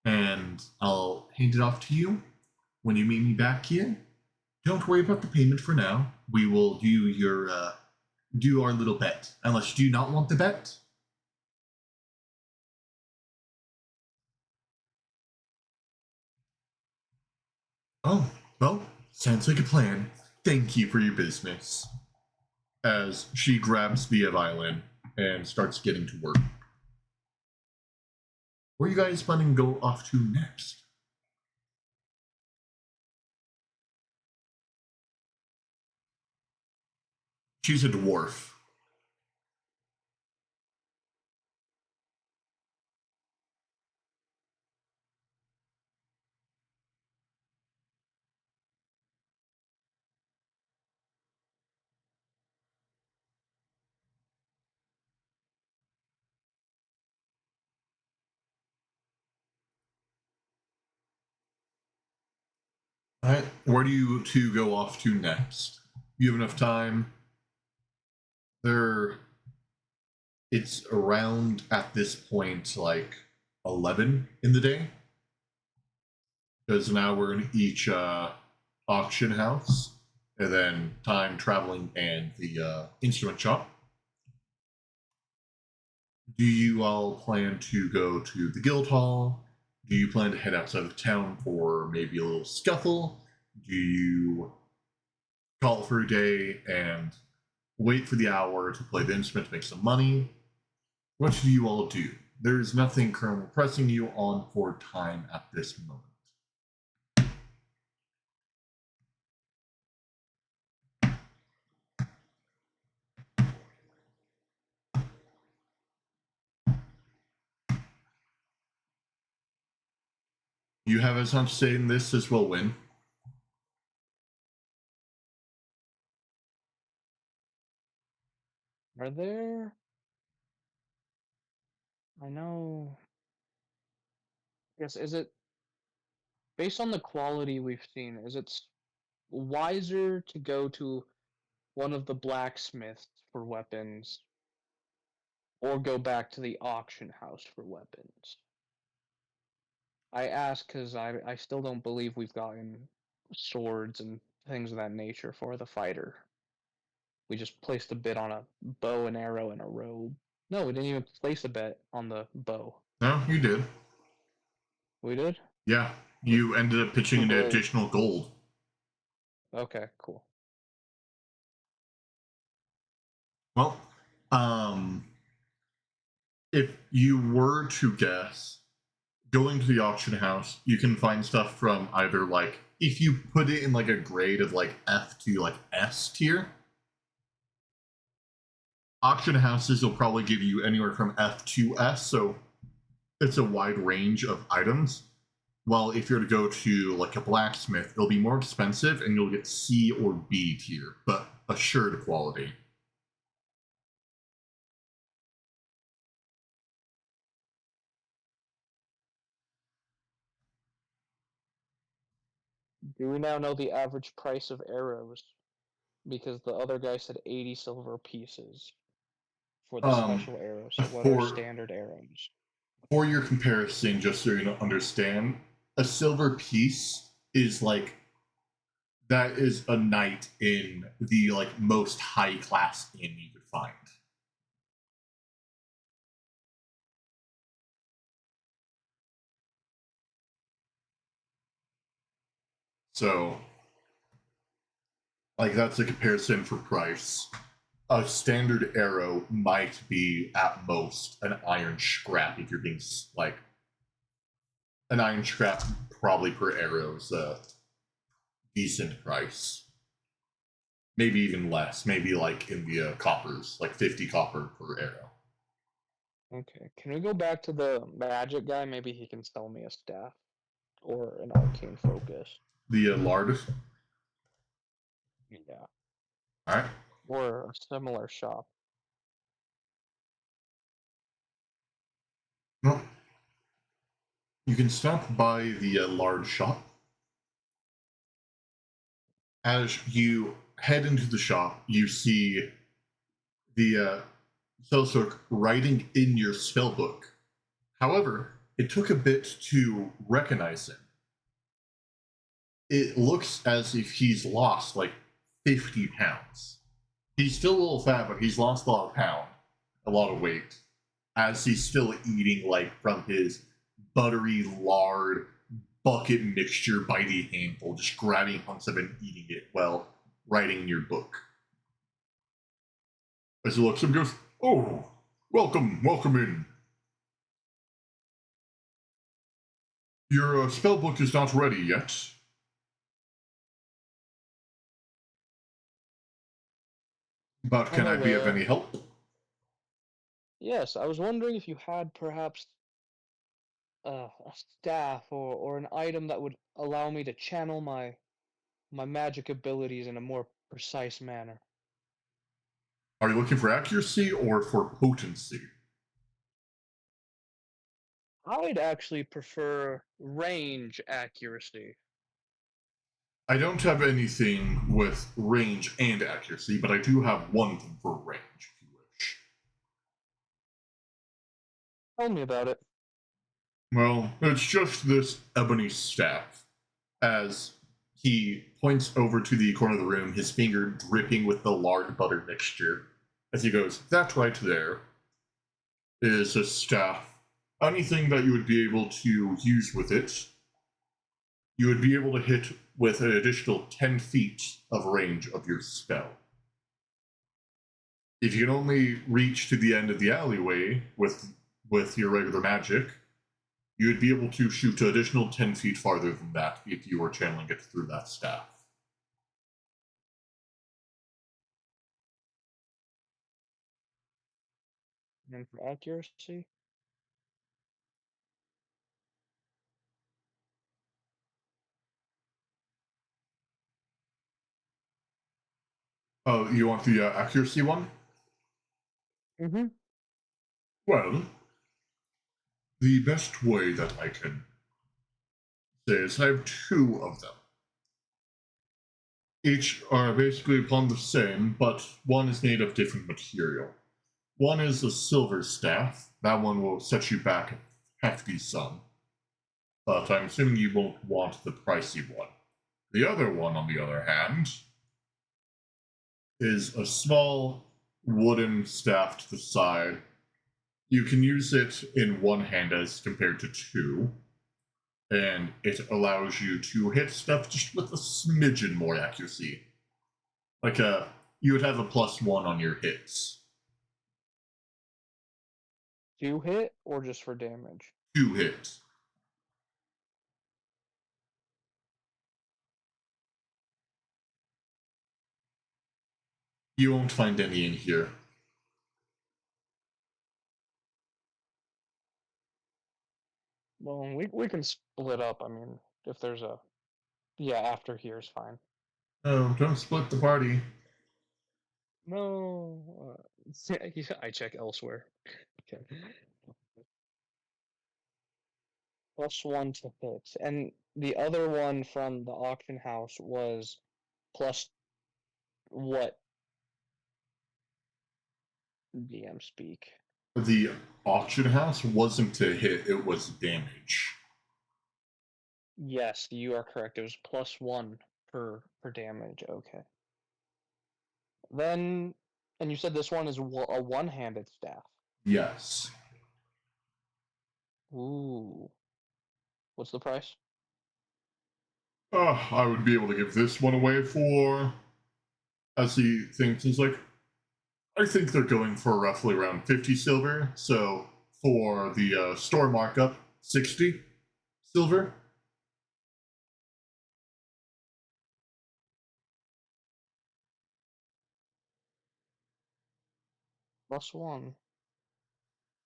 Speaker 1: And I'll hand it off to you when you meet me back here. Don't worry about the payment for now. We will do our little bet. Unless you do not want the bet. Oh, well, sounds like a plan. Thank you for your business. As she grabs the violin and starts getting to work. Where are you guys planning to go off to next? She's a dwarf. Alright, where do you two go off to next? You have enough time? It's around at this point like 11 in the day. Because now we're in each auction house, and then time traveling and the instrument shop. Do you all plan to go to the guild hall? Do you plan to head outside of town for maybe a little scuffle? Do you call for a day and wait for the hour to play the instrument to make some money? What should you all do? There's nothing currently pressing you on for time at this moment. You have as much say in this as will win.
Speaker 2: Are there? I know. I guess, is it based on the quality we've seen? Is it wiser to go to one of the blacksmiths for weapons, or go back to the auction house for weapons? I ask because I still don't believe we've gotten swords and things of that nature for the fighter. We just placed a bid on a bow and arrow and a robe. No, we didn't even place a bet on the bow.
Speaker 1: No, you did.
Speaker 2: We did?
Speaker 1: Yeah, you ended up pitching an
Speaker 2: Great.
Speaker 1: additional gold.
Speaker 2: Okay, cool.
Speaker 1: Well, if you were to guess, going to the auction house, you can find stuff from either like if you put it in like a grade of like F to like S tier. Auction houses will probably give you anywhere from F to S, so it's a wide range of items. Well, if you're to go to like a blacksmith, it'll be more expensive and you'll get C or B tier, but assured quality.
Speaker 2: Do we now know the average price of arrows? Because the other guy said 80 silver pieces for the
Speaker 1: Um,
Speaker 2: special arrows. So what are
Speaker 1: for
Speaker 2: standard arrows?
Speaker 1: for your comparison, just so you understand, a silver piece is like that is a knight in the like most high class inn you could find. So, like that's a comparison for price. A standard arrow might be at most an iron scrap if you're being like an iron scrap probably per arrow is a decent price. Maybe even less. Maybe like in the coppers, like 50 copper per arrow.
Speaker 2: Okay, can we go back to the magic guy? Maybe he can sell me a staff or an arcane focus.
Speaker 1: The lard.
Speaker 2: Yeah.
Speaker 1: All right.
Speaker 2: Or a similar shop.
Speaker 1: Well, you can stop by the lard shop. As you head into the shop, you see the Selçuk writing in your spellbook. However, it took a bit to recognize him. It looks as if he's lost like 50 pounds. He's still a little fat, but he's lost a lot of weight, as he's still eating like from his buttery lard bucket mixture by the handful, just grabbing hunks of it and eating it while writing your book. As he looks up and goes, "Oh, welcome in. Your spellbook is not ready yet." But can I be of any help?
Speaker 2: Yes, I was wondering if you had perhaps a staff or an item that would allow me to channel my magic abilities in a more precise manner.
Speaker 1: Are you looking for accuracy or for potency?
Speaker 2: I'd actually prefer range accuracy.
Speaker 1: I don't have anything with range and accuracy, but I do have one thing for range, if you wish.
Speaker 2: Tell me about it.
Speaker 1: Well, it's just this ebony staff. As he points over to the corner of the room, his finger dripping with the lard butter mixture. As he goes, that right there is a staff. Anything that you would be able to use with it, you would be able to hit with an additional 10 feet of range of your spell. If you can only reach to the end of the alleyway with your regular magic, you would be able to shoot an additional 10 feet farther than that if you were channeling it through that staff.
Speaker 2: And for accuracy?
Speaker 1: Oh, you want the accuracy one?
Speaker 2: Mm-hmm.
Speaker 1: Well, the best way that I can say is I have two of them. Each are basically upon the same, but one is made of different material. One is a silver staff. That one will set you back a hefty sum. but I'm assuming you won't want the pricey one. The other one, on the other hand, is a small wooden staff to the side. You can use it in one hand as compared to two, and it allows you to hit stuff just with a smidgen more accuracy. Like you would have a +1 on your hits.
Speaker 2: Do hit or just for damage?
Speaker 1: 2 hits. You won't find any in here.
Speaker 2: Well, we can split up. I mean, if there's a after here is fine.
Speaker 1: Oh, don't split the party.
Speaker 2: No, I check elsewhere. Okay. +1 to hit, and the other one from the auction house was plus what? DM speak.
Speaker 1: The auction house wasn't to hit, it was damage.
Speaker 2: Yes, you are correct. It was +1 per damage. Okay. Then, and you said this one is a one-handed staff.
Speaker 1: Yes.
Speaker 2: Ooh. What's the price?
Speaker 1: I would be able to give this one away for, as he thinks, he's like, I think they're going for roughly around 50 silver. So for the store markup, 60 silver.
Speaker 2: +1.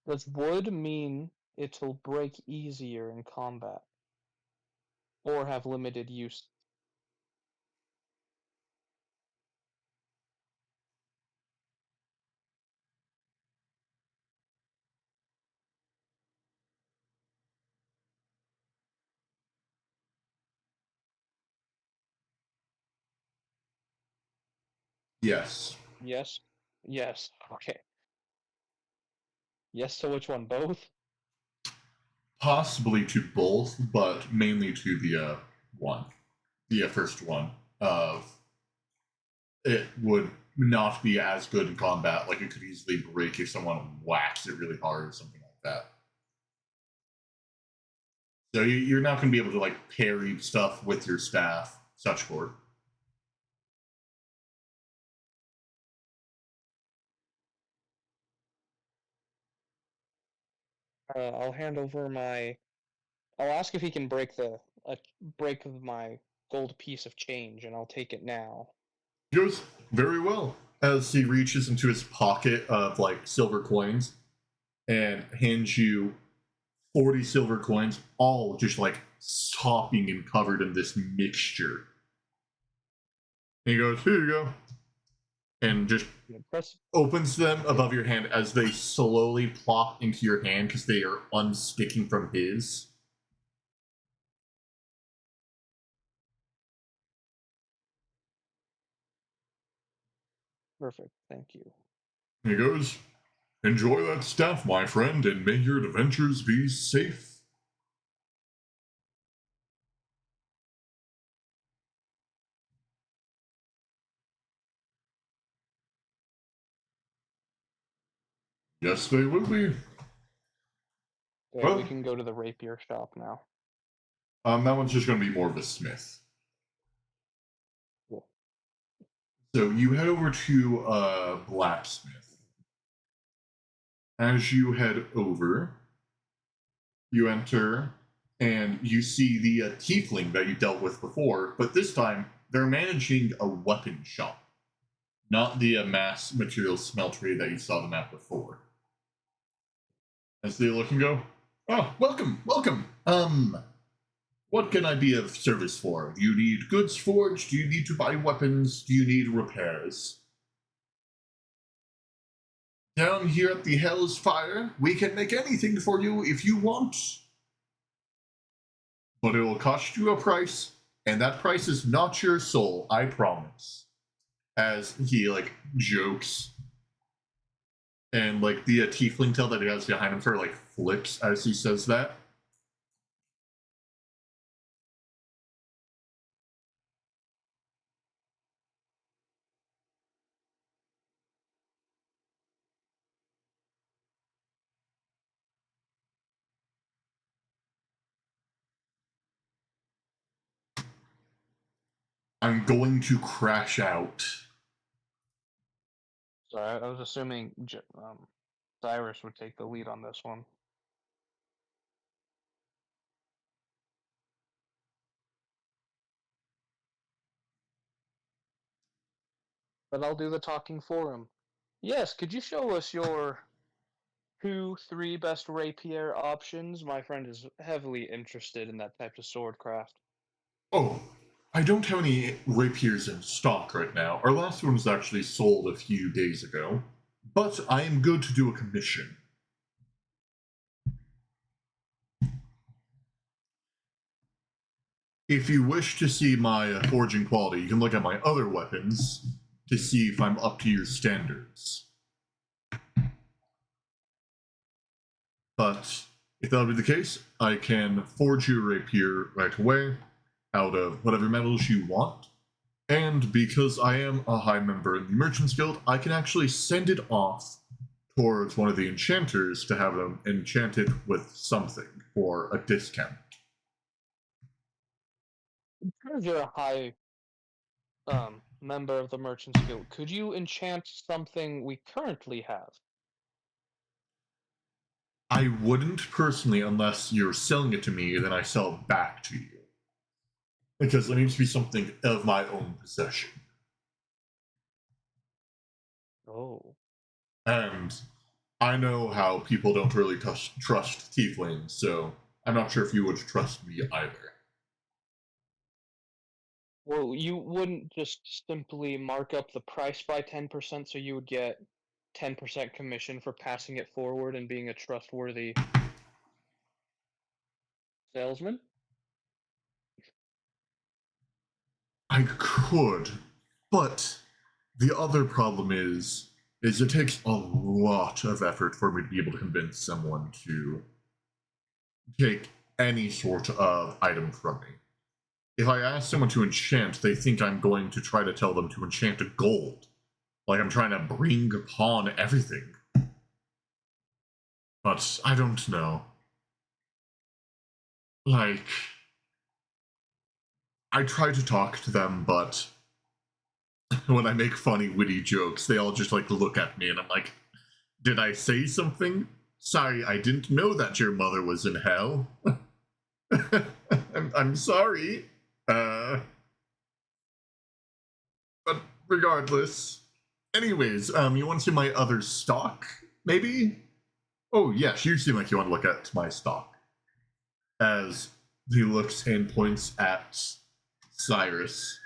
Speaker 2: Does wood mean it'll break easier in combat? Or have limited use?
Speaker 1: Yes.
Speaker 2: Yes. Yes. Okay. Yes to which one? Both?
Speaker 1: Possibly to both, but mainly to the one. The first one. Of it would not be as good in combat. Like it could easily break if someone whacks it really hard or something like that. So you're not going to be able to like parry stuff with your staff, such forth.
Speaker 2: I'll hand over my. I'll ask if he can break my gold piece of change, and I'll take it now.
Speaker 1: He goes very well as he reaches into his pocket of like silver coins and hands you 40 silver coins, all just like sopping and covered in this mixture. And he goes, here you go. And just
Speaker 2: Press.
Speaker 1: opens them above your hand as they slowly plop into your hand because they are unsticking from his.
Speaker 2: Perfect. Thank you.
Speaker 1: And he goes, enjoy that staff, my friend, and may your adventures be safe. Yes, they will be.
Speaker 2: Okay,
Speaker 1: Well,
Speaker 2: we can go to the rapier shop now.
Speaker 1: that one's just going to be more of a smith.
Speaker 2: Cool.
Speaker 1: So you head over to blacksmith. As you head over, you enter and you see the tiefling that you dealt with before, but this time they're managing a weapon shop, not the mass material smeltery that you saw them at before. As they look and go, oh, welcome, welcome. What can I be of service for? Do you need goods forged? Do you need to buy weapons? Do you need repairs? Down here at the Hell's Fire, we can make anything for you if you want. But it will cost you a price, and that price is not your soul, I promise. As he, like, jokes. And, like, the tiefling tail that he has behind him sort of, like, flips as he says that. I'm going to crash out.
Speaker 2: Sorry, I was assuming Cyrus would take the lead on this one. But I'll do the talking for him. Yes, could you show us your 2, 3 best rapier options? My friend is heavily interested in that type of swordcraft.
Speaker 1: Oh, I don't have any rapiers in stock right now. Our last one was actually sold a few days ago, but I am good to do a commission. If you wish to see my forging quality, you can look at my other weapons to see if I'm up to your standards. But if that would be the case, I can forge you a rapier right away out of whatever metals you want. And because I am a high member in the Merchants Guild, I can actually send it off towards one of the enchanters to have them enchant it with something for a discount.
Speaker 2: Because you're a high member of the Merchants Guild, could you enchant something we currently have?
Speaker 1: I wouldn't personally unless you're selling it to me, then I sell it back to you. Because it needs to be something of my own possession.
Speaker 2: Oh.
Speaker 1: And I know how people don't really trust tieflings, so I'm not sure if you would trust me either.
Speaker 2: Well, you wouldn't just simply mark up the price by 10% so you would get 10% commission for passing it forward and being a trustworthy salesman?
Speaker 1: I could, but the other problem is it takes a lot of effort for me to be able to convince someone to take any sort of item from me. If I ask someone to enchant, they think I'm going to try to tell them to enchant a gold. Like I'm trying to bring upon everything. But I don't know. Like, I try to talk to them, but when I make funny, witty jokes, they all just like look at me and I'm like, did I say something? Sorry, I didn't know that your mother was in hell. I'm sorry. But regardless. Anyways, you want to see my other stock? Maybe? Oh, yes, you seem like you want to look at my stock. As he looks and points at Cyrus.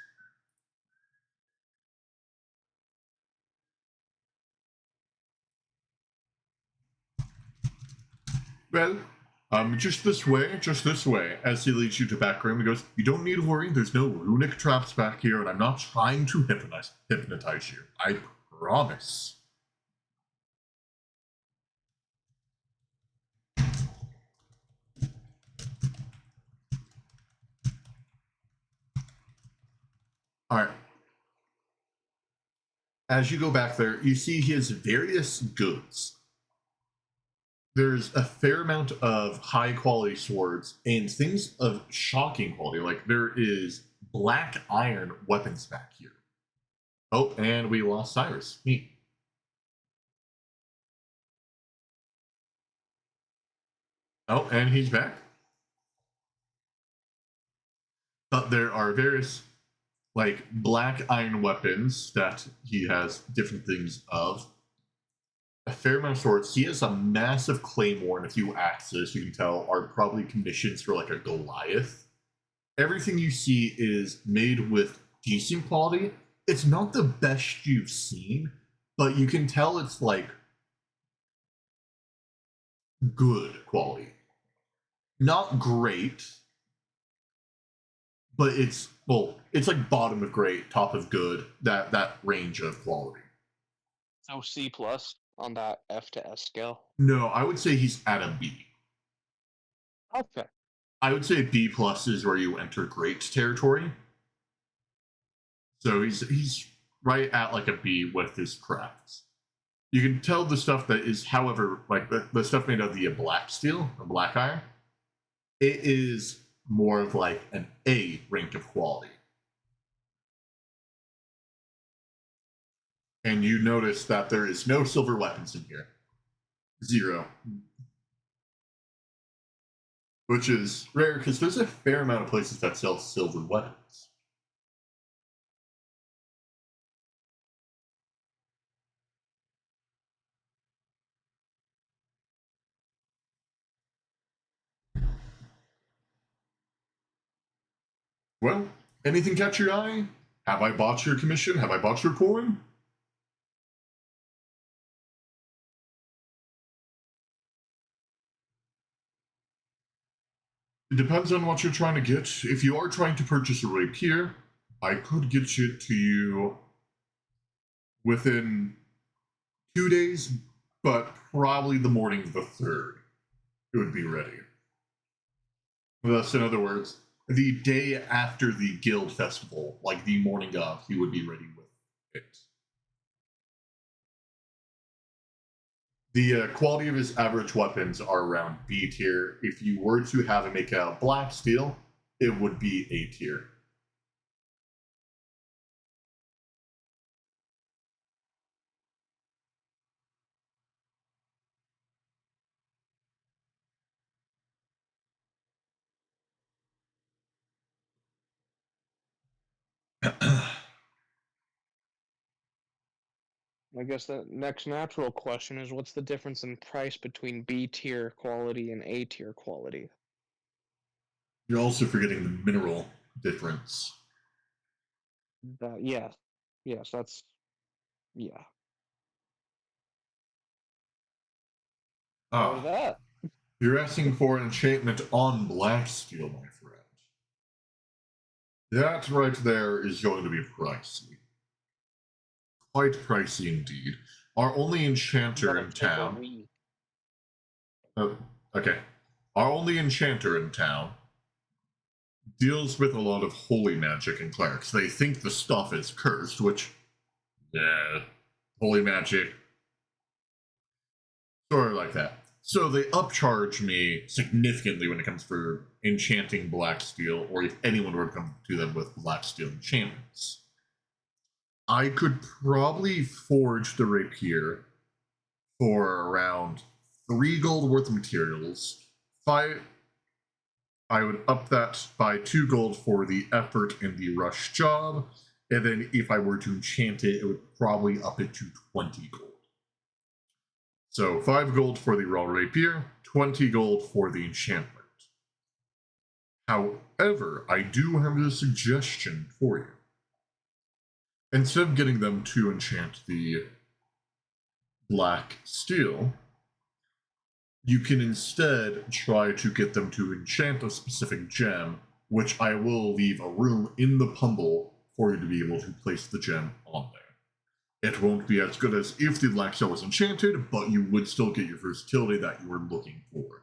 Speaker 1: Well, just this way, just this way. As he leads you to back room, he goes, you don't need to worry, there's no runic traps back here, and I'm not trying to hypnotize you. I promise. Alright. As you go back there, you see his various goods. There's a fair amount of high quality swords and things of shocking quality. Like there is black iron weapons back here. Oh, and we lost Cyrus. Neat. Oh, and he's back. But there are various like black iron weapons that he has different things of. A fair amount of swords. He has a massive claymore and a few axes you can tell are probably commissions for like a Goliath. Everything you see is made with decent quality. It's not the best you've seen, but you can tell it's like good quality. Not great, but it's it's like bottom of great, top of good, that range of quality.
Speaker 2: So C plus on that F to S scale.
Speaker 1: No, I would say he's at a B.
Speaker 2: Okay.
Speaker 1: I would say B plus is where you enter great territory. So he's right at like a B with his crafts. You can tell the stuff that is, however, like the stuff made of the black steel or black iron, it is more of like an A rank of quality. And you notice that there is no silver weapons in here. 0. Which is rare because there's a fair amount of places that sell silver weapons. Well, anything catch your eye? Have I bought your commission? Have I bought your coin? It depends on what you're trying to get. If you are trying to purchase a rapier, I could get it to you within 2 days, but probably the morning of the 3rd. It would be ready. Thus, in other words, the day after the guild festival, like the morning of, he would be ready with it. The quality of his average weapons are around B tier. If you were to have him make a black steel, it would be A tier.
Speaker 2: I guess the next natural question is what's the difference in price between B tier quality and A tier quality?
Speaker 1: You're also forgetting the mineral difference.
Speaker 2: Yes. Yes, that's yeah. Or
Speaker 1: Ah,
Speaker 2: that.
Speaker 1: you're asking for an enchantment on black steel, my friend. That right there is going to be pricey. Quite pricey indeed. Our only enchanter
Speaker 2: That'll
Speaker 1: in
Speaker 2: take a
Speaker 1: town.
Speaker 2: week.
Speaker 1: Okay. Our only enchanter in town deals with a lot of holy magic and clerics. They think the stuff is cursed, which, yeah, holy magic, sort of like that. So they upcharge me significantly when it comes for enchanting black steel, or if anyone were to come to them with black steel enchantments. I could probably forge the rapier for around 3 gold worth of materials. I would up that by 2 gold for the effort and the rush job, and then if I were to enchant it, it would probably up it to 20 gold. So 5 gold for the raw rapier, 20 gold for the enchantment. However, I do have a suggestion for you. Instead of getting them to enchant the black steel, you can instead try to get them to enchant a specific gem, which I will leave a room in the pummel for you to be able to place the gem on there. It won't be as good as if the black steel was enchanted, but you would still get your versatility that you were looking for.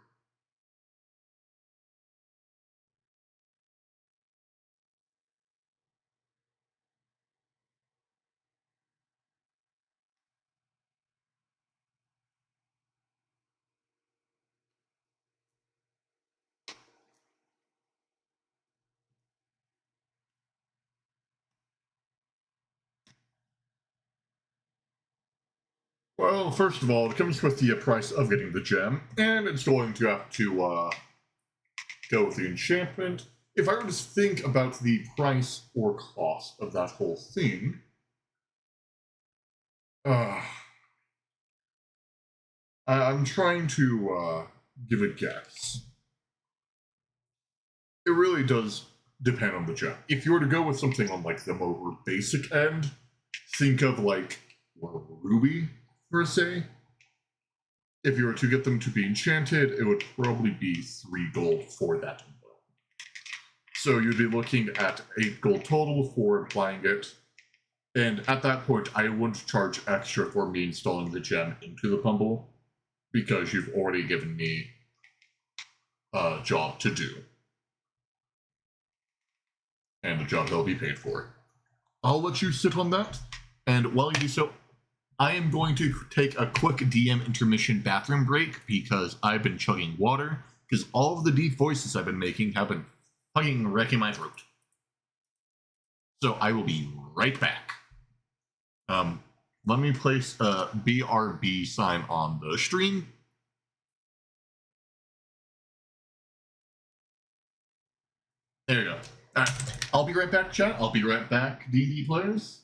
Speaker 1: Well, first of all, it comes with the price of getting the gem, and it's going to have to go with the enchantment. If I were to think about the price or cost of that whole thing, I'm trying to give a guess. It really does depend on the gem. If you were to go with something on like the more basic end, think of like ruby per se. If you were to get them to be enchanted, it would probably be 3 gold for that. So you'd be looking at 8 gold total for applying it. And at that point, I wouldn't charge extra for me installing the gem into the pummel, because you've already given me a job to do. And a job they'll be paid for. I'll let you sit on that. And while you do so, I am going to take a quick DM intermission bathroom break because I've been chugging water, because all of the deep voices I've been making have been fucking wrecking my throat. So I will be right back. Let me place a BRB sign on the stream. There you go. All right. I'll be right back, chat. I'll be right back, D&D players.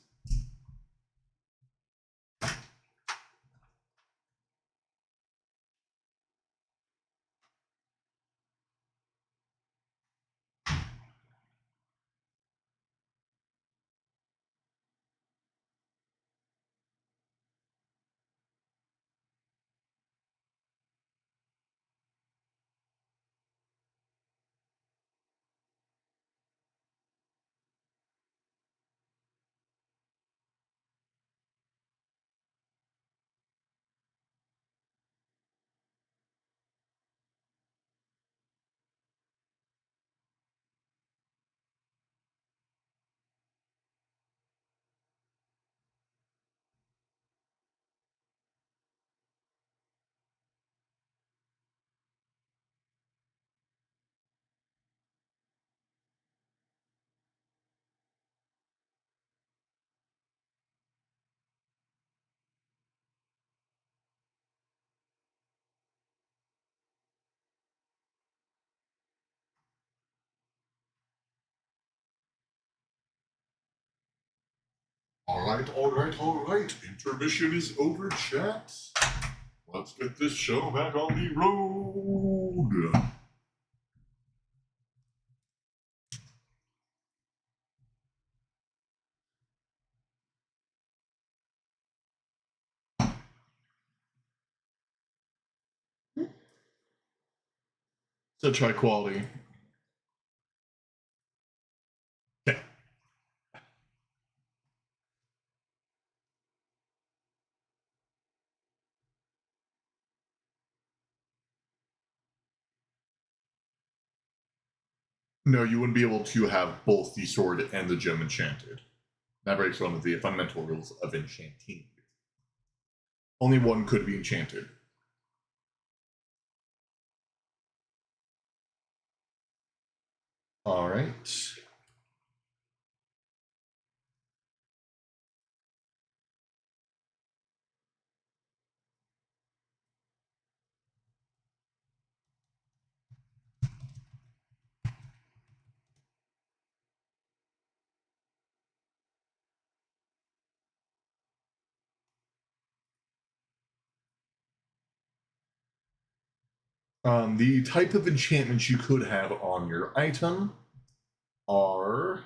Speaker 1: All right. Intermission is over, chat. Let's get this show back on the road. Such high quality. Okay. No, you wouldn't be able to have both the sword and the gem enchanted. That breaks one of the fundamental rules of enchanting. Only one could be enchanted. All right. The type of enchantments you could have on your item are,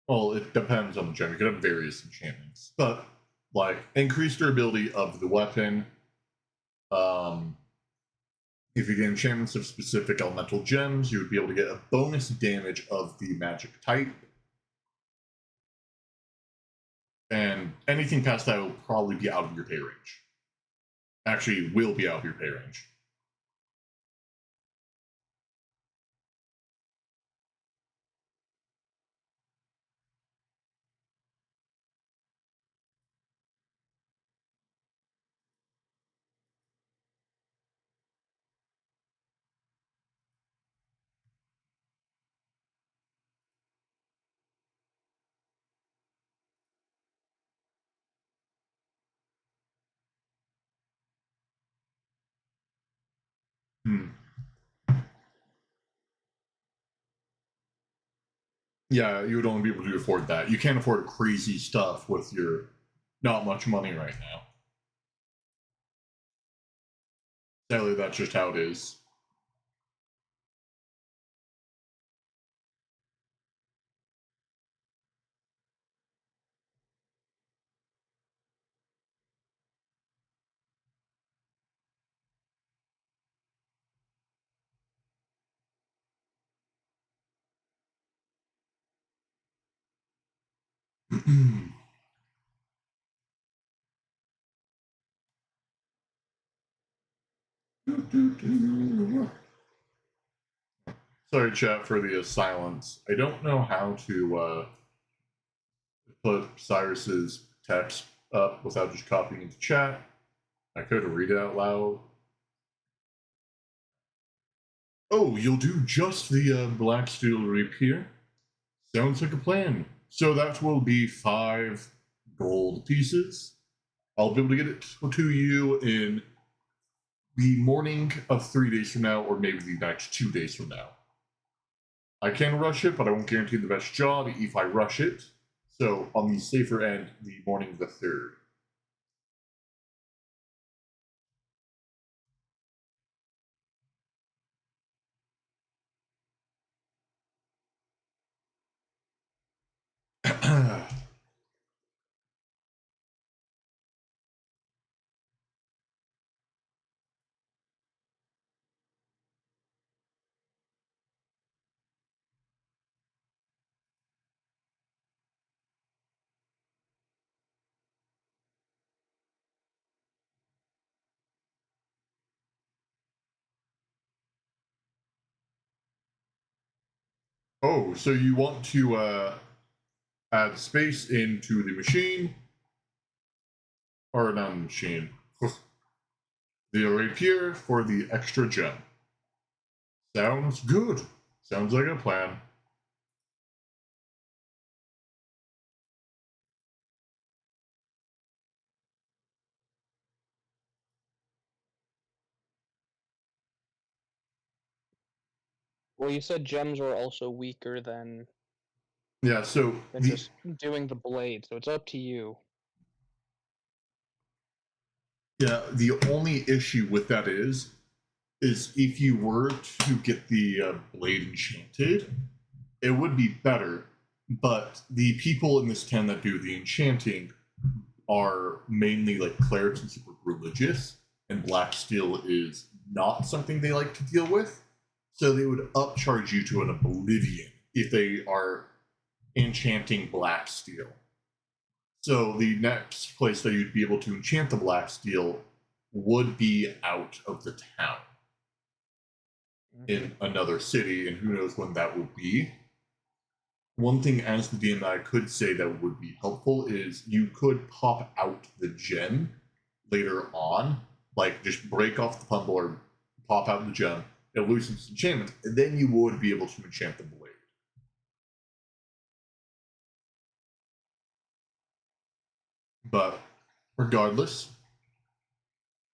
Speaker 1: well, it depends on the gem. You could have various enchantments, but like increased durability of the weapon. If you get enchantments of specific elemental gems, you would be able to get a bonus damage of the magic type. And anything past that will probably be out of your pay range. Actually, will be out of your pay range. Yeah, you would only be able to afford that. You can't afford crazy stuff with your not much money right now. Sadly, that's just how it is. Sorry, chat, for the silence. I don't know how to put Cyrus's text up without just copying into chat. I could read it out loud. Oh, you'll do just the Black Steel Rapier? Sounds like a plan. So that will be 5 gold pieces. I'll be able to get it to you in the morning of 3 days from now, or maybe the next 2 days from now. I can rush it, but I won't guarantee the best job if I rush it. So, on the safer end, the morning of the 3rd. Oh, so you want to add space into the machine? Or not machine. The rapier for the extra gem. Sounds good. Sounds like a plan.
Speaker 2: Well, you said gems were also weaker than
Speaker 1: Yeah, so
Speaker 2: just doing the blade, so it's up to you.
Speaker 1: the only issue with that is if you were to get the blade enchanted, it would be better. But the people in this town that do the enchanting are mainly like clerics and super religious, and black steel is not something they like to deal with. So they would upcharge you to an oblivion if they are enchanting black steel. So the next place that you'd be able to enchant the black steel would be out of the town in another city, and who knows when that would be. One thing as the DM that I could say that would be helpful is you could pop out the gem later on, like just break off the pummel or pop out the gem, it loosens enchantment, and then you would be able to enchant the blade. But regardless,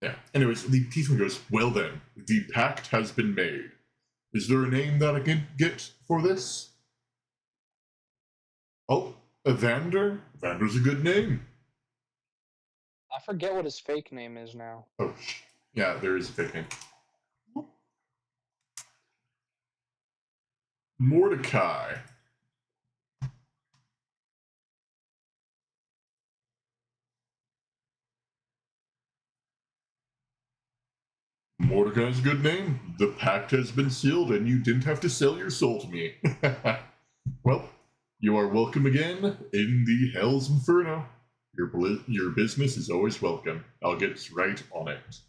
Speaker 1: yeah. Anyways, the tiefling goes, well then, the pact has been made. Is there a name that I can get for this? Oh, Evander? Evander's a good name.
Speaker 2: I forget what his fake name is now.
Speaker 1: Oh, yeah, there is a fake name. Mordecai. Mordecai's a good name. The pact has been sealed, and you didn't have to sell your soul to me. Well, you are welcome again in the Hell's Inferno. Your business is always welcome. I'll get right on it.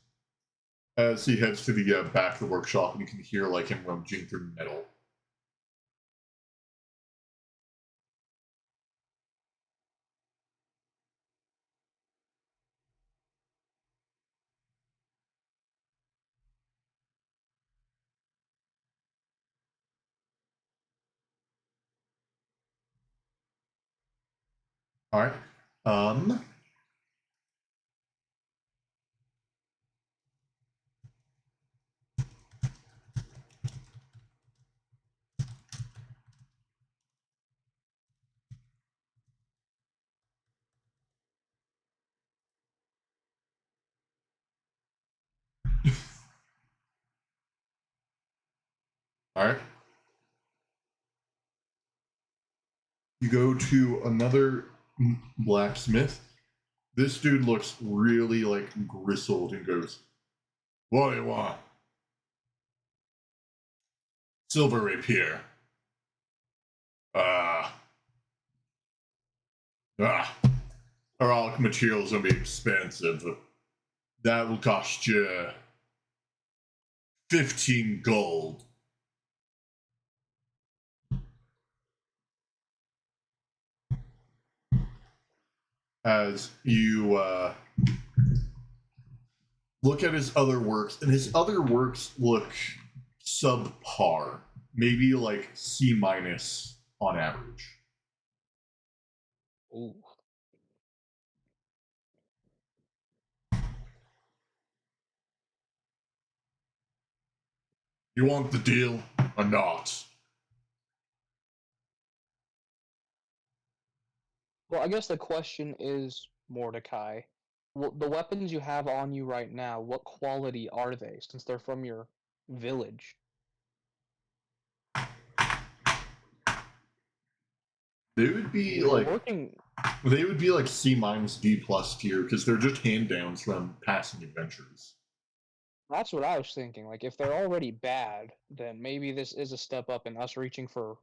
Speaker 1: As he heads to the back of the workshop, and you can hear like him rummaging through metal. All right. All right. You go to another blacksmith. This dude looks really like grizzled and goes, "What do you want?" Silver rapier. Ah. Our alch material's gonna be expensive. That will cost you 15 gold. As you look at his other works, and his other works look subpar, maybe like C minus on average.
Speaker 2: Ooh.
Speaker 1: You want the deal or not?
Speaker 2: Well, I guess the question is, Mordecai, the weapons you have on you right now, what quality are they, since they're from your village?
Speaker 1: They would be
Speaker 2: We're
Speaker 1: like
Speaker 2: working.
Speaker 1: they would be like C minus D plus tier because they're just hand downs from passing adventures.
Speaker 2: That's what I was thinking. Like, if they're already bad, then maybe this is a step up, and us reaching for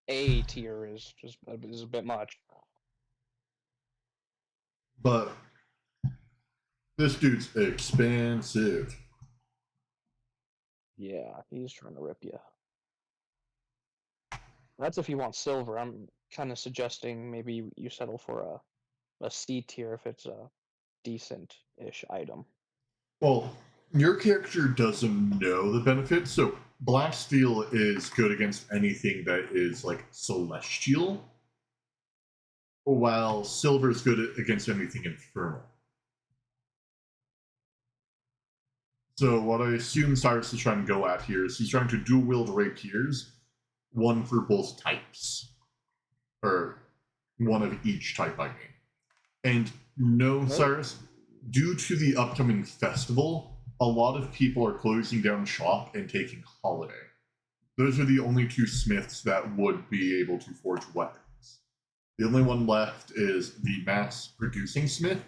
Speaker 2: A tier is a bit much.
Speaker 1: But this dude's expensive.
Speaker 2: Yeah, he's trying to rip you. That's if you want silver. I'm kind of suggesting maybe you settle for a C tier if it's a decent-ish item.
Speaker 1: Well, your character doesn't know the benefits, so black steel is good against anything that is like celestial, while silver is good against anything infernal. So what I assume Cyrus is trying to go at here is he's trying to dual wield rapiers, one for both types, or one of each type, I mean. And no,
Speaker 2: Nope.
Speaker 1: Cyrus, due to the upcoming festival, a lot of people are closing down shop and taking holiday. Those are the only two smiths that would be able to forge weapons. The only one left is the mass producing smith,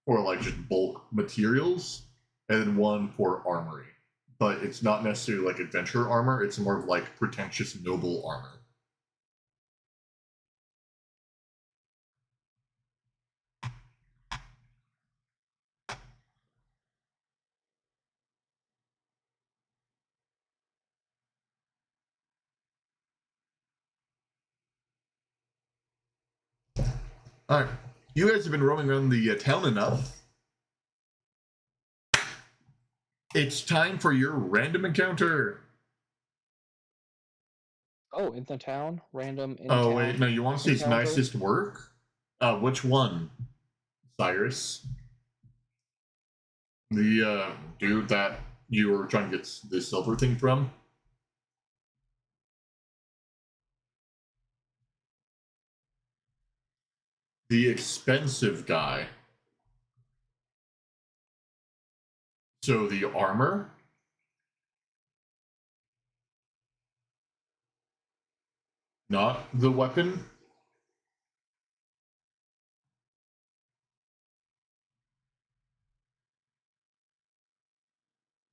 Speaker 1: for like just bulk materials, and then one for armory. But it's not necessarily like adventure armor, it's more of like pretentious noble armor. Alright, you guys have been roaming around the town enough. It's time for your random encounter.
Speaker 2: Oh, in the town, random in
Speaker 1: Oh
Speaker 2: town.
Speaker 1: wait, no, you want to see his
Speaker 2: encounter?
Speaker 1: nicest work? Which one, Cyrus? The dude that you were trying to get the silver thing from? The expensive guy. So the armor? Not the weapon?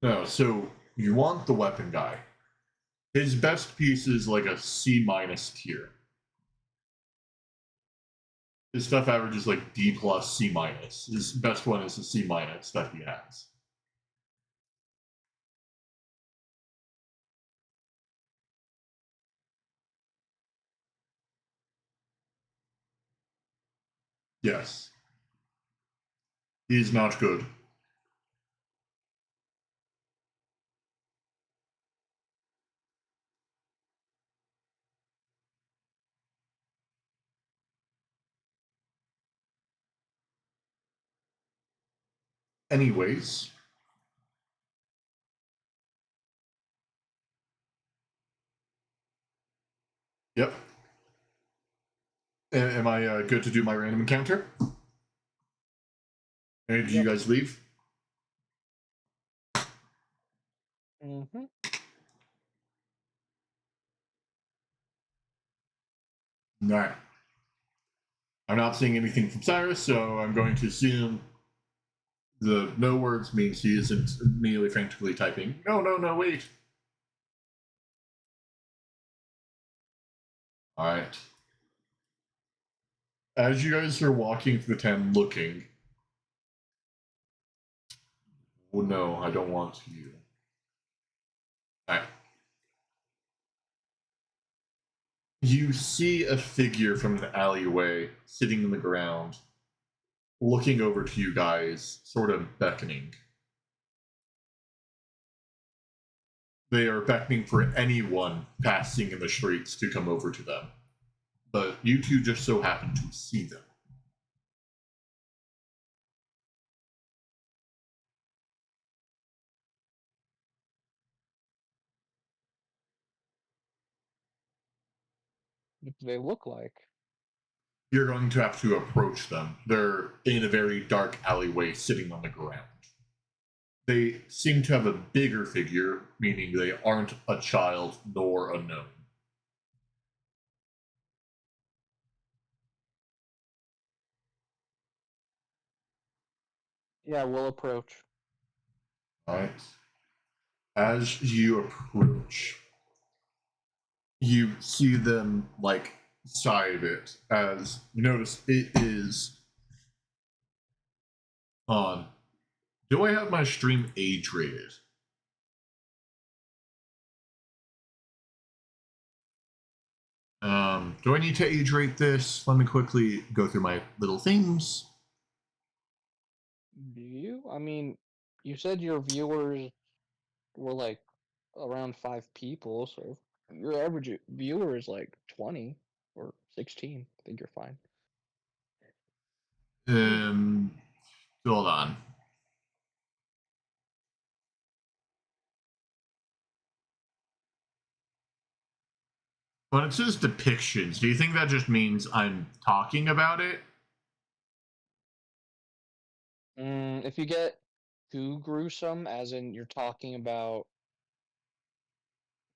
Speaker 1: No, so you want the weapon guy. His best piece is like a C minus tier. His stuff average is like D plus C minus. His best one is a C minus that he has. Yes. He's not good. Anyways, yep. Am I good to do my random encounter? And did you guys leave?
Speaker 2: Mm-hmm.
Speaker 1: Nah. I'm not seeing anything from Cyrus, so I'm going to assume the no words means he isn't immediately frantically typing. No, wait. Alright. As you guys are walking through the town looking. Oh no, I don't want you. Alright. You see a figure from an alleyway sitting in the ground, looking over to you guys, sort of beckoning. They are beckoning for anyone passing in the streets to come over to them. But you two just so happen to see them.
Speaker 2: What do they look like?
Speaker 1: You're going to have to approach them. They're in a very dark alleyway sitting on the ground. They seem to have a bigger figure, meaning they aren't a child nor a gnome.
Speaker 2: Yeah, we'll approach.
Speaker 1: Alright. As you approach, you see them like side it as you notice it is on. Do I have my stream age rated? Do I need to age rate this? Let me quickly go through my little things.
Speaker 2: Do you? I mean, you said your viewers were like around 5 people, so your average viewer is like 20 or 16. I think you're fine.
Speaker 1: Um, hold on. When it says depictions, do you think that just means I'm talking about it?
Speaker 2: If you get too gruesome, as in you're talking about,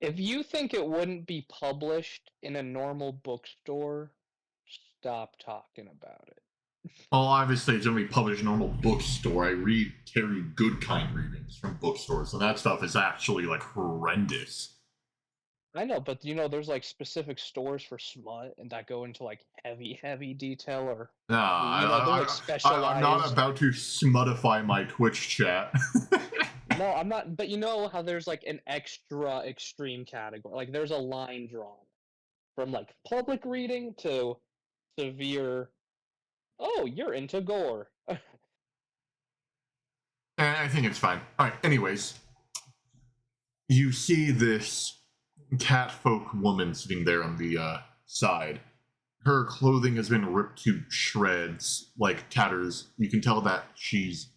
Speaker 2: if you think it wouldn't be published in a normal bookstore, stop talking about it.
Speaker 1: Well, obviously, it's going to be published in a normal bookstore. I read Terry Goodkind readings from bookstores, and that stuff is actually like horrendous.
Speaker 2: I know, but there's like specific stores for smut and that go into like heavy detail, or
Speaker 1: Nah,
Speaker 2: there's like
Speaker 1: I'm not
Speaker 2: specialized.
Speaker 1: about to smuttify my Twitch chat.
Speaker 2: No, I'm not. But you know how there's like an extra extreme category. Like there's a line drawn from like public reading to severe. Oh, you're into gore.
Speaker 1: I think it's fine. All right. Anyways, you see this catfolk woman sitting there on the side. Her clothing has been ripped to shreds, like tatters. You can tell that she's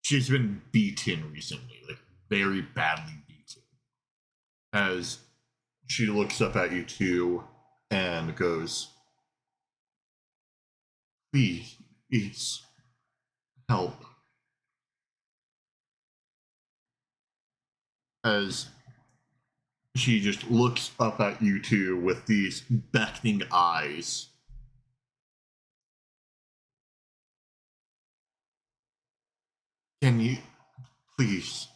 Speaker 1: been beaten recently, like very badly beaten. As she looks up at you two and goes, please help. As she just looks up at you two with these beckoning eyes. Can you please?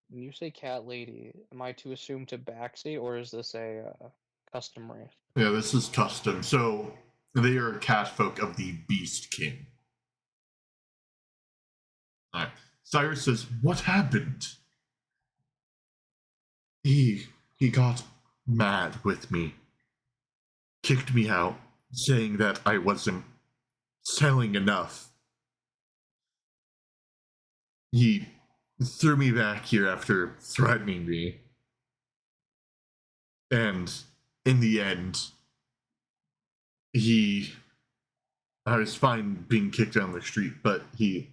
Speaker 2: When you say cat lady, am I to assume tabaxi, or is this a custom race?
Speaker 1: Yeah, this is custom. So they are catfolk of the Beast King. All right. Cyrus says, "What happened?" He got mad with me, kicked me out, saying that I wasn't selling enough. He threw me back here after threatening me. And in the end, I was fine being kicked down the street, but he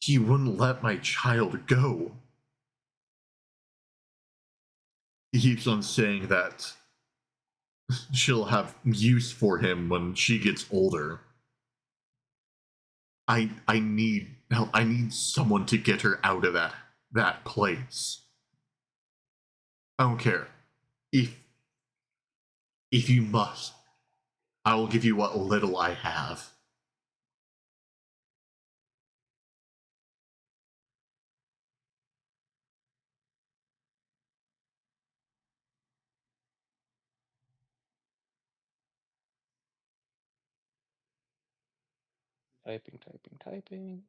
Speaker 1: wouldn't let my child go. He keeps on saying that she'll have use for him when she gets older. I need help. I need someone to get her out of that place. I don't care. If you must, I will give you what little I have.
Speaker 2: Typing.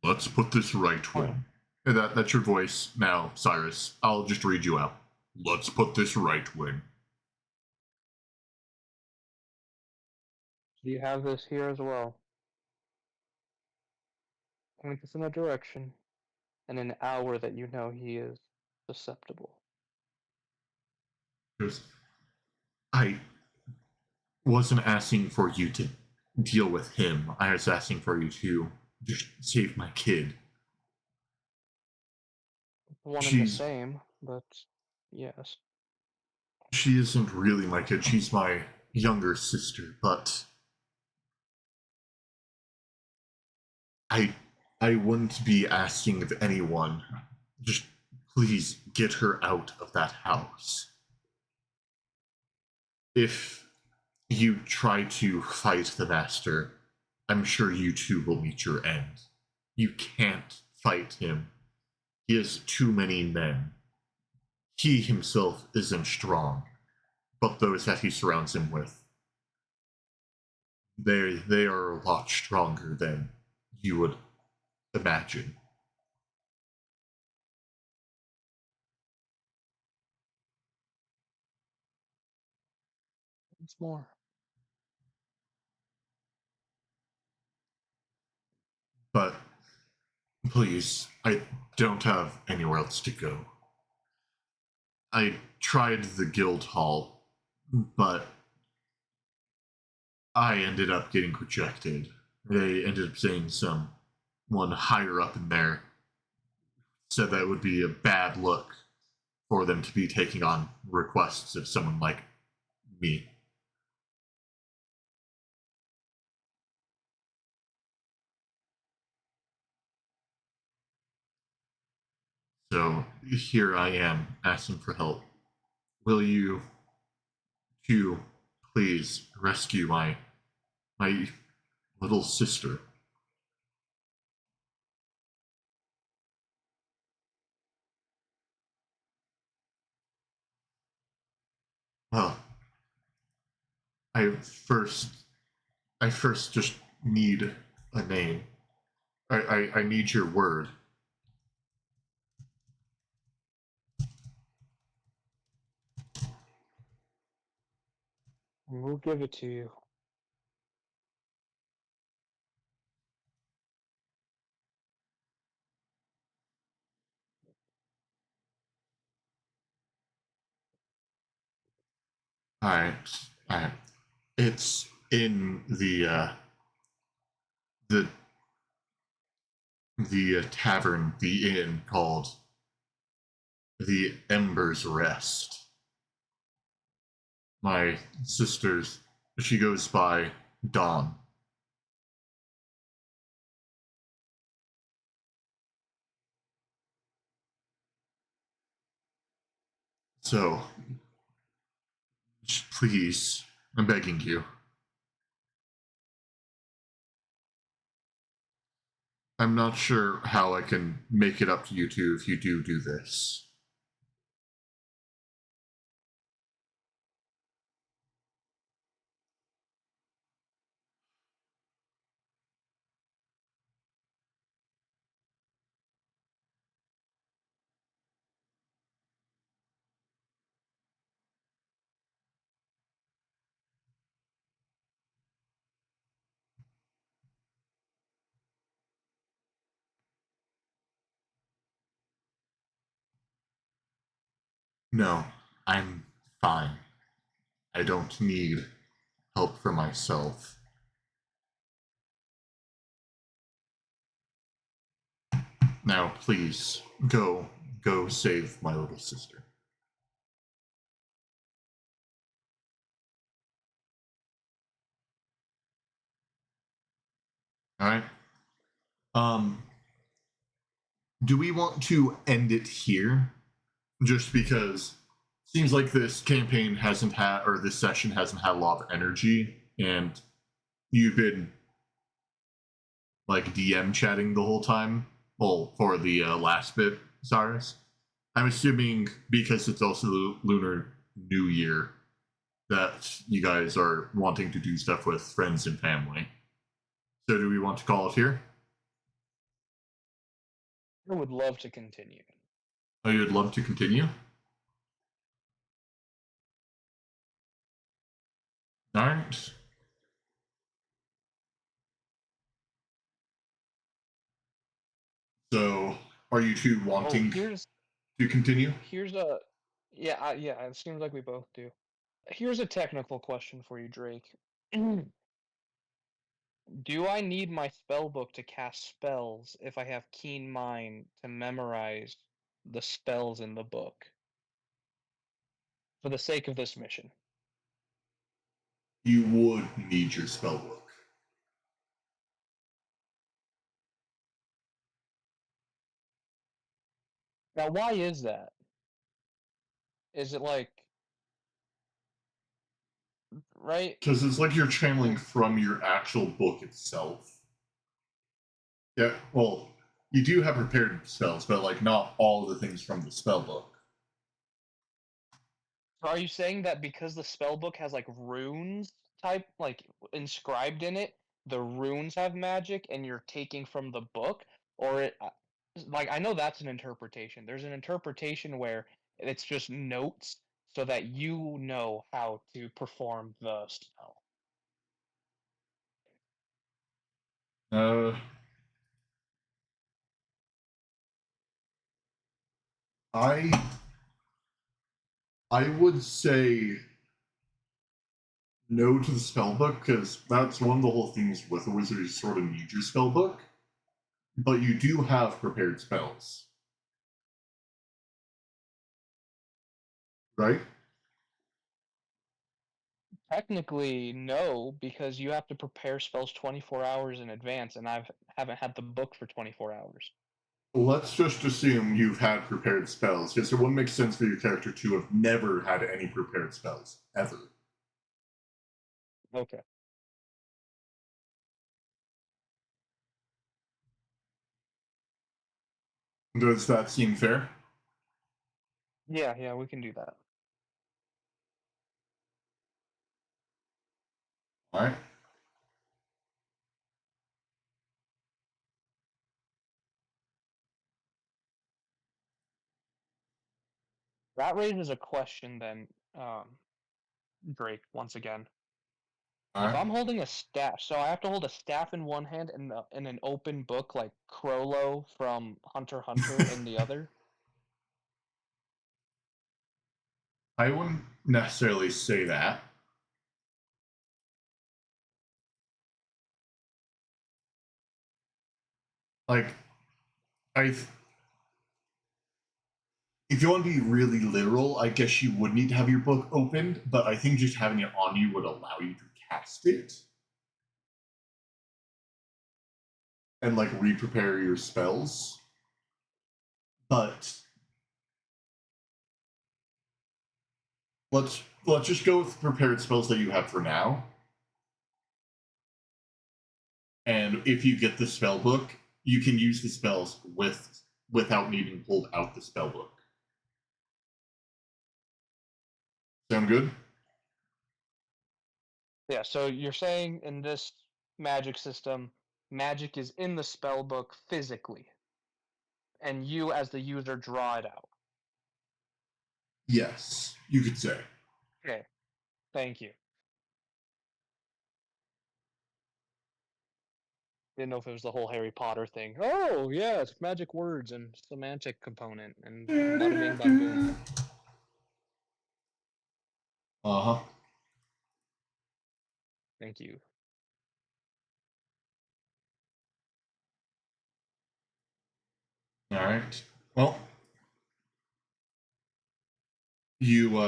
Speaker 1: Let's put this right, Twin. That's your voice now, Cyrus. I'll just read you out. Let's put this right, Twin.
Speaker 2: Do you have this here as well? Point this in a direction, and an hour that you know he is susceptible.
Speaker 1: Goes, I wasn't asking for you to deal with him. I was asking for you to just save my kid.
Speaker 2: One and the
Speaker 1: She's
Speaker 2: same, but yes.
Speaker 1: she isn't really my kid. She's my younger sister, but I I wouldn't be asking of anyone. Just please get her out of that house. If you try to fight the master, I'm sure you too will meet your end. You can't fight him. He has too many men. He himself isn't strong, but those that he surrounds him with, they are a lot stronger than you would imagine.
Speaker 2: It's more.
Speaker 1: But please, I don't have anywhere else to go. I tried the guild hall, but I ended up getting rejected. They ended up saying someone higher up in there said that it would be a bad look for them to be taking on requests of someone like me. So here I am asking for help. Will you two please rescue my little sister? Well, I first I first just need a name. I need your word.
Speaker 2: We'll give it to you.
Speaker 1: Alright. Alright. It's in the tavern, the inn called the Ember's Rest. My sister's she goes by Dawn. So please, I'm begging you. I'm not sure how I can make it up to you two if you do this. No, I'm fine. I don't need help for myself. Now, please, go save my little sister. Alright? Um, do we want to end it here? Just because seems like this campaign hasn't had, or this session hasn't had a lot of energy, and you've been like DM chatting the whole time. Well, for the last bit, Cyrus. I'm assuming because it's also the Lunar New Year that you guys are wanting to do stuff with friends and family. So, do we want to call it here?
Speaker 2: I would love to continue.
Speaker 1: Oh, you'd love to continue? All right. So, are you two
Speaker 2: Oh,
Speaker 1: wanting
Speaker 2: here's
Speaker 1: to continue?
Speaker 2: here's a Yeah, yeah, it seems like we both do. Here's a technical question for you, Drake. Do I need my spell book to cast spells if I have Keen Mind to memorize the spells in the book for the sake of this mission?
Speaker 1: You would need your spell book.
Speaker 2: Now, why is that? Is it like, right?
Speaker 1: Because it's like you're channeling from your actual book itself. Yeah, well, you do have prepared spells, but like not all the things from the spell book.
Speaker 2: Are you saying that because the spell book has like runes type like inscribed in it, the runes have magic and you're taking from the book? Or like I know that's an interpretation. There's an interpretation where it's just notes so that you know how to perform the spell.
Speaker 1: Uh, I I would say no to the spell book because that's one of the whole things with a wizard. You sort of need your spell book, but you do have prepared spells, right?
Speaker 2: Technically, no, because you have to prepare spells 24 hours in advance, and haven't had the book for 24 hours.
Speaker 1: Let's just assume you've had prepared spells, because it wouldn't make sense for your character to have never had any prepared spells ever.
Speaker 2: Okay.
Speaker 1: Does that seem fair?
Speaker 2: Yeah, we can do that.
Speaker 1: All right.
Speaker 2: That raises a question then, Drake, once again.
Speaker 1: All
Speaker 2: If
Speaker 1: right.
Speaker 2: I'm holding a staff, so I have to hold a staff in one hand and an open book like Crollo from Hunter x Hunter in the other.
Speaker 1: I wouldn't necessarily say that. Like, I, if you want to be really literal, I guess you would need to have your book opened, but I think just having it on you would allow you to cast it and like re-prepare your spells. But let's just go with prepared spells that you have for now. And if you get the spell book, you can use the spells without needing to pull out the spell book. Sound good?
Speaker 2: Yeah, so you're saying in this magic system, magic is in the spell book physically, and you as the user draw it out.
Speaker 1: Yes, you could say.
Speaker 2: Okay, thank you. Didn't know if it was the whole Harry Potter thing. Oh, yeah, it's magic words and semantic component, and bada bing, bada boom.
Speaker 1: Uh-huh.
Speaker 2: Thank you.
Speaker 1: All right. Well, you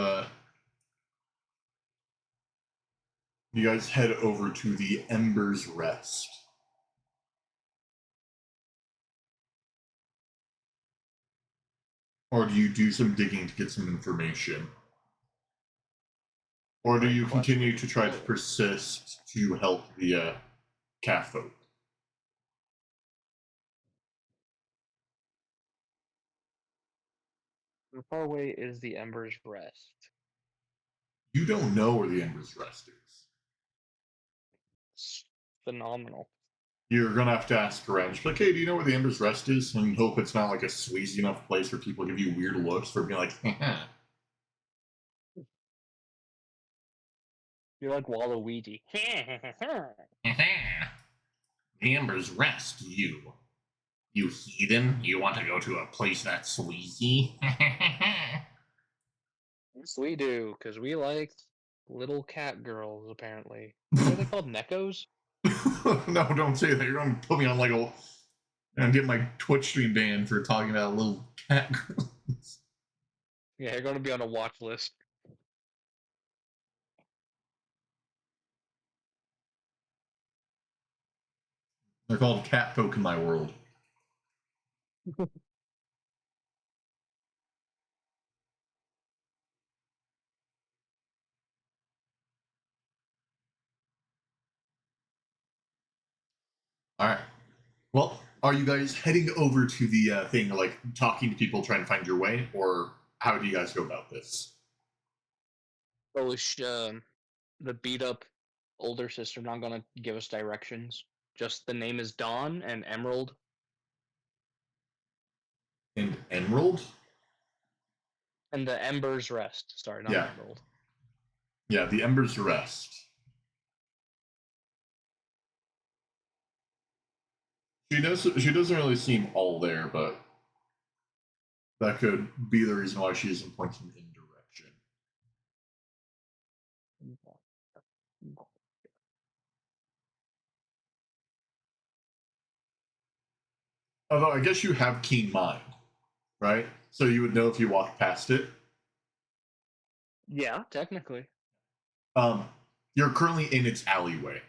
Speaker 1: you guys head over to the Ember's Rest. Or do you do some digging to get some information? Or do
Speaker 2: Great
Speaker 1: you continue
Speaker 2: question.
Speaker 1: to try to persist to help the cat folk?
Speaker 2: How far away is the Ember's Rest?
Speaker 1: You don't know where the Ember's Rest is.
Speaker 2: It's phenomenal.
Speaker 1: You're gonna have to ask around. Like, hey, do you know where the Ember's Rest is? And hope it's not like a sleazy enough place where people give you weird looks for being like, haha.
Speaker 2: You're like Waluigi.
Speaker 1: The Ember's Rest, you. You heathen? You want to go to a place that's sleazy?
Speaker 2: Yes, we do, because we like little cat girls, apparently. What are they called? Neckos?
Speaker 1: No, don't say that. You're gonna put me on like a and get my Twitch stream banned for talking about little cat girls.
Speaker 2: Yeah, you're going to be on a watch list.
Speaker 1: They're called cat folk in my world. All right. Well, are you guys heading over to the thing, like talking to people, trying to find your way, or how do you guys go about this?
Speaker 2: Oh, the beat up older sister not going to give us directions. Just the name is Dawn and Emerald.
Speaker 1: And Emerald?
Speaker 2: And the Ember's Rest. Sorry, not
Speaker 1: Yeah.
Speaker 2: Emerald.
Speaker 1: Yeah, the Ember's Rest. She doesn't really seem all there, but that could be the reason why she isn't pointing in direction. Although I guess you have keen mind, right? So you would know if you walked past it.
Speaker 2: Yeah, technically.
Speaker 1: Um, you're currently in its alleyway.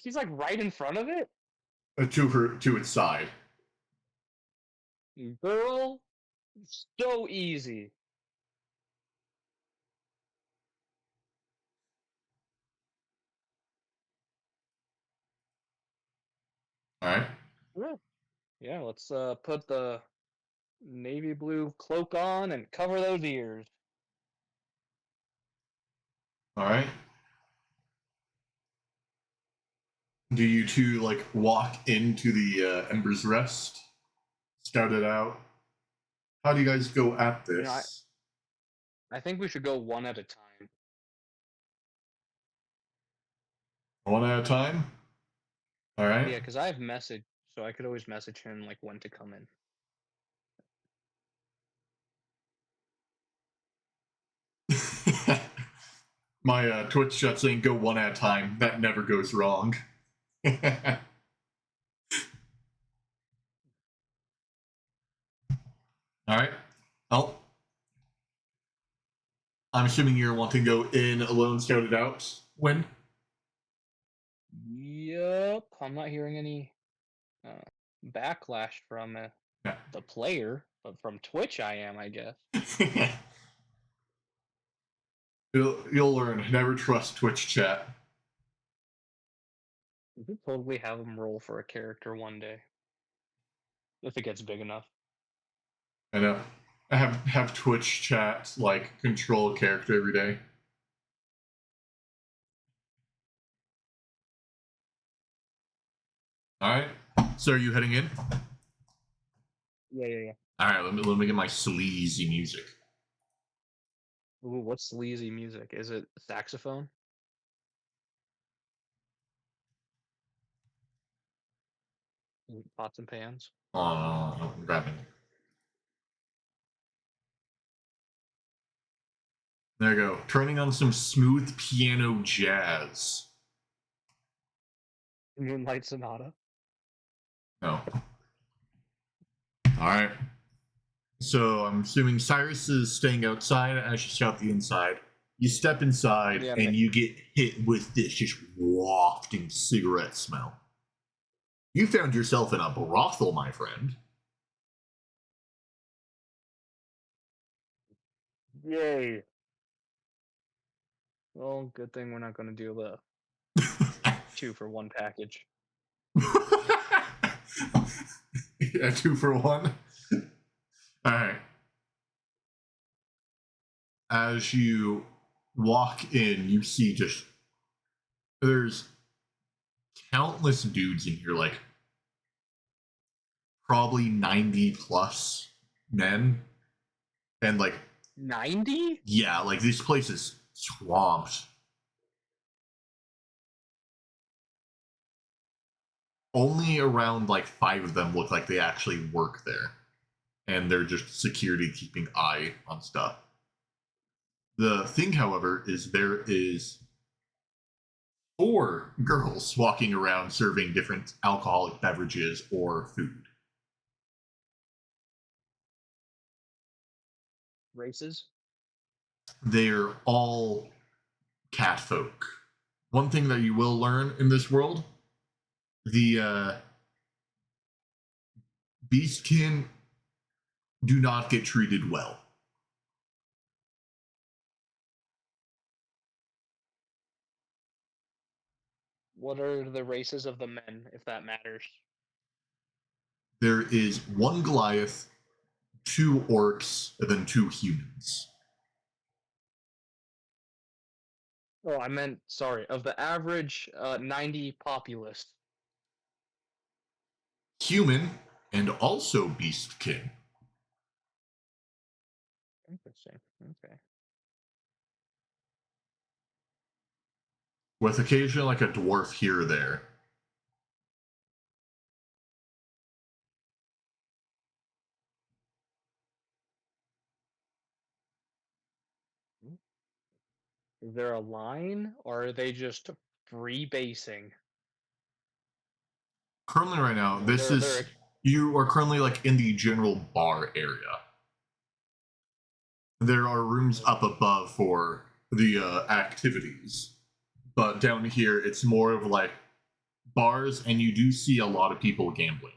Speaker 2: She's like right in front of it?
Speaker 1: To its side.
Speaker 2: Girl, so easy.
Speaker 1: All right.
Speaker 2: Yeah, let's put the navy blue cloak on and cover those ears.
Speaker 1: All right. Do you two like walk into the Ember's Rest? Scout it out. How do you guys go at this?
Speaker 2: You know, I think we should go one at a time.
Speaker 1: One at a time. All right.
Speaker 2: Yeah, because I have message, so I could always message him like when to come in.
Speaker 1: My Twitch chat saying go one at a time. That never goes wrong. All right. Oh, I'm assuming you're wanting to go in alone, scout it out. When?
Speaker 2: Yep, I'm not hearing any backlash from
Speaker 1: Yeah.
Speaker 2: the player, but from Twitch I am, I guess.
Speaker 1: You'll learn. Never trust Twitch chat.
Speaker 2: We could totally have him roll for a character one day. If it gets big enough.
Speaker 1: I know. I have Twitch chat like control a character every day. All right. So are you heading in?
Speaker 2: Yeah.
Speaker 1: All right. Let me get my sleazy music.
Speaker 2: Ooh, what's sleazy music? Is it saxophone? Pots and pans?
Speaker 1: Oh, no, I'm grabbing it. There you go. Turning on some smooth piano jazz.
Speaker 2: Moonlight Sonata?
Speaker 1: No. All right. So I'm assuming Cyrus is staying outside as you scout the inside. You step inside
Speaker 2: Yeah,
Speaker 1: and you get hit with this just wafting cigarette smell. You found yourself in a brothel, my friend.
Speaker 2: Yay. Well, good thing we're not going to do the 2-for-1 package.
Speaker 1: Yeah, 2-for-1. All right. As you walk in, you see just there's countless dudes in here, like probably 90 plus men. And like
Speaker 2: 90?
Speaker 1: yeah, like this place is swamped. Only around like 5 of them look like they actually work there. and they're just security keeping eye on stuff. The thing, however, is there is 4 girls walking around serving different alcoholic beverages or food.
Speaker 2: Races?
Speaker 1: They're all cat folk. One thing that you will learn in this world, the beastkin do not get treated well.
Speaker 2: What are the races of the men, if that matters?
Speaker 1: There is 1 Goliath, 2 orcs, and then 2 humans.
Speaker 2: Oh, I meant, sorry, of the average 90 populace.
Speaker 1: Human and also beastkin.
Speaker 2: Interesting. Okay.
Speaker 1: With occasionally like a dwarf here or there.
Speaker 2: Is there a line, or are they just free basing?
Speaker 1: Currently, right now, this
Speaker 2: They're
Speaker 1: is you are currently like in the general bar area. There are rooms up above for the activities, but down here it's more of like bars, and you do see a lot of people gambling.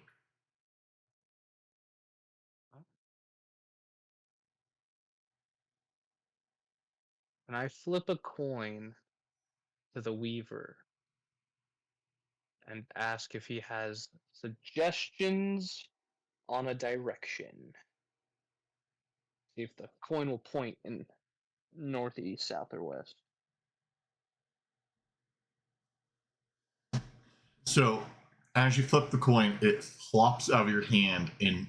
Speaker 2: and I flip a coin to the Weaver and ask if he has suggestions on a direction. See if the coin will point in northeast, south, or west.
Speaker 1: So, as you flip the coin, it flops out of your hand and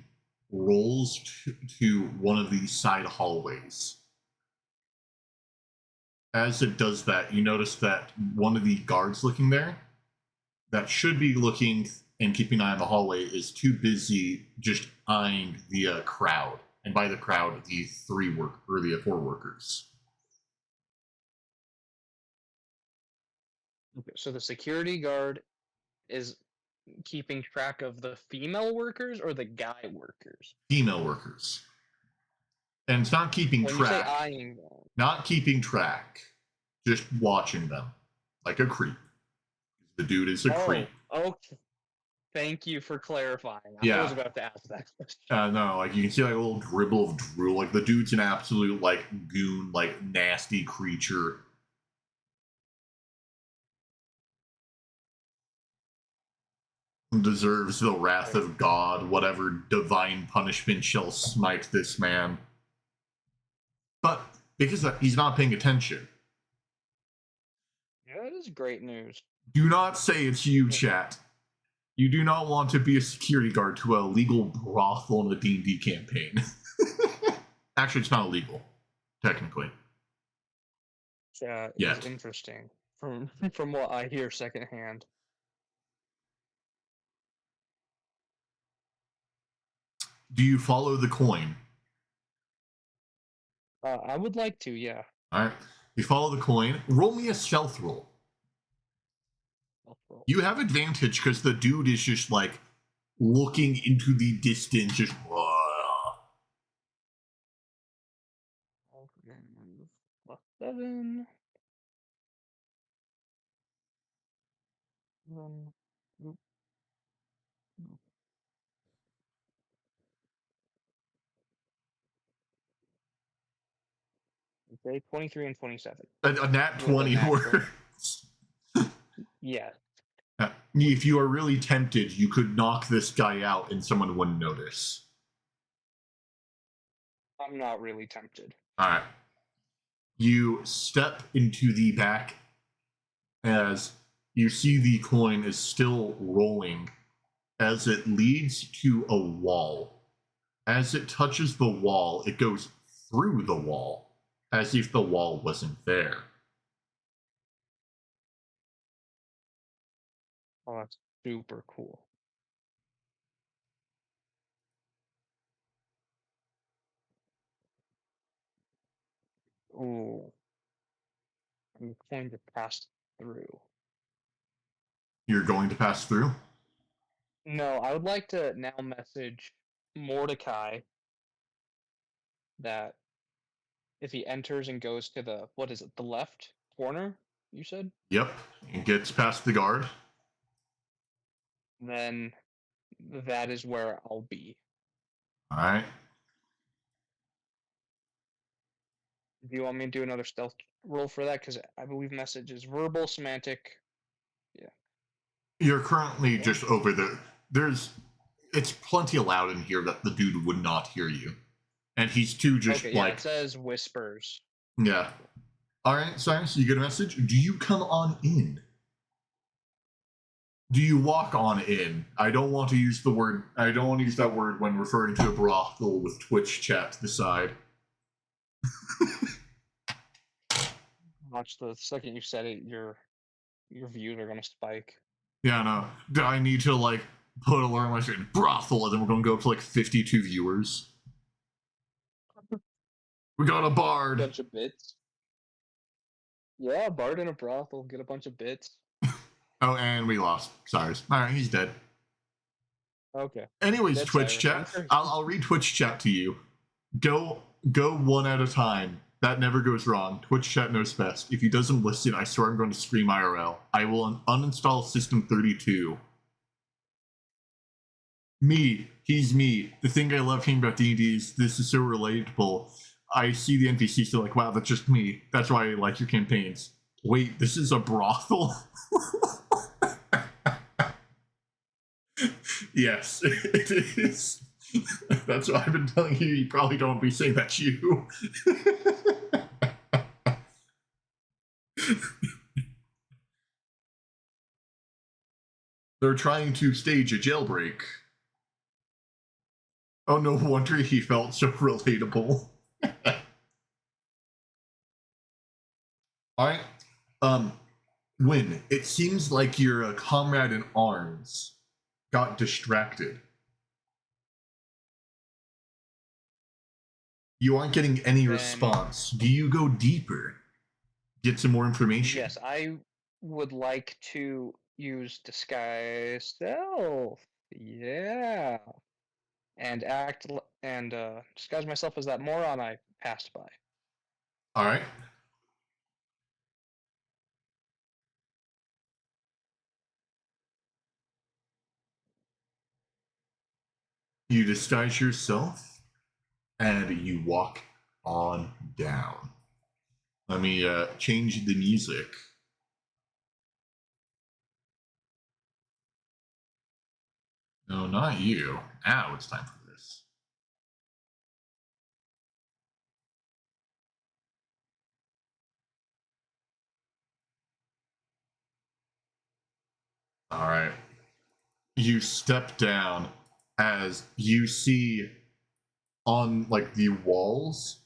Speaker 1: rolls to one of these side hallways. As it does that, you notice that one of the guards looking there, that should be looking and keeping an eye on the hallway, is too busy just eyeing the crowd. And by the crowd, the 4 workers.
Speaker 2: Okay, so the security guard is keeping track of the female workers or the guy workers?
Speaker 1: Female workers. And it's not keeping
Speaker 2: When you say
Speaker 1: track.
Speaker 2: eyeing them,
Speaker 1: Not keeping track. Just watching them. Like a creep. The dude is a creep.
Speaker 2: okay. Thank you for clarifying.
Speaker 1: Yeah.
Speaker 2: I was about to ask that question.
Speaker 1: No, like you can see like a little dribble of drool. Like the dude's an absolute like goon, like nasty creature. Deserves the wrath of God, whatever divine punishment shall smite this man. But because he's not paying attention.
Speaker 2: Yeah, that is great news.
Speaker 1: Do not say it's you, chat. You do not want to be a security guard to a legal brothel in a D&D campaign. Actually, it's not illegal, technically.
Speaker 2: Yeah,
Speaker 1: Yet.
Speaker 2: it's interesting from what I hear secondhand.
Speaker 1: Do you follow the coin?
Speaker 2: I would like to, yeah.
Speaker 1: All right. You follow the coin. Roll me a stealth roll. You have advantage because the dude is just like looking into the distance, just.
Speaker 2: Plus 7. Okay, 23 and 27.
Speaker 1: A nat
Speaker 2: With a
Speaker 1: 20
Speaker 2: nat
Speaker 1: works.
Speaker 2: Yeah.
Speaker 1: If you are really tempted, you could knock this guy out and someone wouldn't notice.
Speaker 2: I'm not really tempted.
Speaker 1: All right. You step into the back as you see the coin is still rolling as it leads to a wall. As it touches the wall, it goes through the wall as if the wall wasn't there.
Speaker 2: Oh, that's super cool. Ooh. I'm going to pass through.
Speaker 1: You're going to pass through?
Speaker 2: No, I would like to now message Mordecai that if he enters and goes to the, what is it, the left corner, you said?
Speaker 1: Yep. It gets past the guard.
Speaker 2: Then that is where I'll be.
Speaker 1: All right.
Speaker 2: Do you want me to do another stealth roll for that? Because I believe message is verbal, semantic.
Speaker 1: You're currently
Speaker 2: Yeah.
Speaker 1: just over there. It's plenty loud in here that the dude would not hear you. And he's too just
Speaker 2: Okay, yeah,
Speaker 1: like,
Speaker 2: it says whispers.
Speaker 1: yeah. All right, Cyrus, you get a message. Do you come on in? Do you walk on in? I don't want to use that word when referring to a brothel with Twitch chat to the side.
Speaker 2: Watch the second you said it, your views are gonna spike.
Speaker 1: Yeah, no. Do I need to like put alert on my screen? Brothel, and then we're gonna go up to like 52 viewers. We got a bard.
Speaker 2: Bunch of bits. Yeah, bard in a brothel, get a bunch of bits.
Speaker 1: Oh, and we lost Cyrus. All right, he's dead.
Speaker 2: Okay.
Speaker 1: Anyways,
Speaker 2: Dead
Speaker 1: Twitch
Speaker 2: Cyrus.
Speaker 1: chat. I'll read Twitch chat to you. Go one at a time. That never goes wrong. Twitch chat knows best. If he doesn't listen, I swear I'm going to scream IRL. I will uninstall System 32. Me. He's me. The thing I love hearing about D&D is this is so relatable. I see the NPCs, so like, wow, that's just me. That's why I like your campaigns. Wait, this is a brothel? Yes, it is. That's what I've been telling you. You probably don't be saying that's you. They're trying to stage a jailbreak. Oh, no wonder he felt so relatable. Alright. Win, it seems like your comrade in arms got distracted. You aren't getting any response. Do you go deeper? Get some more information?
Speaker 2: Yes, I would like to use disguise self. Yeah. And disguise myself as that moron I passed by.
Speaker 1: Alright. You disguise yourself and you walk on down. Let me change the music. No, not you. Now it's time for this. All right. You step down as you see on like the walls,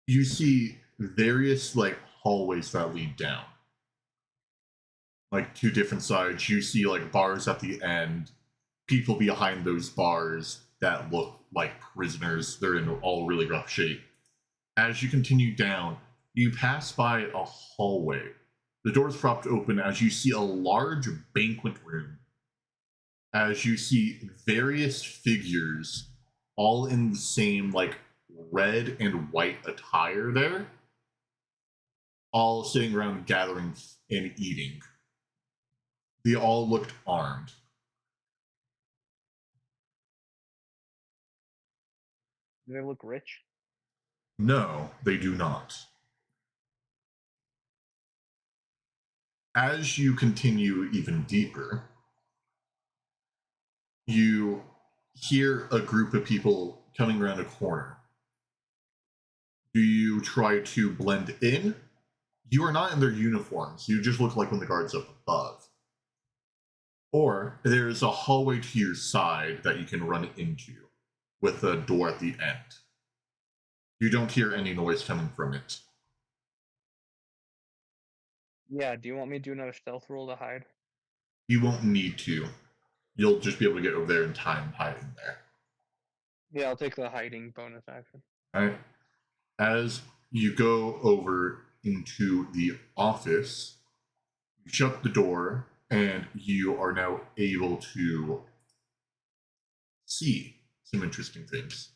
Speaker 1: you see various like hallways that lead down. Like two different sides. You see like bars at the end, people behind those bars that look like prisoners. They're in all really rough shape. As you continue down, you pass by a hallway. The door's propped open as you see a large banquet room. As you see various figures, all in the same like red and white attire there, all sitting around gathering and eating. They all looked armed.
Speaker 2: Do they look rich?
Speaker 1: No, they do not. As you continue even deeper, you hear a group of people coming around a corner. Do you try to blend in? You are not in their uniforms. You just look like when the guard's up above. Or there's a hallway to your side that you can run into with a door at the end. You don't hear any noise coming from it.
Speaker 2: Yeah, do you want me to do another stealth roll to hide?
Speaker 1: You won't need to. You'll just be able to get over there in time hiding there.
Speaker 2: Yeah, I'll take the hiding bonus action.
Speaker 1: Alright. As you go over into the office, you shut the door, and you are now able to see some interesting things.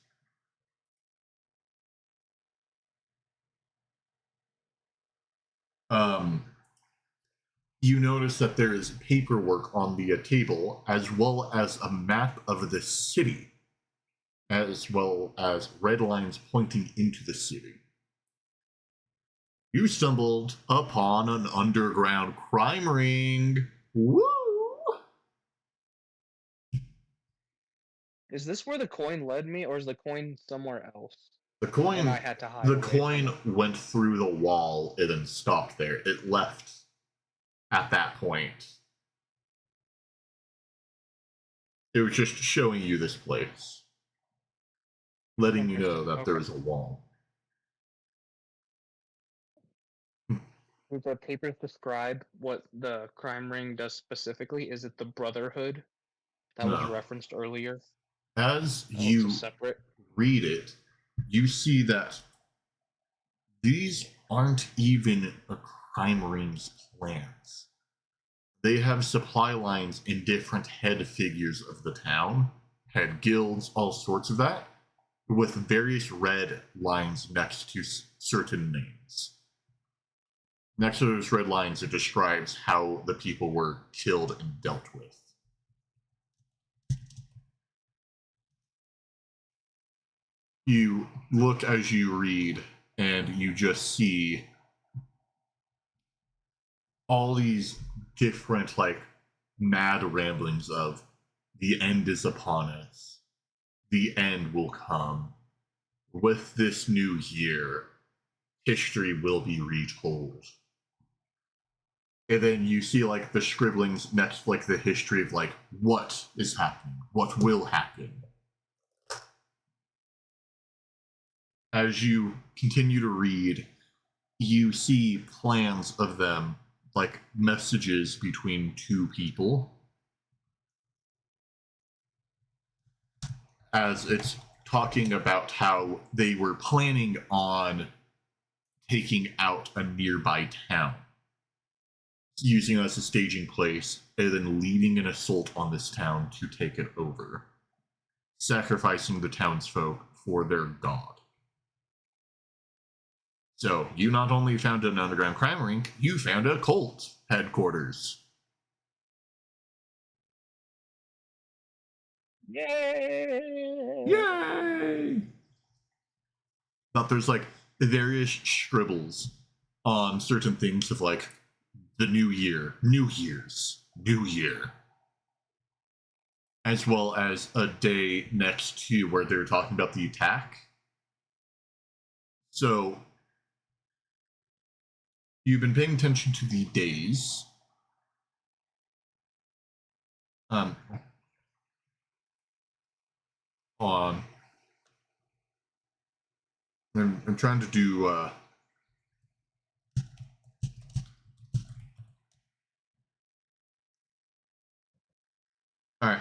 Speaker 1: You notice that there is paperwork on the table, as well as a map of the city, as well as red lines pointing into the city. You stumbled upon an underground crime ring. Woo!
Speaker 2: Is this where the coin led me, or is the coin somewhere else?
Speaker 1: The coin,
Speaker 2: And I had to hide
Speaker 1: the
Speaker 2: away from
Speaker 1: coin
Speaker 2: it.
Speaker 1: went through the wall and then stopped there. It left at that point. It was just showing you this place, letting you know that there is a wall.
Speaker 2: Does the papers describe what the crime ring does specifically? Is it the Brotherhood that was
Speaker 1: No.
Speaker 2: referenced earlier?
Speaker 1: As
Speaker 2: Oh, it's a
Speaker 1: you
Speaker 2: separate.
Speaker 1: read it, you see that these aren't even a crime ring's plans. They have supply lines in different head figures of the town, head guilds, all sorts of that, with various red lines next to certain names. Next to those red lines, it describes how the people were killed and dealt with. You look as you read, and you just see all these different, like, mad ramblings of the end is upon us. The end will come. With this new year, history will be retold. And then you see, like, the scribblings next, like, the history of, like, what is happening, what will happen. As you continue to read, you see plans of them, like messages between two people, as it's talking about how they were planning on taking out a nearby town, using it as a staging place, and then leading an assault on this town to take it over, sacrificing the townsfolk for their god. So, you not only found an underground crime ring, you found a cult headquarters.
Speaker 2: Yay!
Speaker 1: Yay! But there's, like, various scribbles on certain things of, like, the new year, New Year's, New Year. As well as a day next to where they're talking about the attack. So, you've been paying attention to the days. On I'm trying to do all right.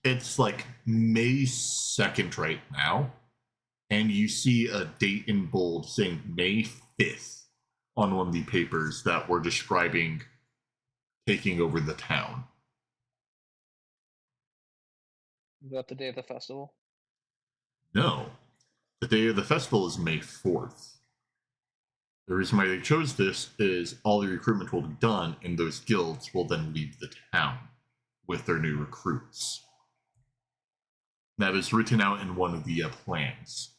Speaker 1: It's like May 2nd right now, and you see a date in bold saying May 5th on one of the papers that were describing taking over the town.
Speaker 2: Is that the day of the festival?
Speaker 1: No, the day of the festival is May 4th. The reason why they chose this is all the recruitment will be done, and those guilds will then leave the town with their new recruits. That is written out in one of the plans.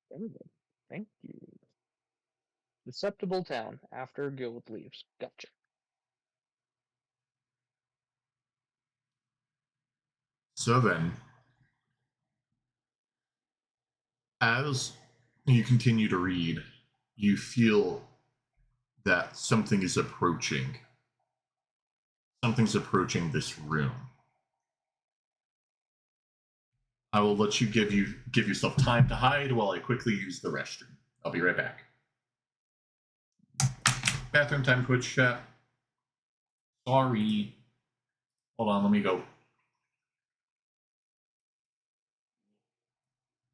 Speaker 2: Very good. Thank you. Acceptable town after guild leaves. Gotcha.
Speaker 1: So then, as you continue to read, you feel that something is approaching. Something's approaching this room. I will let you give yourself time to hide while I quickly use the restroom. I'll be right back. Bathroom time, Twitch chat. Sorry. Hold on, let me go.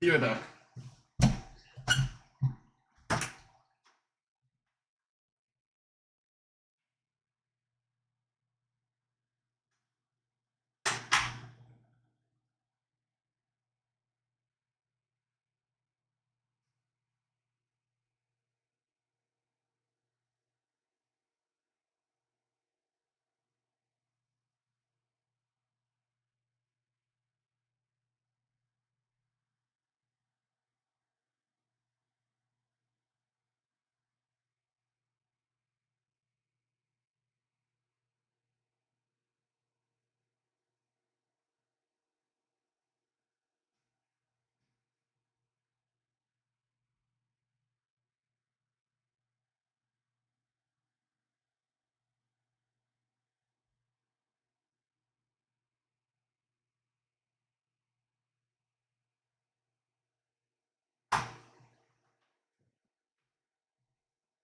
Speaker 1: Be right back.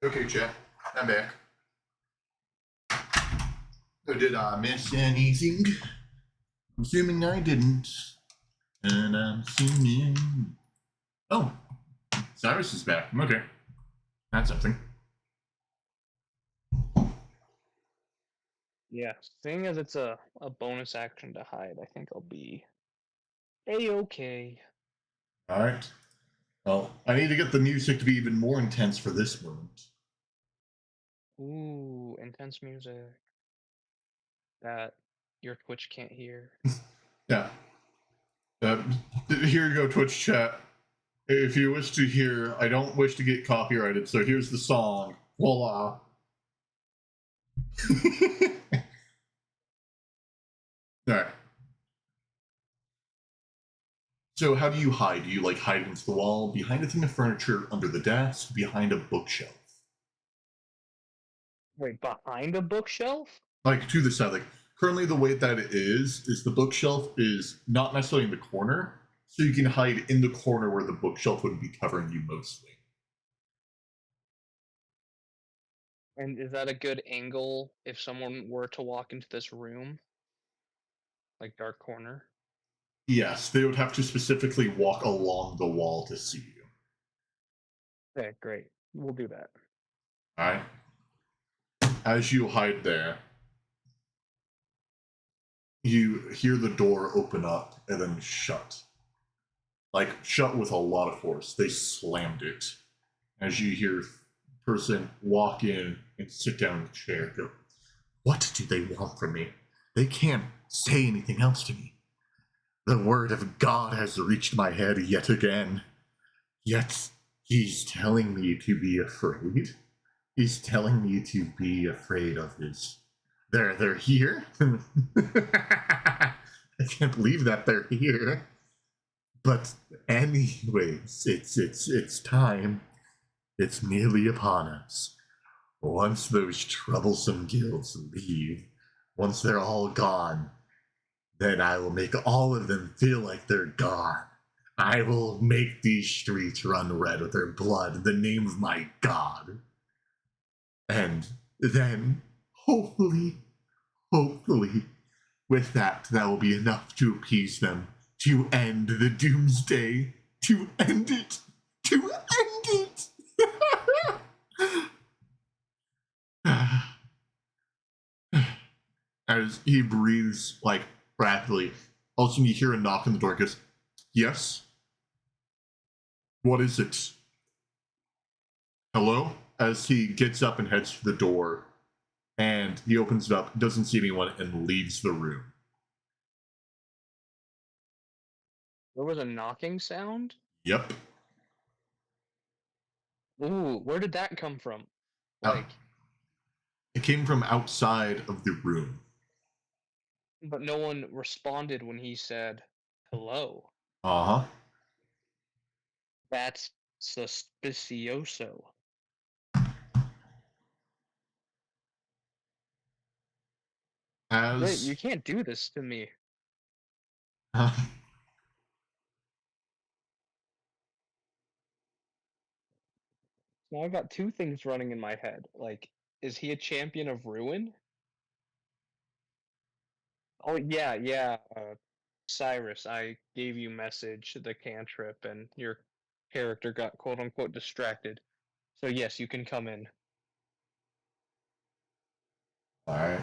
Speaker 1: Okay, chat. I'm back. Did I miss anything? I'm assuming I didn't. And I'm assuming. Oh, Cyrus is back. Okay. That's something.
Speaker 2: Yeah, seeing as it's a bonus action to hide, I think I'll be a-okay.
Speaker 1: Alright. Well, I need to get the music to be even more intense for this moment.
Speaker 2: Ooh, intense music that your Twitch can't hear.
Speaker 1: Yeah. Here you go, Twitch chat. If you wish to hear, I don't wish to get copyrighted, so here's the song. Voila. Alright. So how do you hide? Do you like hide against the wall, behind a thing of furniture, under the desk, behind a bookshelf?
Speaker 2: Wait, behind a bookshelf?
Speaker 1: Like to the side. Like currently the way that it is the bookshelf is not necessarily in the corner, so you can hide in the corner where the bookshelf would be covering you mostly.
Speaker 2: And is that a good angle if someone were to walk into this room? Like dark corner?
Speaker 1: Yes, they would have to specifically walk along the wall to see you.
Speaker 2: Okay, great. We'll do that.
Speaker 1: Alright? As you hide there, you hear the door open up and then shut. Like, shut with a lot of force. They slammed it. As you hear person walk in and sit down in the chair, go, "What do they want from me? They can't say anything else to me. The word of God has reached my head yet again. Yet he's telling me to be afraid. He's telling me to be afraid of his. They're here. I can't believe that they're here. But anyways, it's time. It's nearly upon us. Once those troublesome guilds leave, once they're all gone, then I will make all of them feel like they're gone. I will make these streets run red with their blood in the name of my God. And then, hopefully, with that will be enough to appease them, to end the doomsday, to end it, to end it. As he breathes like rapidly, all of a sudden you hear a knock on the door. Goes, "Yes, what is it? Hello?" As he gets up and heads to the door, and he opens it up, doesn't see anyone, and leaves the room.
Speaker 2: There was a knocking sound?
Speaker 1: Yep.
Speaker 2: Ooh, where did that come from?
Speaker 1: Out-
Speaker 2: Like,
Speaker 1: It came from outside of the room.
Speaker 2: but no one responded when he said hello.
Speaker 1: Uh huh.
Speaker 2: That's suspicioso. Wait, you
Speaker 1: As
Speaker 2: can't do this to me. Now I got two things running in my head. Like, Is he a champion of ruin? Oh yeah. Cyrus, I gave you message the cantrip, and your character got quote unquote distracted. So yes, you can come in.
Speaker 1: All right.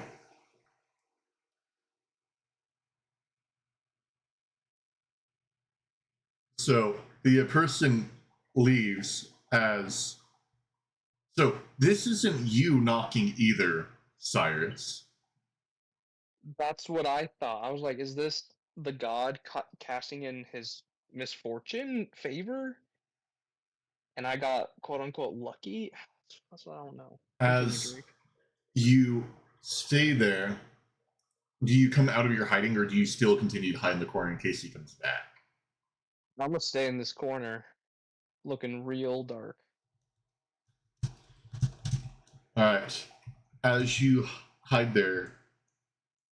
Speaker 1: So the person leaves as. So this isn't you knocking either, Cyrus.
Speaker 2: That's what I thought. I was like, is this the god casting in his misfortune favor? And I got quote unquote lucky. That's what I don't know. Continue,
Speaker 1: As
Speaker 2: Drake.
Speaker 1: you stay there, do you come out of your hiding, or do you still continue to hide in the corner in case he comes back?
Speaker 2: I'm gonna stay in this corner, looking real dark.
Speaker 1: All right. As you hide there,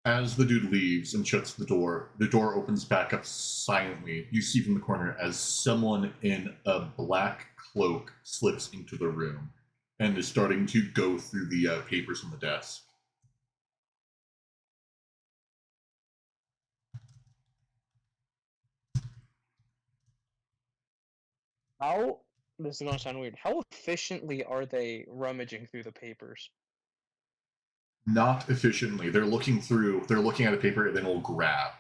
Speaker 1: as the dude leaves and shuts the door opens back up silently. You see from the corner as someone in a black cloak slips into the room and is starting to go through the papers on the desk.
Speaker 2: How this is gonna sound weird. How efficiently are they rummaging through the papers?
Speaker 1: Not efficiently. They're looking at a paper and then will grab.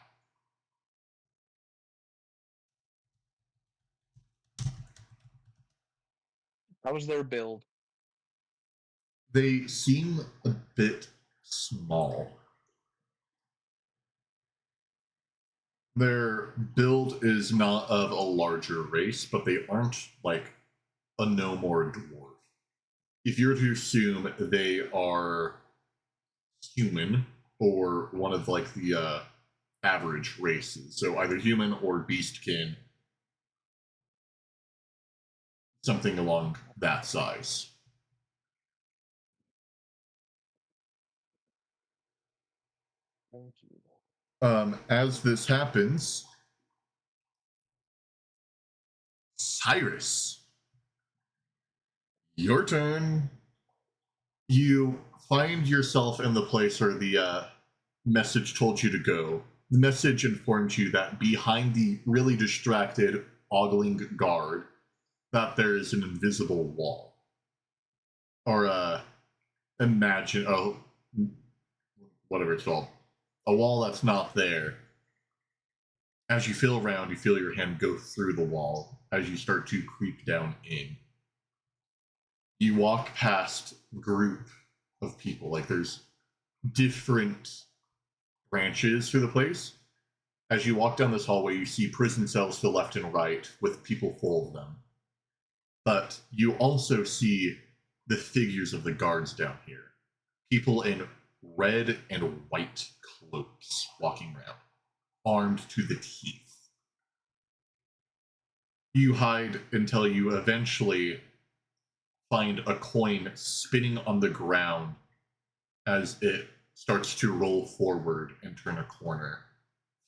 Speaker 2: How was their build?
Speaker 1: They seem a bit small. Their build is not of a larger race, but they aren't like a gnome or a dwarf. If you're to assume they are human or one of like the average races, so either human or beastkin, something along that size.
Speaker 2: Thank you.
Speaker 1: As this happens, Cyrus, your turn. You find yourself in the place where the message told you to go. The message informed you that behind the really distracted, ogling guard, that there is an invisible wall. Or imagine, whatever it's called, a wall that's not there. As you feel around, you feel your hand go through the wall as you start to creep down in. You walk past a group of people, like there's different branches through the place. As you walk down this hallway, you see prison cells to the left and right with people full of them. But you also see the figures of the guards down here. People in red and white cloaks walking around, armed to the teeth. You hide until you eventually find a coin spinning on the ground as it starts to roll forward and turn a corner,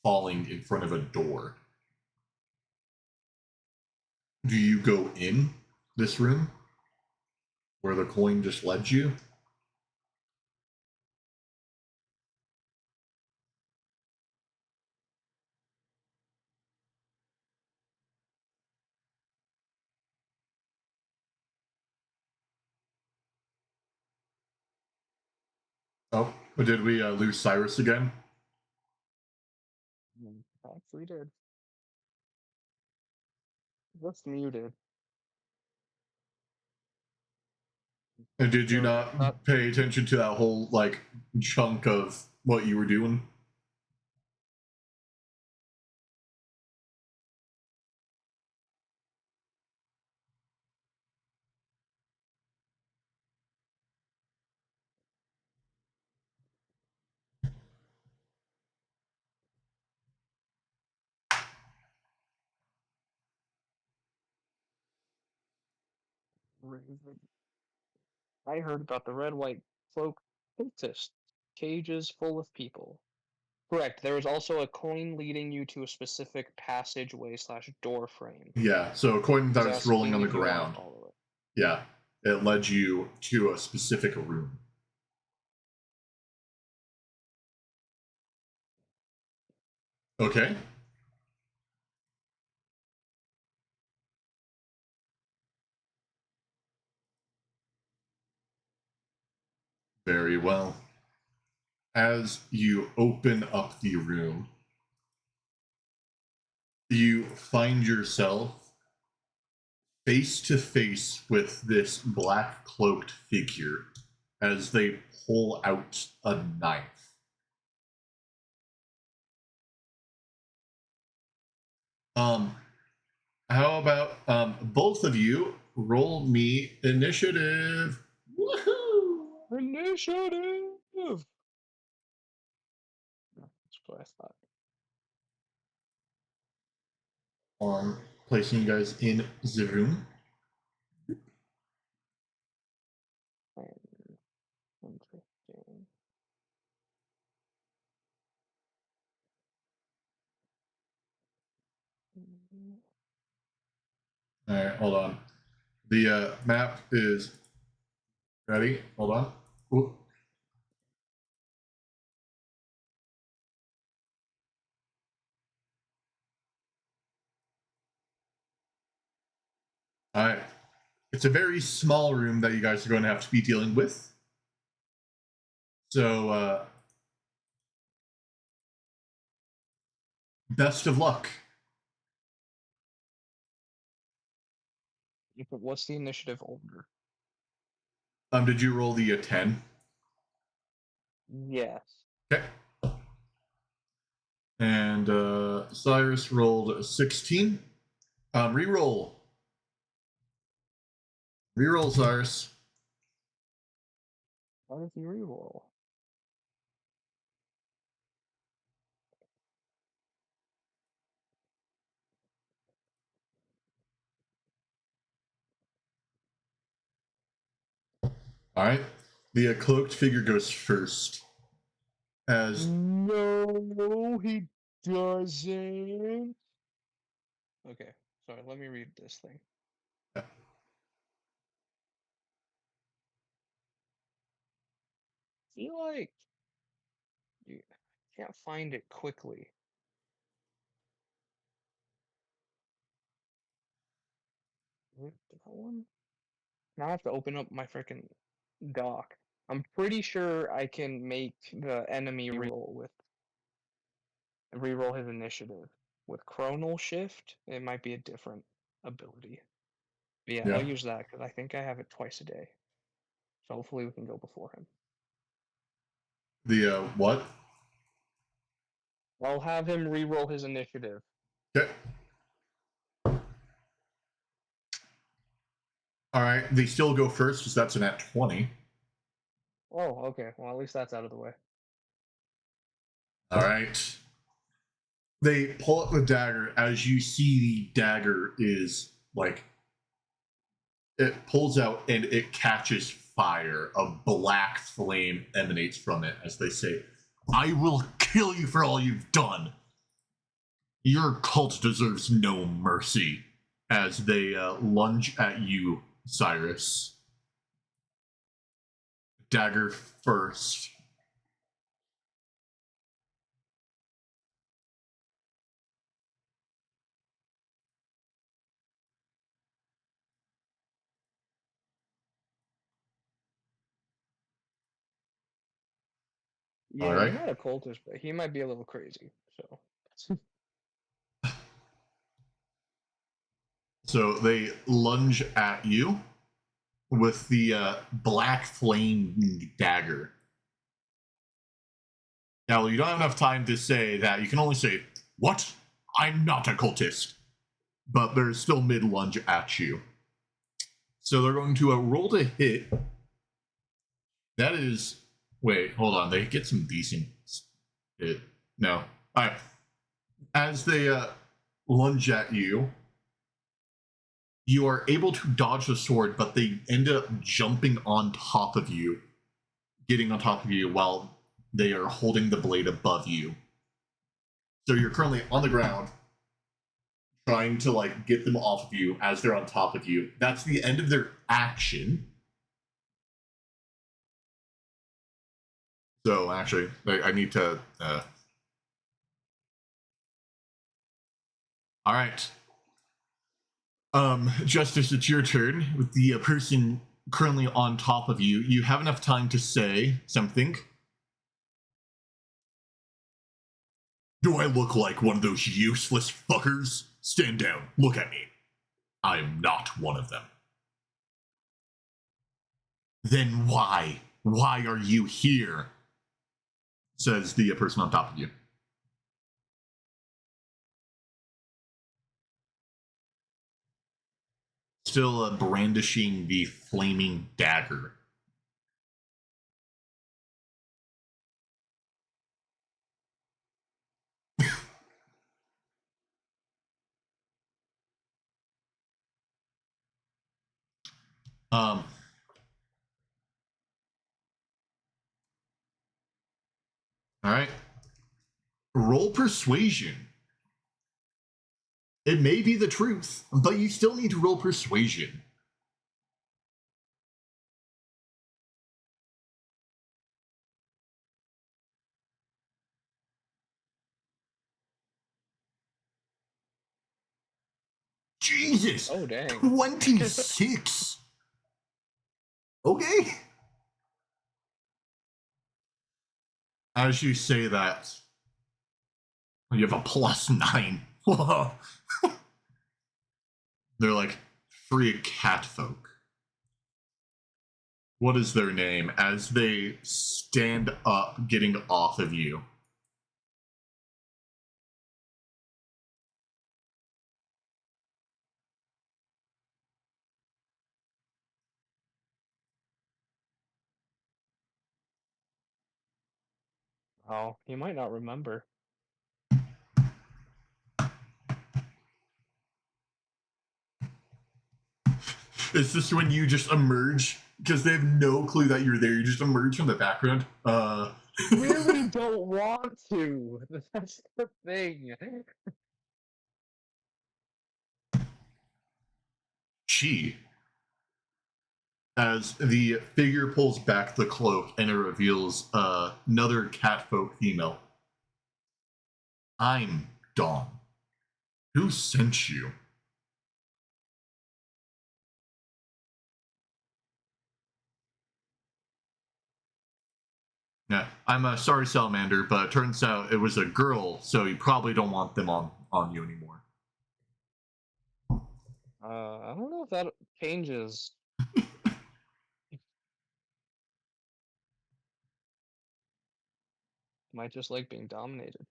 Speaker 1: falling in front of a door. Do you go in this room where the coin just led you? Oh, did we lose Cyrus again?
Speaker 2: Actually did. Just muted.
Speaker 1: And did you
Speaker 2: So
Speaker 1: not pay attention to that whole like chunk of what you were doing?
Speaker 2: I heard about the red white cloak cultist cages full of people. Correct. There was also a coin leading you to a specific passageway slash door frame.
Speaker 1: Yeah, so a coin that
Speaker 2: He's
Speaker 1: was rolling
Speaker 2: asking
Speaker 1: on the
Speaker 2: if you want to
Speaker 1: ground.
Speaker 2: follow it.
Speaker 1: Yeah, it led you to a specific room. Okay. Very well. As you open up the room, you find yourself face to face with this black cloaked figure as they pull out a knife. Um, how about both of you roll me initiative? Woohoo!
Speaker 2: Initiative. That's what I thought.
Speaker 1: On placing you guys in the room.
Speaker 2: Interesting.
Speaker 1: All right, hold on. The map is ready. Hold on. Ooh. All right. It's a very small room that you guys are going to have to be dealing with. So, best of luck.
Speaker 2: What's the initiative order?
Speaker 1: Did you roll the 10?
Speaker 2: Yes.
Speaker 1: Okay. And Cyrus rolled a 16. Reroll. Reroll, Cyrus.
Speaker 2: How does he reroll?
Speaker 1: All right. The cloaked figure goes first. As
Speaker 2: No, he doesn't. Okay, sorry, let me read this thing. I feel like you can't find it quickly. That one? Now I have to open up my freaking dock. I'm pretty sure I can make the enemy reroll his initiative. With Chronal Shift, it might be a different ability. But yeah,
Speaker 1: yeah.
Speaker 2: I'll use that because I think I have it twice a day. So hopefully we can go before him.
Speaker 1: The what?
Speaker 2: I'll have him reroll his initiative.
Speaker 1: Okay. All right. They still go first because that's an at 20.
Speaker 2: Oh, okay. Well, at least that's out of the way.
Speaker 1: All right. They pull up the dagger. As you see, the dagger is like it pulls out and it catches fire. A black flame emanates from it as they say, "I will kill you for all you've done. Your cult deserves no mercy." As they lunge at you, Cyrus. Dagger first. All
Speaker 2: Yeah, he's
Speaker 1: right.
Speaker 2: not a cultist, but he might be a little crazy. So.
Speaker 1: So they lunge at you with the black flame dagger. Now, you don't have enough time to say that. You can only say, "What? I'm not a cultist." But they're still mid lunge at you. So they're going to roll to hit. That is. Wait, hold on. They get some decent hit. No. All right. As they lunge at you, you are able to dodge the sword, but they end up jumping on top of you, getting on top of you while they are holding the blade above you. So you're currently on the ground, trying to like get them off of you as they're on top of you. That's the end of their action. So actually, I need to All right. Justice, it's your turn. With the person currently on top of you, you have enough time to say something. Do I look like one of those useless fuckers? Stand down. Look at me. I am not one of them. Then why? Why are you here? Says the person on top of you. Still brandishing the flaming dagger. Um, all right. Roll persuasion. It may be the truth, but you still need to roll persuasion. Jesus!
Speaker 2: Oh dang.
Speaker 1: 26! Okay. As you say that, you have a +9. Whoa. They're like free cat folk. What is their name? As they stand up, getting off of you.
Speaker 2: Oh, you might not remember.
Speaker 1: It's just when you just emerge, because they have no clue that you're there. You just emerge from the background.
Speaker 2: Really don't want to. That's the thing.
Speaker 1: She, as the figure pulls back the cloak and it reveals another catfolk female. I'm Dawn. Who sent you? Yeah, I'm sorry, Salamander, but it turns out it was a girl, so you probably don't want them on you anymore.
Speaker 2: I don't know if that changes. Might just like being dominated.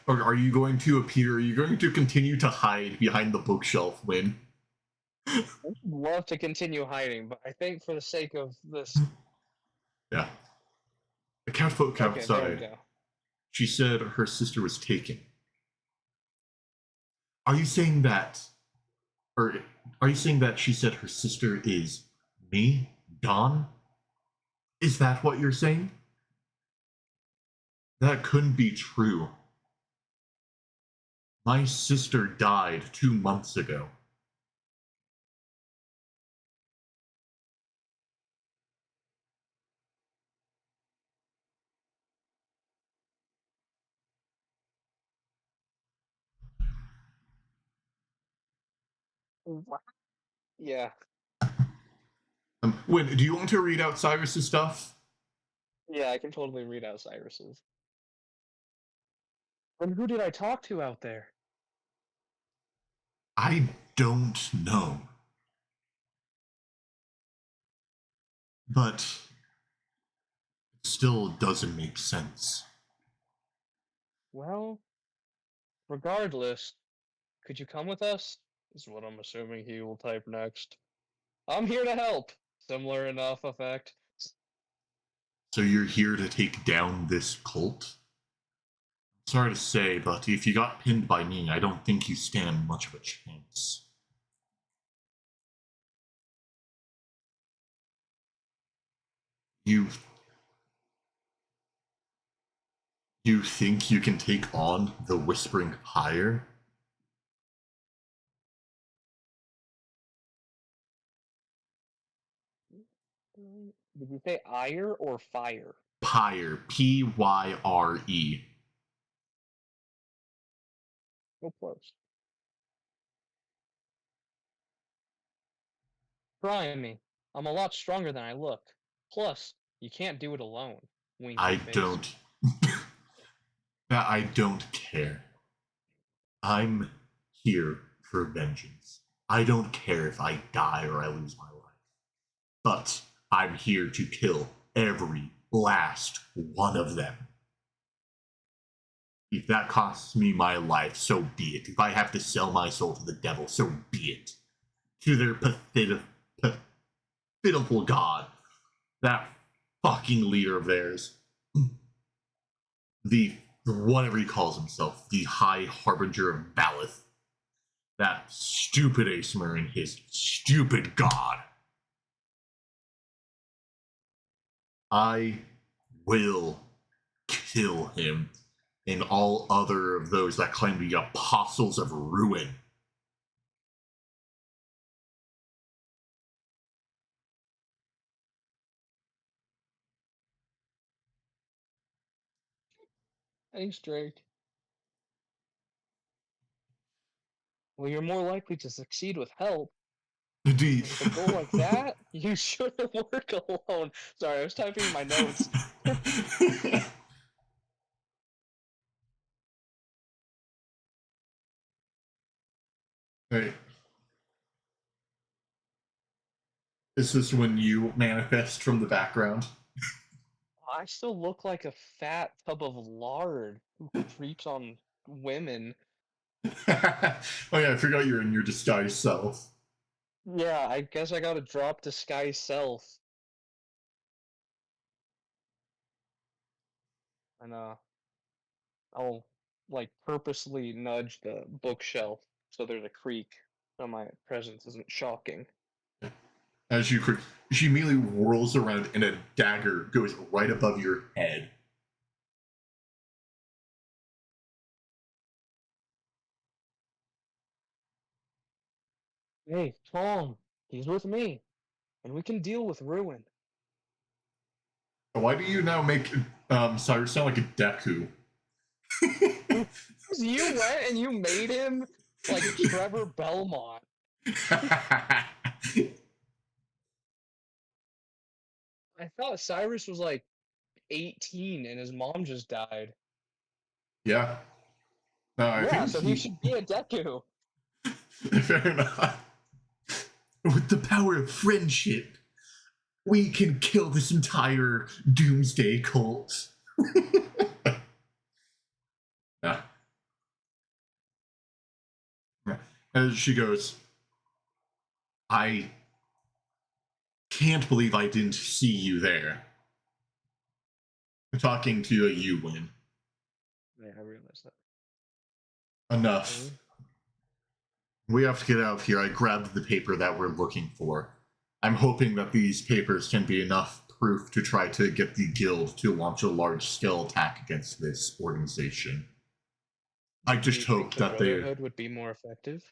Speaker 1: Or are you going to appear? Are you going to continue to hide behind the bookshelf, Win?
Speaker 2: I would love to continue hiding, but I think for the sake of this.
Speaker 1: Yeah. The catfolk
Speaker 2: Okay, there we
Speaker 1: outside.
Speaker 2: go.
Speaker 1: She said her sister was taken. Are you saying that, or are you saying that she said her sister is me, Dawn? Is that what you're saying? That couldn't be true. My sister died 2 months ago.
Speaker 2: What? Yeah.
Speaker 1: Win, do you want to read out Cyrus's stuff?
Speaker 2: Yeah, I can totally read out Cyrus's. And who did I talk to out there?
Speaker 1: I don't know. But it still doesn't make sense.
Speaker 2: Well, regardless, could you come with us? Is what I'm assuming he will type next. I'm here to help. Similar enough effect.
Speaker 1: So you're here to take down this cult? Sorry to say, but if you got pinned by me, I don't think you stand much of a chance. You You think you can take on the Whispering Pyre?
Speaker 2: Did you say ire or fire?
Speaker 1: Pyre. Pyre.
Speaker 2: So close. Try me. I'm a lot stronger than I look. Plus, you can't do it alone. Winky
Speaker 1: I
Speaker 2: face.
Speaker 1: don't. I don't care. I'm here for vengeance. I don't care if I die or I lose my life. But I'm here to kill every last one of them. If that costs me my life, so be it. If I have to sell my soul to the devil, so be it. To their pitiful god. That fucking leader of theirs. The whatever he calls himself, the High Harbinger of Balith. That stupid Aesmer and his stupid god. I will kill him and all other of those that claim to be apostles of ruin.
Speaker 2: Thanks, Drake. Well, you're more likely to succeed with help.
Speaker 1: The
Speaker 2: With a goal like that, you shouldn't work alone. Sorry, I was typing in my notes.
Speaker 1: Hey. Is this when you manifest from the background?
Speaker 2: I still look like a fat tub of lard who creeps on women.
Speaker 1: Oh yeah, I forgot you're in your disguised self.
Speaker 2: Yeah, I guess I gotta drop disguise self. And I'll like purposely nudge the bookshelf so there's a creak so my presence isn't shocking.
Speaker 1: As she immediately whirls around and a dagger goes right above your head.
Speaker 2: Hey, Tom, he's with me, and we can deal with ruin.
Speaker 1: Why do you now make Cyrus sound like a Deku?
Speaker 2: You went and you made him like Trevor Belmont. I thought Cyrus was like 18 and his mom just died.
Speaker 1: Yeah. No, I
Speaker 2: Yeah,
Speaker 1: think
Speaker 2: so he should be a Deku.
Speaker 1: Fair enough. With the power of friendship, we can kill this entire doomsday cult. Yeah. As she goes, I can't believe I didn't see you there. Talking to you, Win.
Speaker 2: Yeah, I realized that.
Speaker 1: Enough. We have to get out of here. I grabbed the paper that we're looking for. I'm hoping that these papers can be enough proof to try to get the guild to launch a large-scale attack against this organization. I just hope that
Speaker 2: the Brotherhood would be more effective.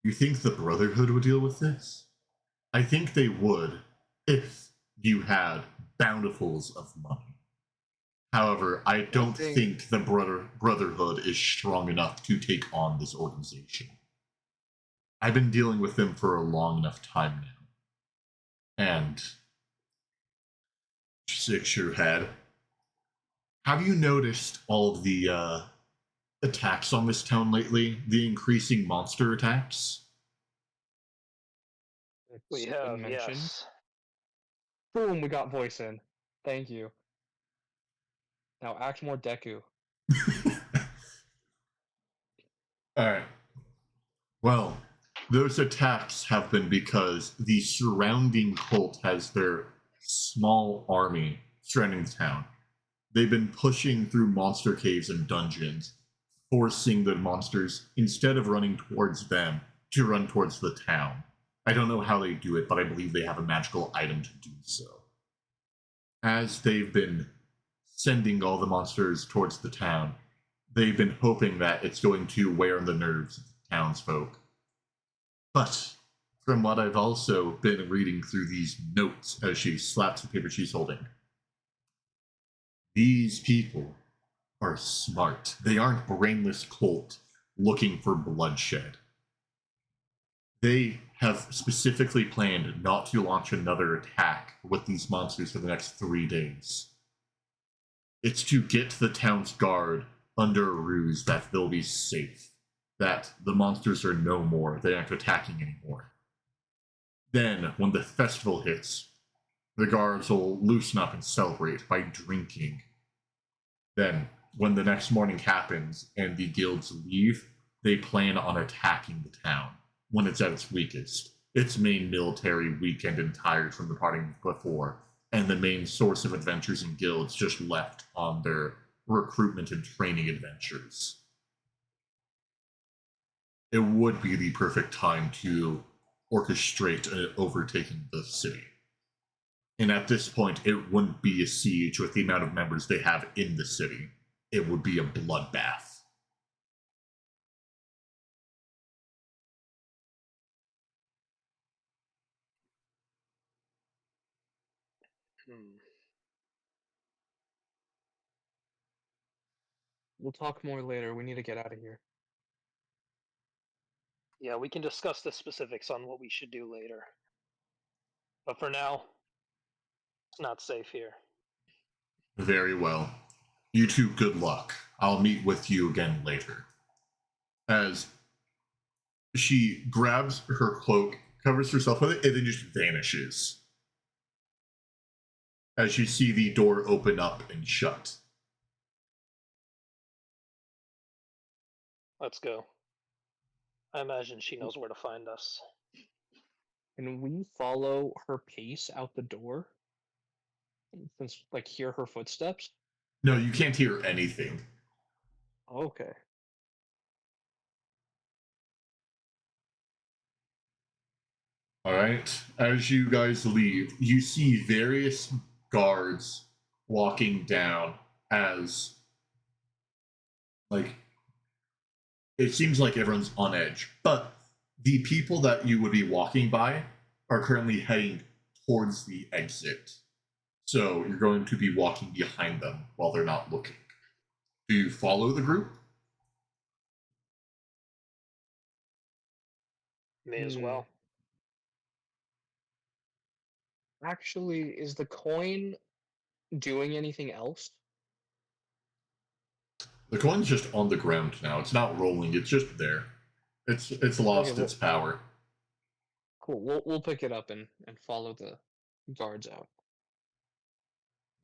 Speaker 1: You think the Brotherhood would deal with this? I think they would if you had bountifuls of money. However, I don't think the Brotherhood is strong enough to take on this organization. I've been dealing with them for a long enough time now. And shakes your head. Have you noticed all of the attacks on this town lately? The increasing monster attacks?
Speaker 3: We have, yes.
Speaker 2: Boom, we got voice in. Thank you. Now act more Deku.
Speaker 1: Alright. Well, those attacks have been because the surrounding cult has their small army surrounding the town. They've been pushing through monster caves and dungeons, forcing the monsters, instead of running towards them, to run towards the town. I don't know how they do it, but I believe they have a magical item to do so. As they've been sending all the monsters towards the town, they've been hoping that it's going to wear on the nerves of the townsfolk. But from what I've also been reading through these notes as she slaps the paper she's holding, these people are smart. They aren't brainless cult looking for bloodshed. They have specifically planned not to launch another attack with these monsters for the next 3 days. It's to get the town's guard under a ruse that they'll be safe, that the monsters are no more, they aren't attacking anymore. Then, when the festival hits, the guards will loosen up and celebrate by drinking. Then, when the next morning happens and the guilds leave, they plan on attacking the town when it's at its weakest. Its main military weakened and tired from the parting before, and the main source of adventures and guilds just left on their recruitment and training adventures. It would be the perfect time to orchestrate overtaking the city. And at this point, it wouldn't be a siege with the amount of members they have in the city. It would be a bloodbath.
Speaker 2: We'll talk more later. We need to get out of here.
Speaker 3: Yeah, we can discuss the specifics on what we should do later. But for now, it's not safe here.
Speaker 1: Very well. You two, good luck. I'll meet with you again later. As she grabs her cloak, covers herself with it, and then just vanishes. As you see the door open up and shut.
Speaker 3: Let's go. I imagine she knows where to find us.
Speaker 2: Can we follow her pace out the door? Since, like, hear her footsteps?
Speaker 1: No, you can't hear anything.
Speaker 2: Okay.
Speaker 1: Alright, as you guys leave, you see various guards walking down as, like, it seems like everyone's on edge, but the people that you would be walking by are currently heading towards the exit. So you're going to be walking behind them while they're not looking. Do you follow the group?
Speaker 3: May as well.
Speaker 2: Actually, is the coin doing anything else?
Speaker 1: The coin's just on the ground now. It's not rolling. It's just there. It's lost
Speaker 2: Okay,
Speaker 1: its power.
Speaker 2: Cool. We'll pick it up and follow the guards out.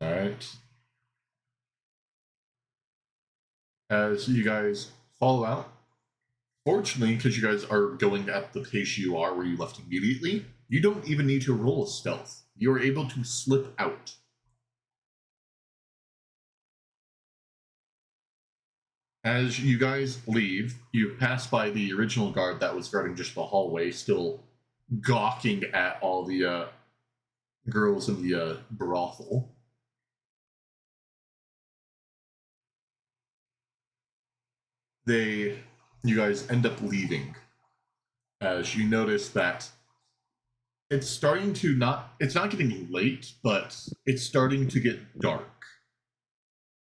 Speaker 1: All right. As you guys follow out, fortunately, because you guys are going at the pace you are where you left immediately, you don't even need to roll a stealth. You're able to slip out. As you guys leave, you pass by the original guard that was guarding just the hallway, still gawking at all the girls in the brothel. You guys end up leaving as you notice that it's starting to it's not getting late, but it's starting to get dark.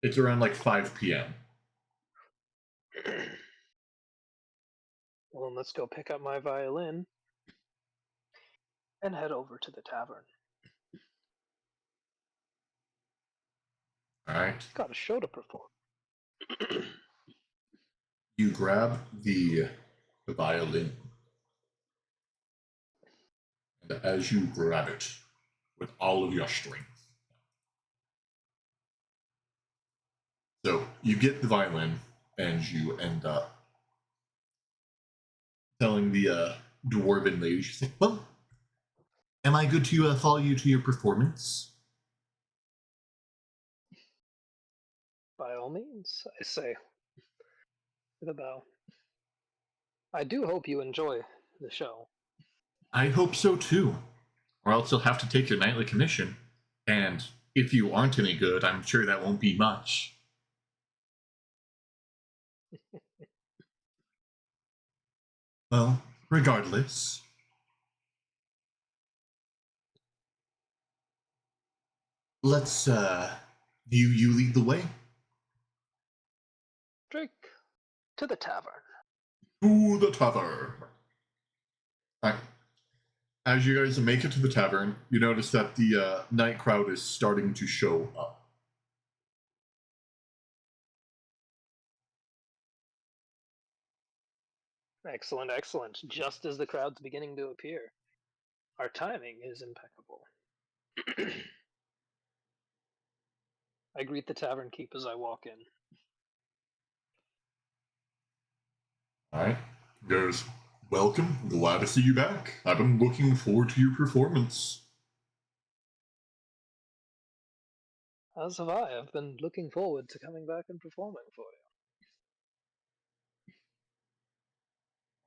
Speaker 1: It's around like 5 p.m.
Speaker 3: Well, then let's go pick up my violin and head over to the tavern.
Speaker 1: All right.
Speaker 3: Got a show to perform.
Speaker 1: You grab the violin. And as you grab it with all of your strength, so you get the violin and you end up telling the dwarven lady, she's like, well, am I good to follow you to your performance?
Speaker 3: By all means, I say, with a bow. I do hope you enjoy the show.
Speaker 1: I hope so too. Or else you'll have to take your nightly commission. And if you aren't any good, I'm sure that won't be much. Well, regardless, let's you lead the way
Speaker 3: Drake, to the tavern.
Speaker 1: to the tavern. Alright. As you guys make it to the tavern, you notice that the night crowd is starting to show up.
Speaker 3: Excellent, excellent. Just as the crowd's beginning to appear. Our timing is impeccable. I greet the tavern keep as I walk in.
Speaker 1: Alright. Goes, welcome, glad to see you back. I've been looking forward to your performance.
Speaker 3: As have I. I've been looking forward to coming back and performing for you.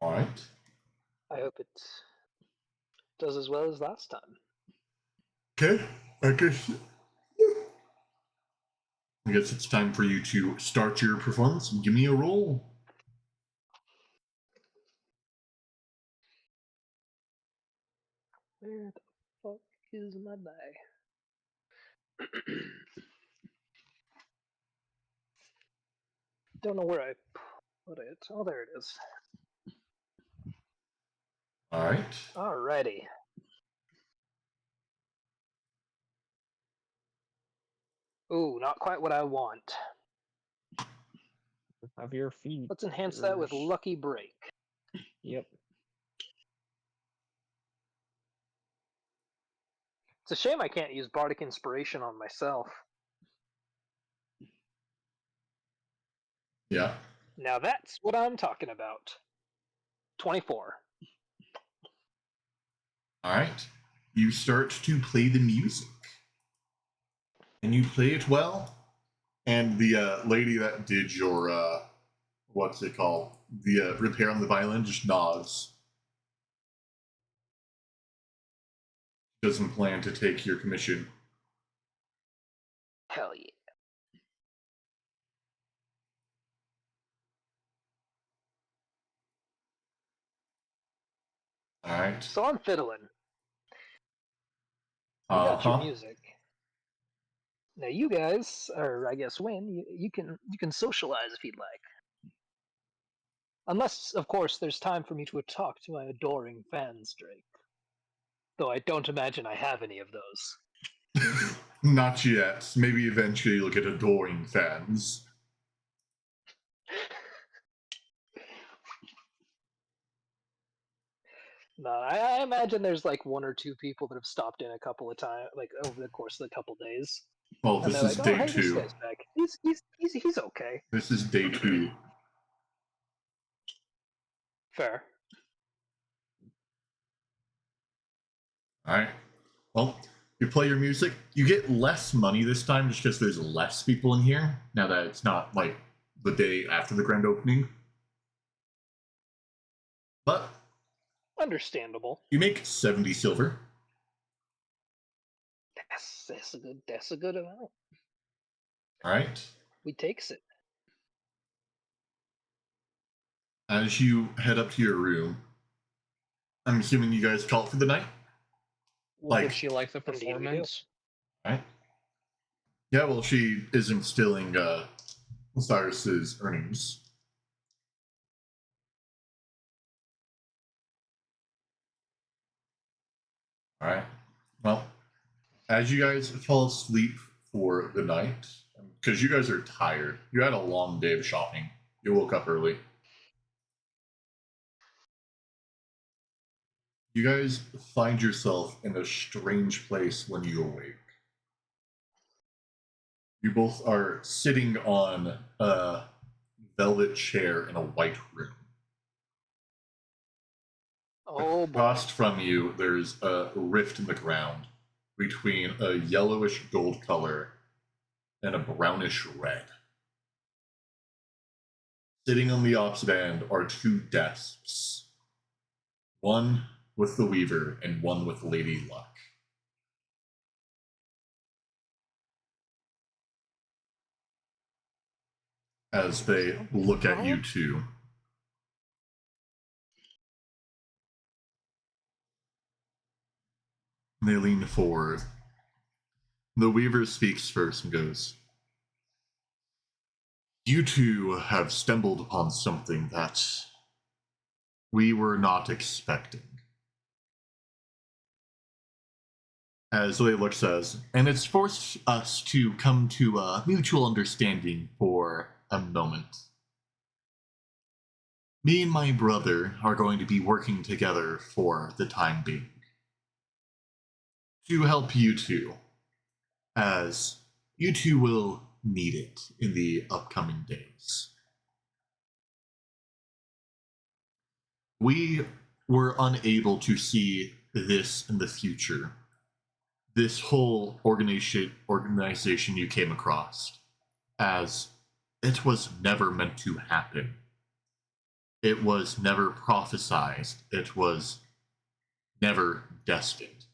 Speaker 1: Alright.
Speaker 3: I hope it does as well as last time.
Speaker 1: Okay, I guess it's time for you to start your performance. Give me a roll.
Speaker 3: Where the fuck is my die? Don't know where I put it. Oh, there it is.
Speaker 1: Alright.
Speaker 3: Alrighty. Ooh, not quite what I want.
Speaker 2: Have your feet.
Speaker 3: Let's enhance that with
Speaker 2: Yours.
Speaker 3: Lucky Break.
Speaker 2: Yep.
Speaker 3: It's a shame I can't use Bardic Inspiration on myself.
Speaker 1: Yeah.
Speaker 3: Now that's what I'm talking about. 24.
Speaker 1: Alright. You start to play the music. And you play it well. And the lady that did your, what's it called? The repair on the violin just nods. Doesn't plan to take your commission.
Speaker 3: Hell yeah.
Speaker 1: Alright.
Speaker 3: So I'm fiddling. You got your
Speaker 1: Uh-huh.
Speaker 3: music. Now you guys, or I guess Wayne, you can socialize if you'd like. Unless, of course, there's time for me to talk to my adoring fans, Drake. Though I don't imagine I have any of those.
Speaker 1: Not yet. Maybe eventually you'll get adoring fans.
Speaker 3: No, I imagine there's like one or two people that have stopped in a couple of times, like over the course of a couple days,
Speaker 1: Well,
Speaker 3: and
Speaker 1: this
Speaker 3: they're
Speaker 1: is
Speaker 3: like, "Oh,
Speaker 1: day
Speaker 3: hey, this
Speaker 1: 2.
Speaker 3: guy's back. He's okay."
Speaker 1: This is day 2.
Speaker 3: Fair.
Speaker 1: Alright. Well, you play your music. You get less money this time just because there's less people in here. Now that it's not like the day after the grand opening. But
Speaker 3: Understandable.
Speaker 1: you make 70 silver.
Speaker 3: That's a good amount.
Speaker 1: Alright.
Speaker 3: We takes it.
Speaker 1: As you head up to your room, I'm assuming you guys call it for the night? Like,
Speaker 2: Did she like the
Speaker 3: Indeed we do.
Speaker 2: performance?
Speaker 1: right? Yeah, well, she is instilling Osiris's earnings. Alright. Well, as you guys fall asleep for the night, because you guys are tired, you had a long day of shopping. You woke up early. You guys find yourself in a strange place when you awake. You both are sitting on a velvet chair in a white room.
Speaker 3: Oh boy.
Speaker 1: Across from you, there's a rift in the ground between a yellowish gold color and a brownish red. Sitting on the opposite end are 2 desks, one with the Weaver and one with Lady Luck. As they look at you two. They lean forward. The Weaver speaks first and goes, "You two have stumbled upon something that we were not expecting." As Laylook says, and it's forced us to come to a mutual understanding for a moment. Me and my brother are going to be working together for the time being to help you two, as you two will need it in the upcoming days. We were unable to see this in the future. This whole organization you came across, as it was never meant to happen. It was never prophesized. It was never destined.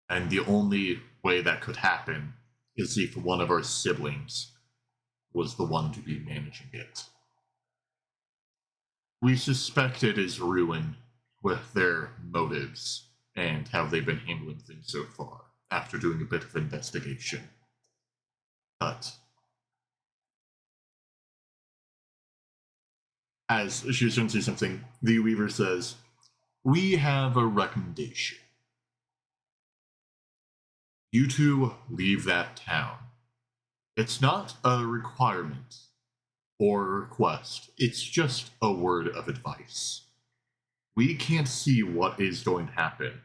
Speaker 1: And the only way that could happen is if one of our siblings was the one to be managing it. We suspect it is ruin with their motives and how they've been handling things so far after doing a bit of investigation. But as she was going to say something, the Weaver says, "We have a recommendation. You two leave that town. It's not a requirement or a request, it's just a word of advice. We can't see what is going to happen.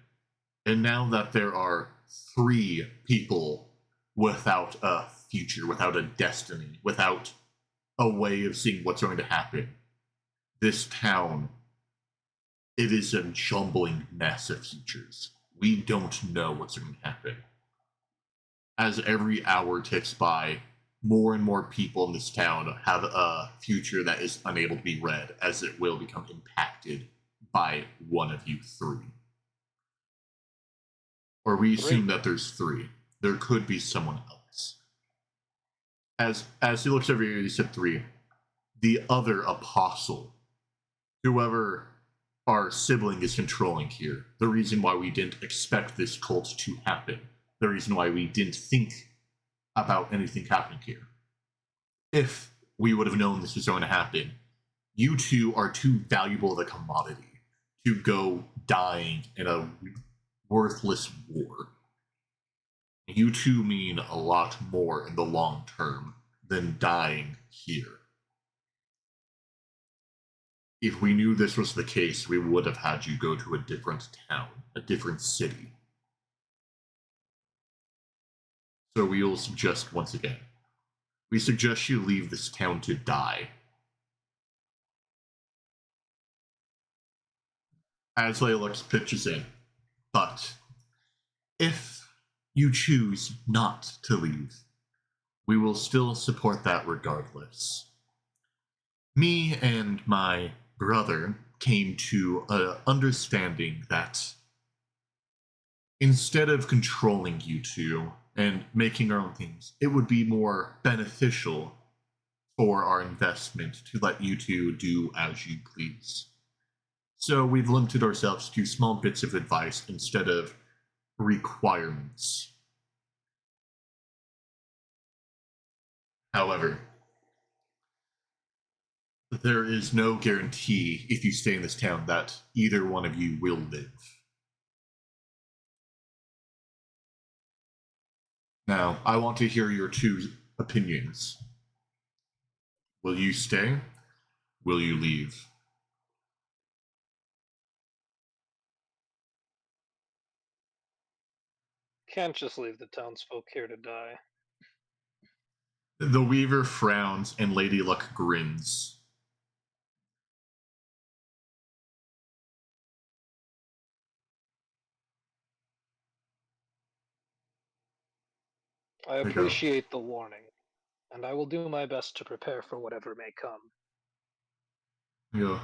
Speaker 1: And now that there are 3 people without a future, without a destiny, without a way of seeing what's going to happen, this town, it is a jumbling mess of futures. We don't know what's going to happen. As every hour ticks by, more and more people in this town have a future that is unable to be read, as it will become impacted by one of you 3. Or we assume that there's 3. There could be someone else." As he looks over here, he said 3. The other apostle, whoever our sibling is controlling here, the reason why we didn't expect this cult to happen, the reason why we didn't think about anything happening here. If we would have known this was going to happen, you two are too valuable of a commodity to go dying in a worthless war. You two mean a lot more in the long term than dying here. If we knew this was the case, we would have had you go to a different town, a different city. So we will suggest once again, we suggest you leave this town to die. As Laylox pitches in, but if you choose not to leave, we will still support that regardless. Me and my brother came to an understanding that instead of controlling you two and making our own things, it would be more beneficial for our investment to let you two do as you please. So we've limited ourselves to small bits of advice instead of requirements. However, there is no guarantee if you stay in this town that either one of you will live. Now, I want to hear your 2 opinions. Will you stay? Will you leave?
Speaker 3: Can't just leave the townsfolk here to die.
Speaker 1: The Weaver frowns and Lady Luck grins.
Speaker 3: I
Speaker 1: you go.
Speaker 3: appreciate the warning, and I will do my best to prepare for whatever may come.
Speaker 1: Yeah,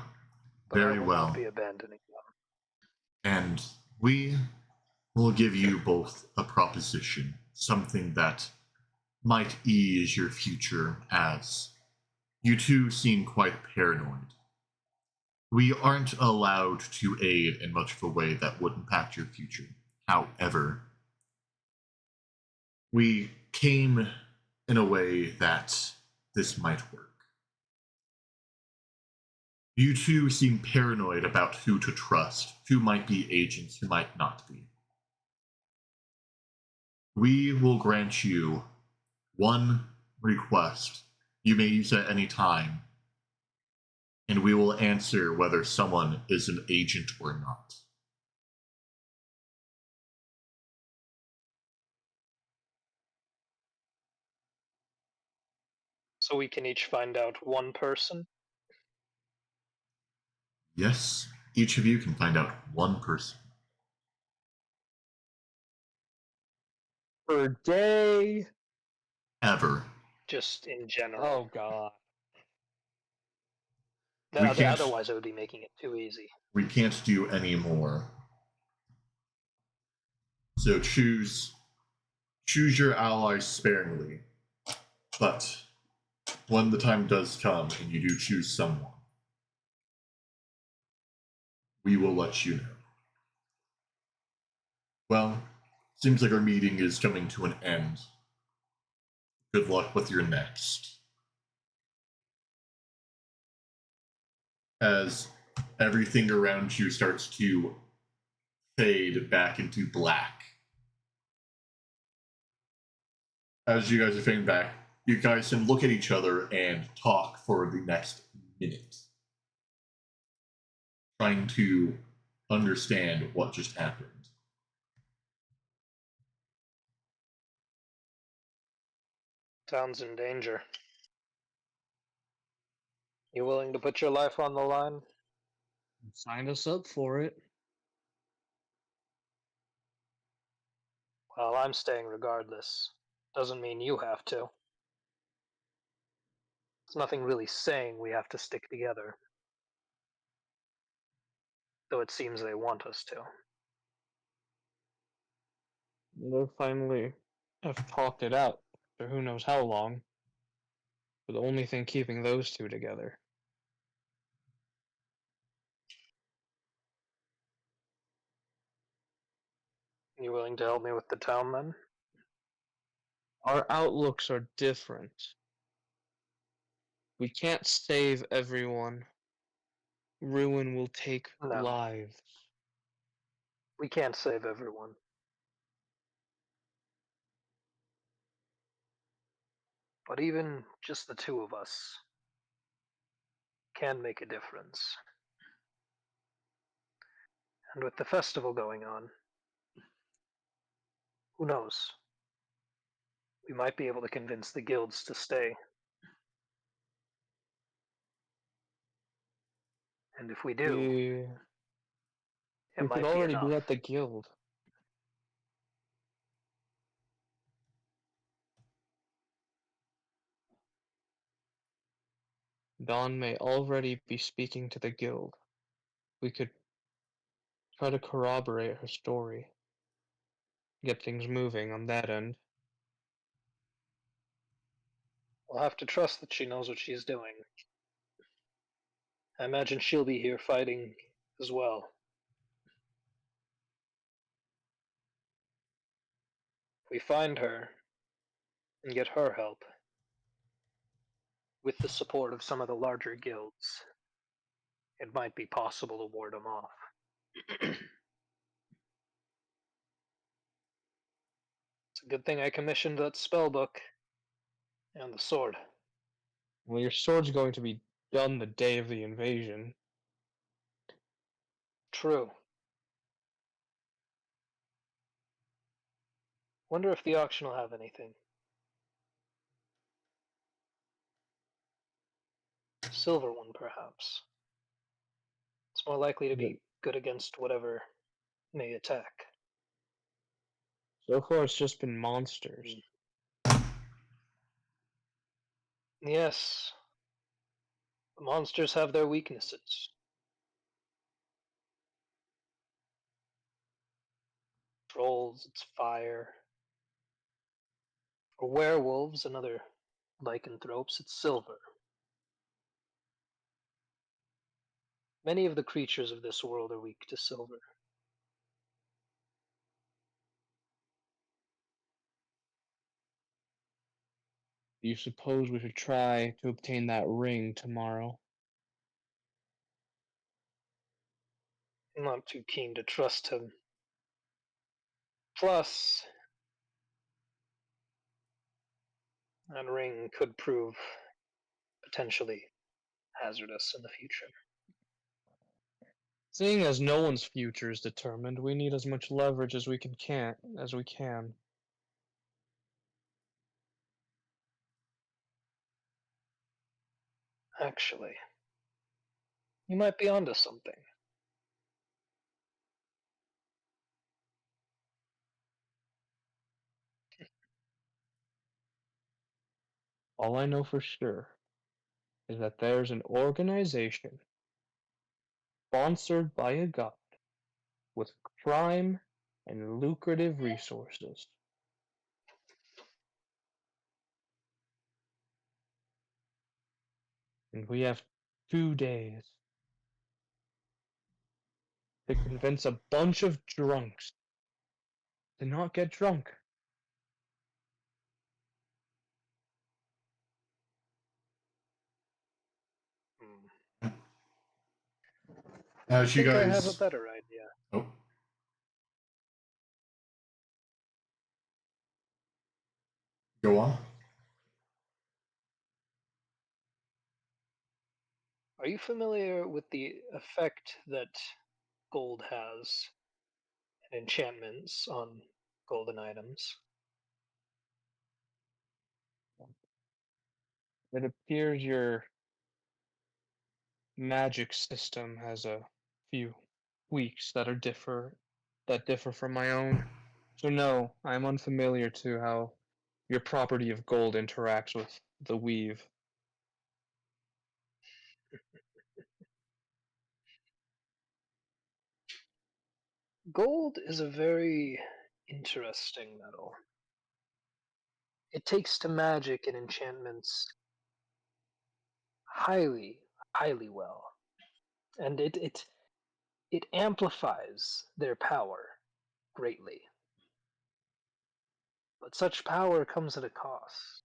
Speaker 3: But I
Speaker 1: very
Speaker 3: will
Speaker 1: well.
Speaker 3: not be abandoning them.
Speaker 1: And we will give you both a proposition, something that might ease your future, as you two seem quite paranoid. We aren't allowed to aid in much of a way that would impact your future. However, We came in a way that this might work. You two seem paranoid about who to trust, who might be agents, who might not be. We will grant you one request. You may use at any time, and we will answer whether someone is an agent or not.
Speaker 3: So we can each find out one person?
Speaker 1: Yes, each of you can find out one person.
Speaker 2: Per day.
Speaker 1: Ever.
Speaker 3: Just in general.
Speaker 2: Oh god.
Speaker 1: We can't-
Speaker 3: Otherwise, it would be making it too easy.
Speaker 1: We can't do any more. So choose your allies sparingly. But when the time does come and you do choose someone, we will let you know. Well, seems like our meeting is coming to an end. Good luck with your next. As everything around you starts to fade back into black. As you guys are fading back, you guys can look at each other and talk for the next minute, trying to understand what just happened.
Speaker 3: Town's in danger. You willing to put your life on the line?
Speaker 2: Sign us up for it.
Speaker 3: Well, I'm staying regardless. Doesn't mean you have to. There's nothing really saying we have to stick together. Though it seems they want us to.
Speaker 2: They finally have talked it out for who knows how long. But the only thing keeping those two together.
Speaker 3: You willing to help me with the town then?
Speaker 2: Our outlooks are different. We can't save everyone. Ruin will take
Speaker 3: No.
Speaker 2: lives.
Speaker 3: We can't save everyone. But even just the two of us can make a difference. And with the festival going on, who knows? We might be able to convince the guilds to stay. And if we do,
Speaker 2: We
Speaker 3: it
Speaker 2: could
Speaker 3: might be
Speaker 2: already
Speaker 3: enough.
Speaker 2: be at the guild. Dawn may already be speaking to the guild. We could try to corroborate her story. Get things moving on that end.
Speaker 3: We'll have to trust that she knows what she's doing. I imagine she'll be here fighting as well. If we find her and get her help, with the support of some of the larger guilds, it might be possible to ward them off. It's a good thing I commissioned that spell book and the sword.
Speaker 2: Well, your sword's going to be done the day of the invasion.
Speaker 3: True. Wonder if the auction will have anything. Silver one, perhaps. It's more likely to be good against whatever may attack.
Speaker 2: So far, it's just been monsters.
Speaker 3: Yes. The monsters have their weaknesses. Trolls, it's fire. For werewolves and other lycanthropes, it's silver. Many of the creatures of this world are weak to silver.
Speaker 2: you suppose we should try to obtain that ring tomorrow?
Speaker 3: I'm not too keen to trust him. Plus, that ring could prove potentially hazardous in the future.
Speaker 2: Seeing as no one's future is determined, we need as much leverage as we can.
Speaker 3: Actually, you might be onto something.
Speaker 2: All I know for sure is that there's an organization sponsored by a god with prime and lucrative resources. And we have 2 days to convince a bunch of drunks to not get drunk.
Speaker 3: Hmm.
Speaker 1: As
Speaker 3: I
Speaker 1: you
Speaker 3: think I have a
Speaker 1: guys.
Speaker 3: better idea.
Speaker 1: Oh. Go on.
Speaker 3: Are you familiar with the effect that gold has and enchantments on golden items?
Speaker 2: It appears your magic system has a few tweaks that differ from my own. So no, I'm unfamiliar to how your property of gold interacts with the weave.
Speaker 3: Gold is a very interesting metal. It takes to magic and enchantments highly, highly well, and it amplifies their power greatly. But such power comes at a cost.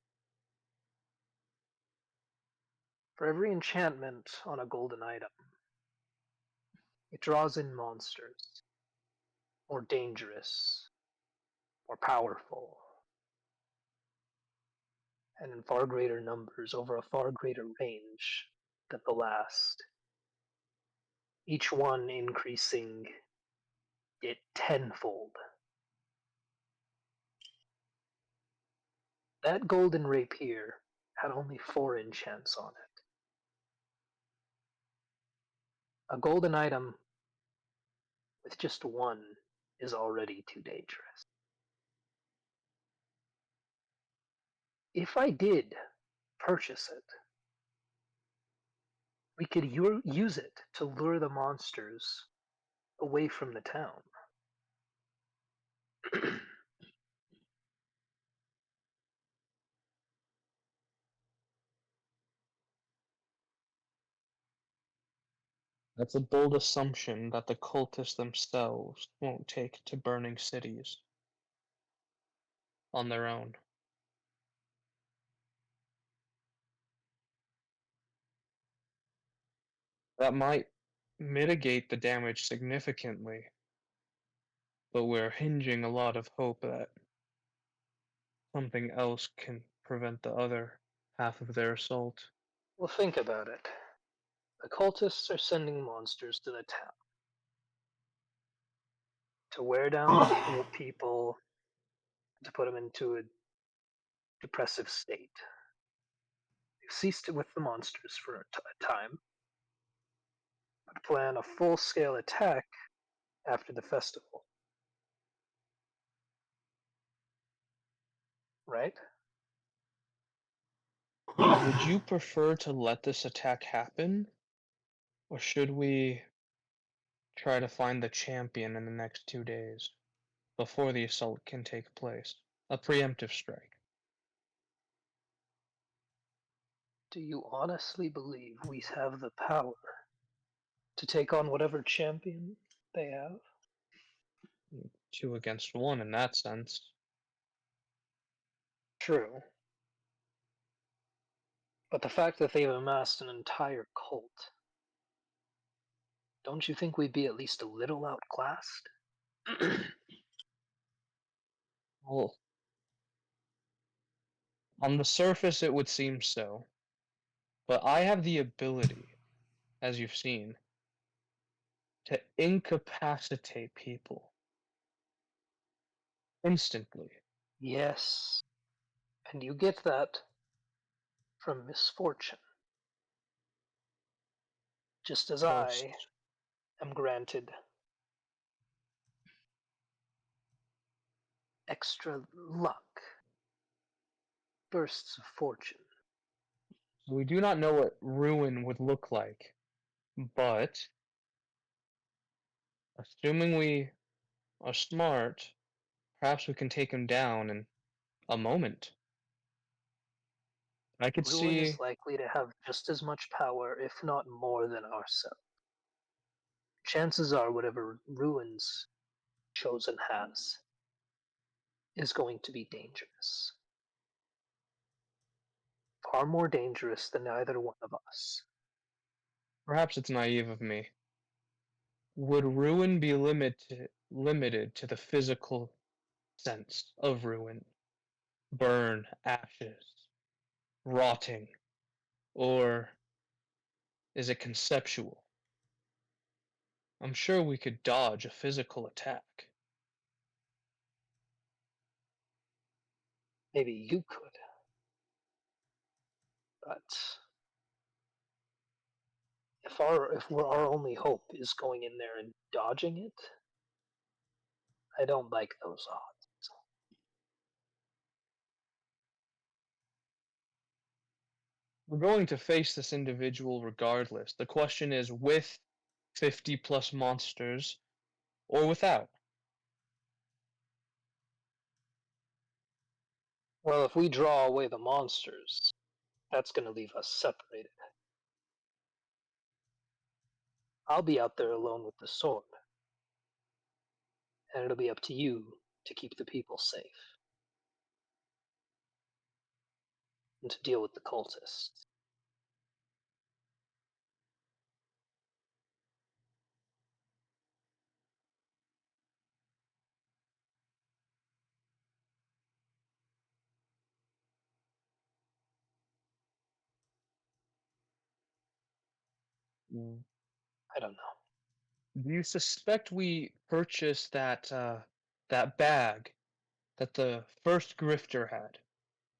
Speaker 3: For every enchantment on a golden item, it draws in monsters, more dangerous, more powerful, and in far greater numbers over a far greater range than the last, each one increasing it tenfold. That golden rapier had only 4 enchants on it. A golden item with just one is already too dangerous. If I did purchase it, we could use it to lure the monsters away from the town.
Speaker 2: That's a bold assumption that the cultists themselves won't take to burning cities on their own. That might mitigate the damage significantly, but we're hinging a lot of hope that something else can prevent the other half of their assault.
Speaker 3: Well, think about it. The cultists are sending monsters to the town to wear down the people, to put them into a depressive state. They've ceased with the monsters for a time, but plan a full-scale attack after the festival. Right?
Speaker 2: Would you prefer to let this attack happen, or should we try to find the champion in the next 2 days before the assault can take place? A preemptive strike.
Speaker 3: Do you honestly believe we have the power to take on whatever champion they have?
Speaker 2: 2 against 1 in that sense.
Speaker 3: True. But the fact that they've amassed an entire cult, don't you think we'd be at least a little outclassed?
Speaker 2: Well, on the surface, it would seem so. But I have the ability, as you've seen, to incapacitate people instantly.
Speaker 3: Yes, and you get that from misfortune, just as
Speaker 2: Most.
Speaker 3: I am granted extra luck, bursts of fortune.
Speaker 2: We do not know what ruin would look like, but assuming we are smart, perhaps we can take him down in a moment. I could
Speaker 3: Ruin
Speaker 2: see
Speaker 3: is likely to have just as much power, if not more, than ourselves. Chances are, whatever Ruin's chosen has is going to be dangerous. Far more dangerous than either one of us.
Speaker 2: perhaps it's naive of me. Would ruin be limited to the physical sense of ruin? Burn, ashes, rotting, or is it conceptual? I'm sure we could dodge a physical attack.
Speaker 3: Maybe you could, but if our only hope is going in there and dodging it, I don't like those odds.
Speaker 2: We're going to face this individual regardless. The question is with 50 plus monsters or without.
Speaker 3: Well, if we draw away the monsters, that's going to leave us separated. I'll be out there alone with the sword, and it'll be up to you to keep the people safe and to deal with the cultists.
Speaker 2: Mm.
Speaker 3: I don't know.
Speaker 2: Do you suspect we purchased that bag that the first grifter had?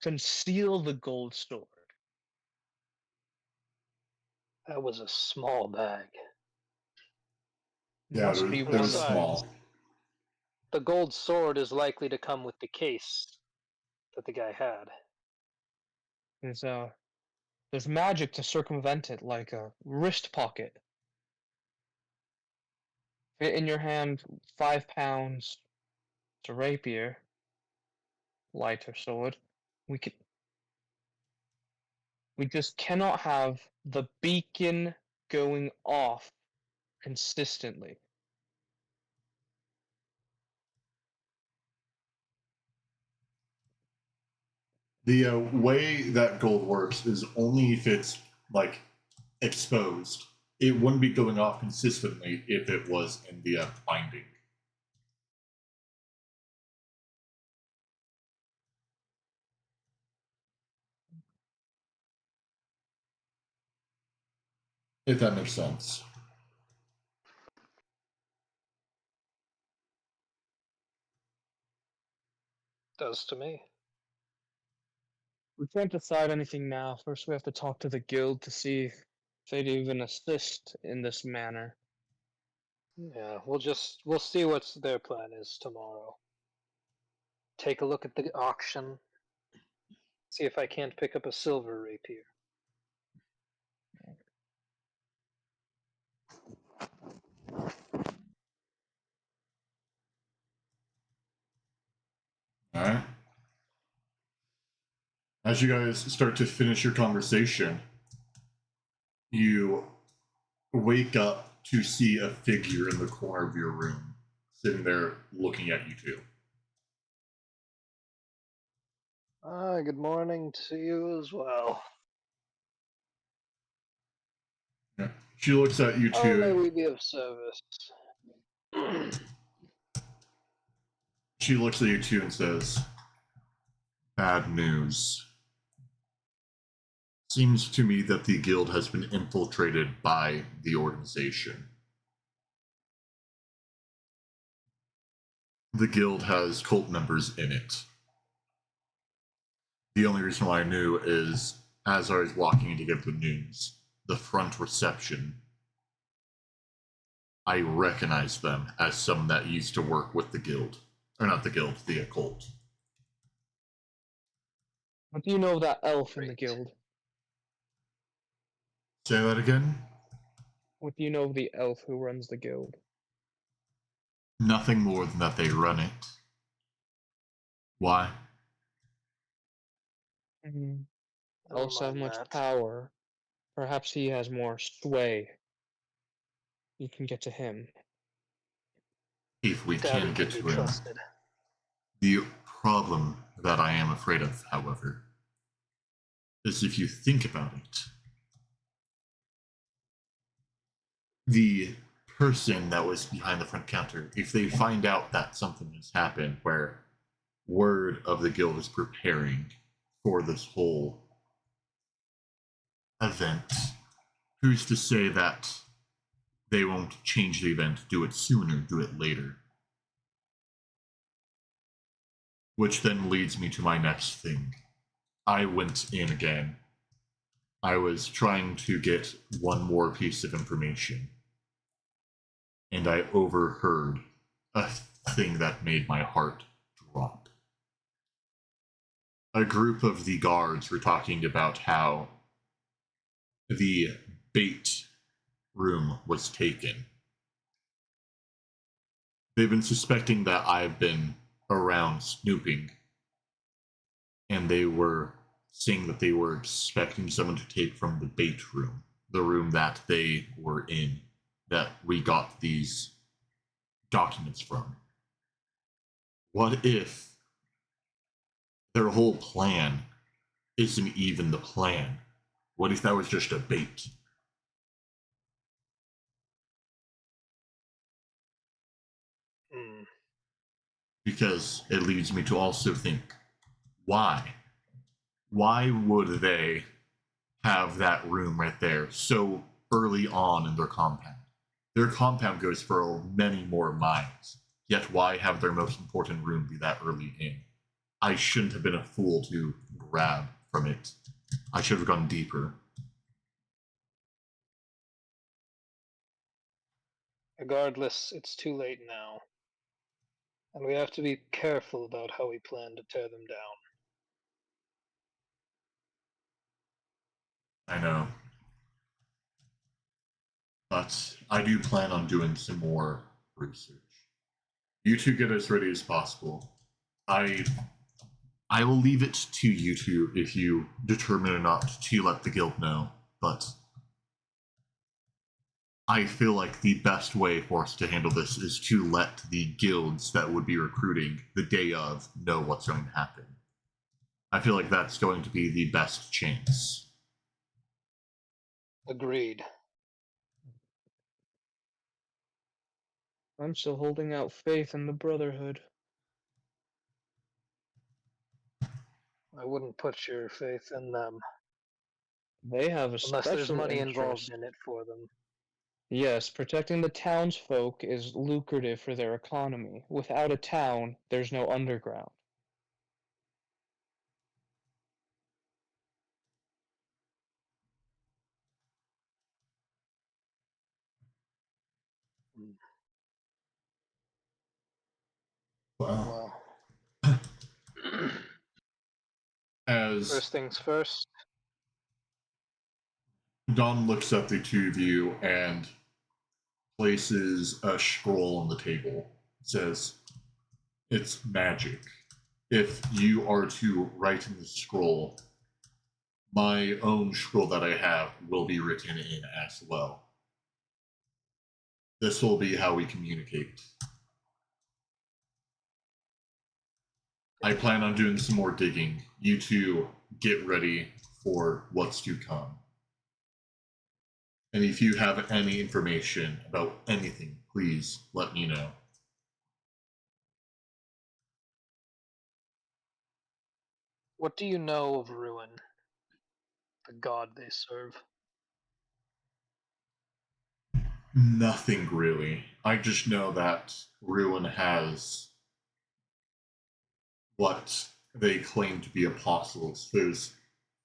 Speaker 2: Conceal the gold sword.
Speaker 3: That was a small bag.
Speaker 1: Yeah,
Speaker 2: Must be
Speaker 1: it
Speaker 2: one
Speaker 1: was
Speaker 2: of
Speaker 3: Besides,
Speaker 1: small.
Speaker 3: the gold sword is likely to come with the case that the guy had.
Speaker 2: his there's magic to circumvent it, like a wrist pocket. Fit in your hand 5 pounds. It's a rapier, lighter sword. We could we just cannot have the beacon going off consistently.
Speaker 1: The way that gold works is only if it's like exposed. It wouldn't be going off consistently if it was in the binding. If that makes sense.
Speaker 3: Does to me.
Speaker 2: We can't decide anything now. First, we have to talk to the guild to see if they'd even assist in this manner.
Speaker 3: Yeah, we'll see what their plan is tomorrow. Take a look at the auction. See if I can't pick up a silver rapier.
Speaker 1: All right. As you guys start to finish your conversation, you wake up to see a figure in the corner of your room, sitting there looking at you two.
Speaker 3: Good morning to you as well.
Speaker 1: Yeah. She looks at you
Speaker 3: How may
Speaker 1: two.
Speaker 3: we be of service?
Speaker 1: She looks at you two and says, "Bad news. Seems to me that the guild has been infiltrated by the organization. The guild has cult members in it. The only reason why I knew is as I was walking in to give the news, the front reception, I recognized them as someone that used to work with the guild. Or not the guild, the occult."
Speaker 2: What do you know of that elf in the
Speaker 3: Great.
Speaker 2: guild?
Speaker 1: Say that again?
Speaker 2: What do you know of the elf who runs the guild?
Speaker 1: Nothing more than that they run it. Why?
Speaker 2: Mm,
Speaker 3: Never
Speaker 2: elves have
Speaker 3: mind
Speaker 2: much
Speaker 3: that.
Speaker 2: power. Perhaps he has more sway. You can get to him.
Speaker 1: If we
Speaker 3: Doubt he
Speaker 1: can get
Speaker 3: can be
Speaker 1: to him.
Speaker 3: trusted.
Speaker 1: The problem that I am afraid of, however, is if you think about it, the person that was behind the front counter, if they find out that something has happened where word of the guild is preparing for this whole event, who's to say that they won't change the event, do it sooner, do it later? Which then leads me to my next thing. I went in again. I was trying to get one more piece of information, and I overheard a thing that made my heart drop. A group of the guards were talking about how the bait room was taken. They've been suspecting that I've been around snooping, and they were saying that they were expecting someone to take from the bait room, the room that they were in, that we got these documents from. What if their whole plan isn't even the plan? What if that was just a bait?
Speaker 3: Hmm.
Speaker 1: Because it leads me to also think, why? Why would they have that room right there so early on in their compound? Their compound goes for many more miles, yet why have their most important room be that early in? I shouldn't have been a fool to grab from it. I should have gone deeper.
Speaker 3: Regardless, it's too late now. And we have to be careful about how we plan to tear them down.
Speaker 1: I know. But I do plan on doing some more research. You two get as ready as possible. I I will leave it to you two if you determine or not to let the guild know, but I feel like the best way for us to handle this is to let the guilds that would be recruiting the day of know what's going to happen. I feel like that's going to be the best chance.
Speaker 3: Agreed.
Speaker 2: I'm still holding out faith in the Brotherhood.
Speaker 3: I wouldn't put your faith in them
Speaker 2: They have a
Speaker 3: unless there's
Speaker 2: special
Speaker 3: money involved
Speaker 2: interest.
Speaker 3: in it for them.
Speaker 2: Yes, protecting the townsfolk is lucrative for their economy. Without a town, there's no underground.
Speaker 3: Hmm.
Speaker 1: Well,
Speaker 3: Well,
Speaker 1: as
Speaker 3: first things first.
Speaker 1: Don looks at the two of you and places a scroll on the table, says, "It's magic. If you are to write in the scroll, my own scroll that I have will be written in as well. This will be how we communicate. I plan on doing some more digging. You two get ready for what's to come." And if you have any information about anything, please let me know.
Speaker 3: What do you know of Ruin, the god they serve?
Speaker 1: Nothing really. I just know that Ruin has what they claim to be apostles. There's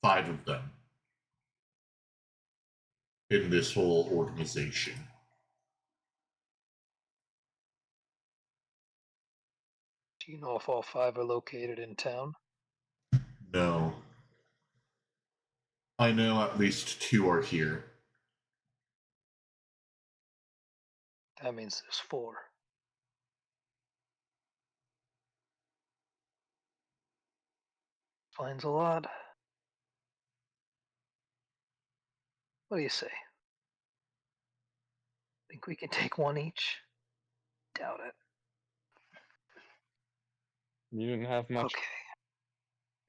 Speaker 1: 5 of them in this whole organization.
Speaker 3: Do you know if all 5 are located in town?
Speaker 1: No. I know at least 2 are here.
Speaker 3: That means there's 4. Finds a lot. What do you say? Think we can take one each? Doubt it.
Speaker 2: You didn't have much
Speaker 3: Okay.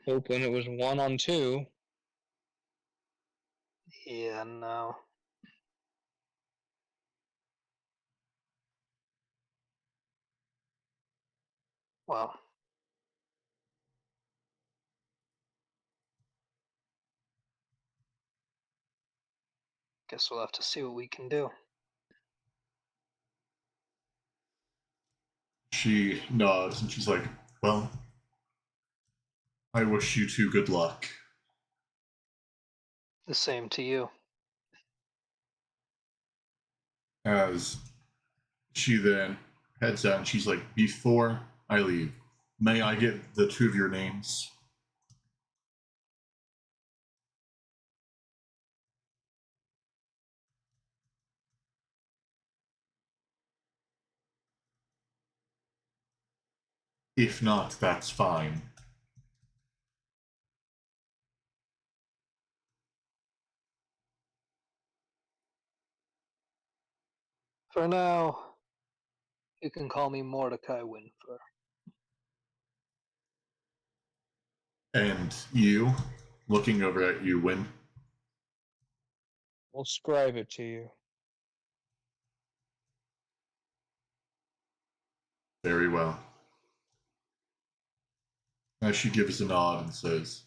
Speaker 2: hope when it was 1-on-2.
Speaker 3: Yeah, no. Well. Guess we'll have to see what we can do.
Speaker 1: She nods and she's like, well, I wish you 2 good luck.
Speaker 3: The same to you.
Speaker 1: As she then heads out and she's like, before I leave, may I get the 2 of your names? If not, that's fine.
Speaker 3: For now, you can call me Mordecai Winfer.
Speaker 1: And you, looking over at you, Win,
Speaker 2: I'll scribe it to you.
Speaker 1: very well. As she gives a nod and says,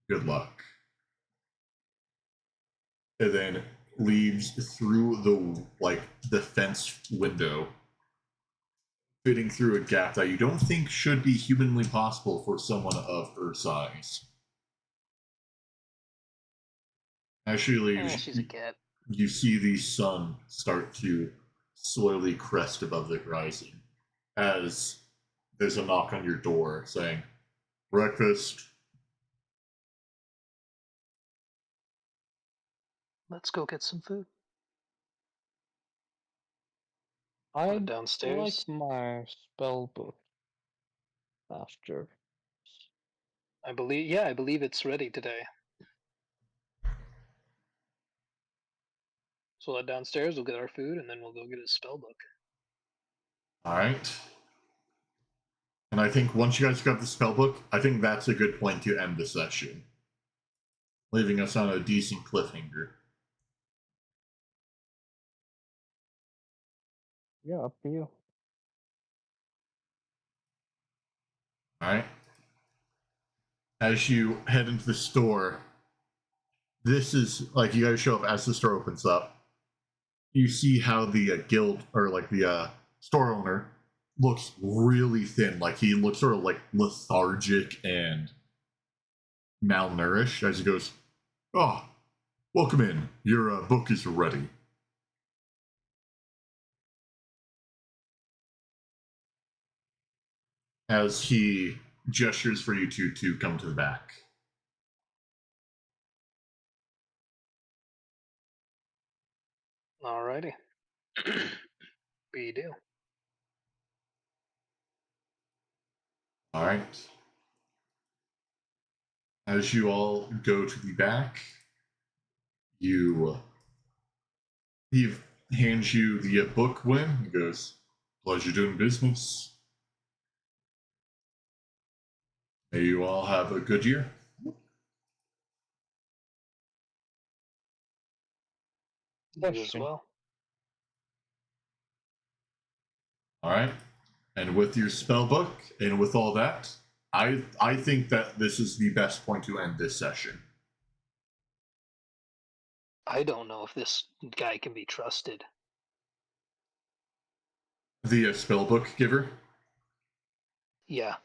Speaker 1: good luck. And then leaves through the fence window, fitting through a gap that you don't think should be humanly possible for someone of her size. As she leaves,
Speaker 3: She's a cat.
Speaker 1: you see the sun start to slowly crest above the horizon as there's a knock on your door saying, breakfast.
Speaker 3: Let's go get some food.
Speaker 2: I'd
Speaker 3: Downstairs.
Speaker 2: like my spell book after.
Speaker 3: I believe it's ready today. So we'll head downstairs, we'll get our food, and then we'll go get his spell book.
Speaker 1: All right. And I think once you guys got the spell book, I think that's a good point to end the session, leaving us on a decent cliffhanger.
Speaker 2: Yeah, up to you.
Speaker 1: All right. As you head into the store, this is like you guys show up as the store opens up. You see how the guild or the store owner looks really thin. Like he looks sort of like lethargic and malnourished as he goes, "Oh, welcome in. Your book is ready." As he gestures for you two to come to the back.
Speaker 3: Alrighty. We do.
Speaker 1: All right. As you all go to the back, he hands you the book. When he goes, "Pleasure doing business. May you all have a good year."
Speaker 3: You as
Speaker 2: Question.
Speaker 3: well.
Speaker 1: All right. And with your spell book and with all that, I think that this is the best point to end this session.
Speaker 3: I don't know if this guy can be trusted.
Speaker 1: The spell book giver.
Speaker 3: Yeah.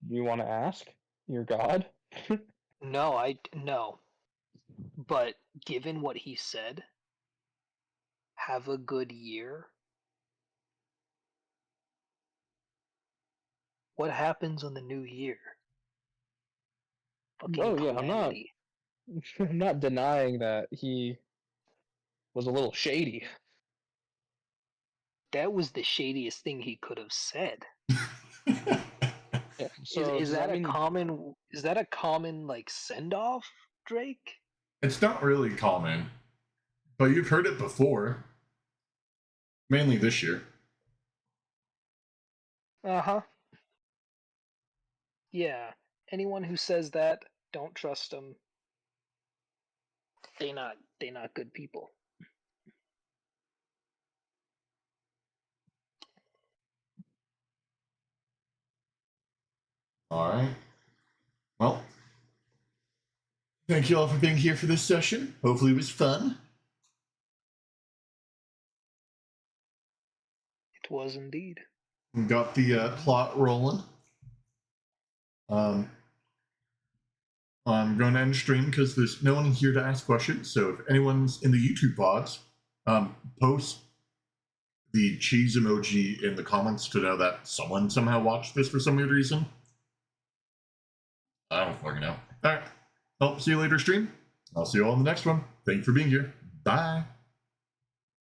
Speaker 2: Do you want to ask your god?
Speaker 3: No. But given what he said, have a good year. What happens on the new year? Fucking
Speaker 2: Oh yeah,
Speaker 3: calamity.
Speaker 2: I'm not denying that he was a little shady.
Speaker 3: That was the shadiest thing he could have said.
Speaker 2: Yeah. So
Speaker 3: Is
Speaker 2: does
Speaker 3: that
Speaker 2: that
Speaker 3: a
Speaker 2: mean
Speaker 3: common like send off, Drake?
Speaker 1: It's not really common, but you've heard it before. Mainly this year.
Speaker 3: Uh-huh. Yeah. Anyone who says that, don't trust them. They not good people.
Speaker 1: All right. Well, thank you all for being here for this session. Hopefully it was fun.
Speaker 3: It was indeed.
Speaker 1: We got the plot rolling. I'm going to end stream because there's no one here to ask questions. So if anyone's in the YouTube pods, post the cheese emoji in the comments to know that someone somehow watched this for some weird reason. I don't fucking know. All right. Well, see you later, stream. I'll see you all in the next one. Thank you for being here. Bye.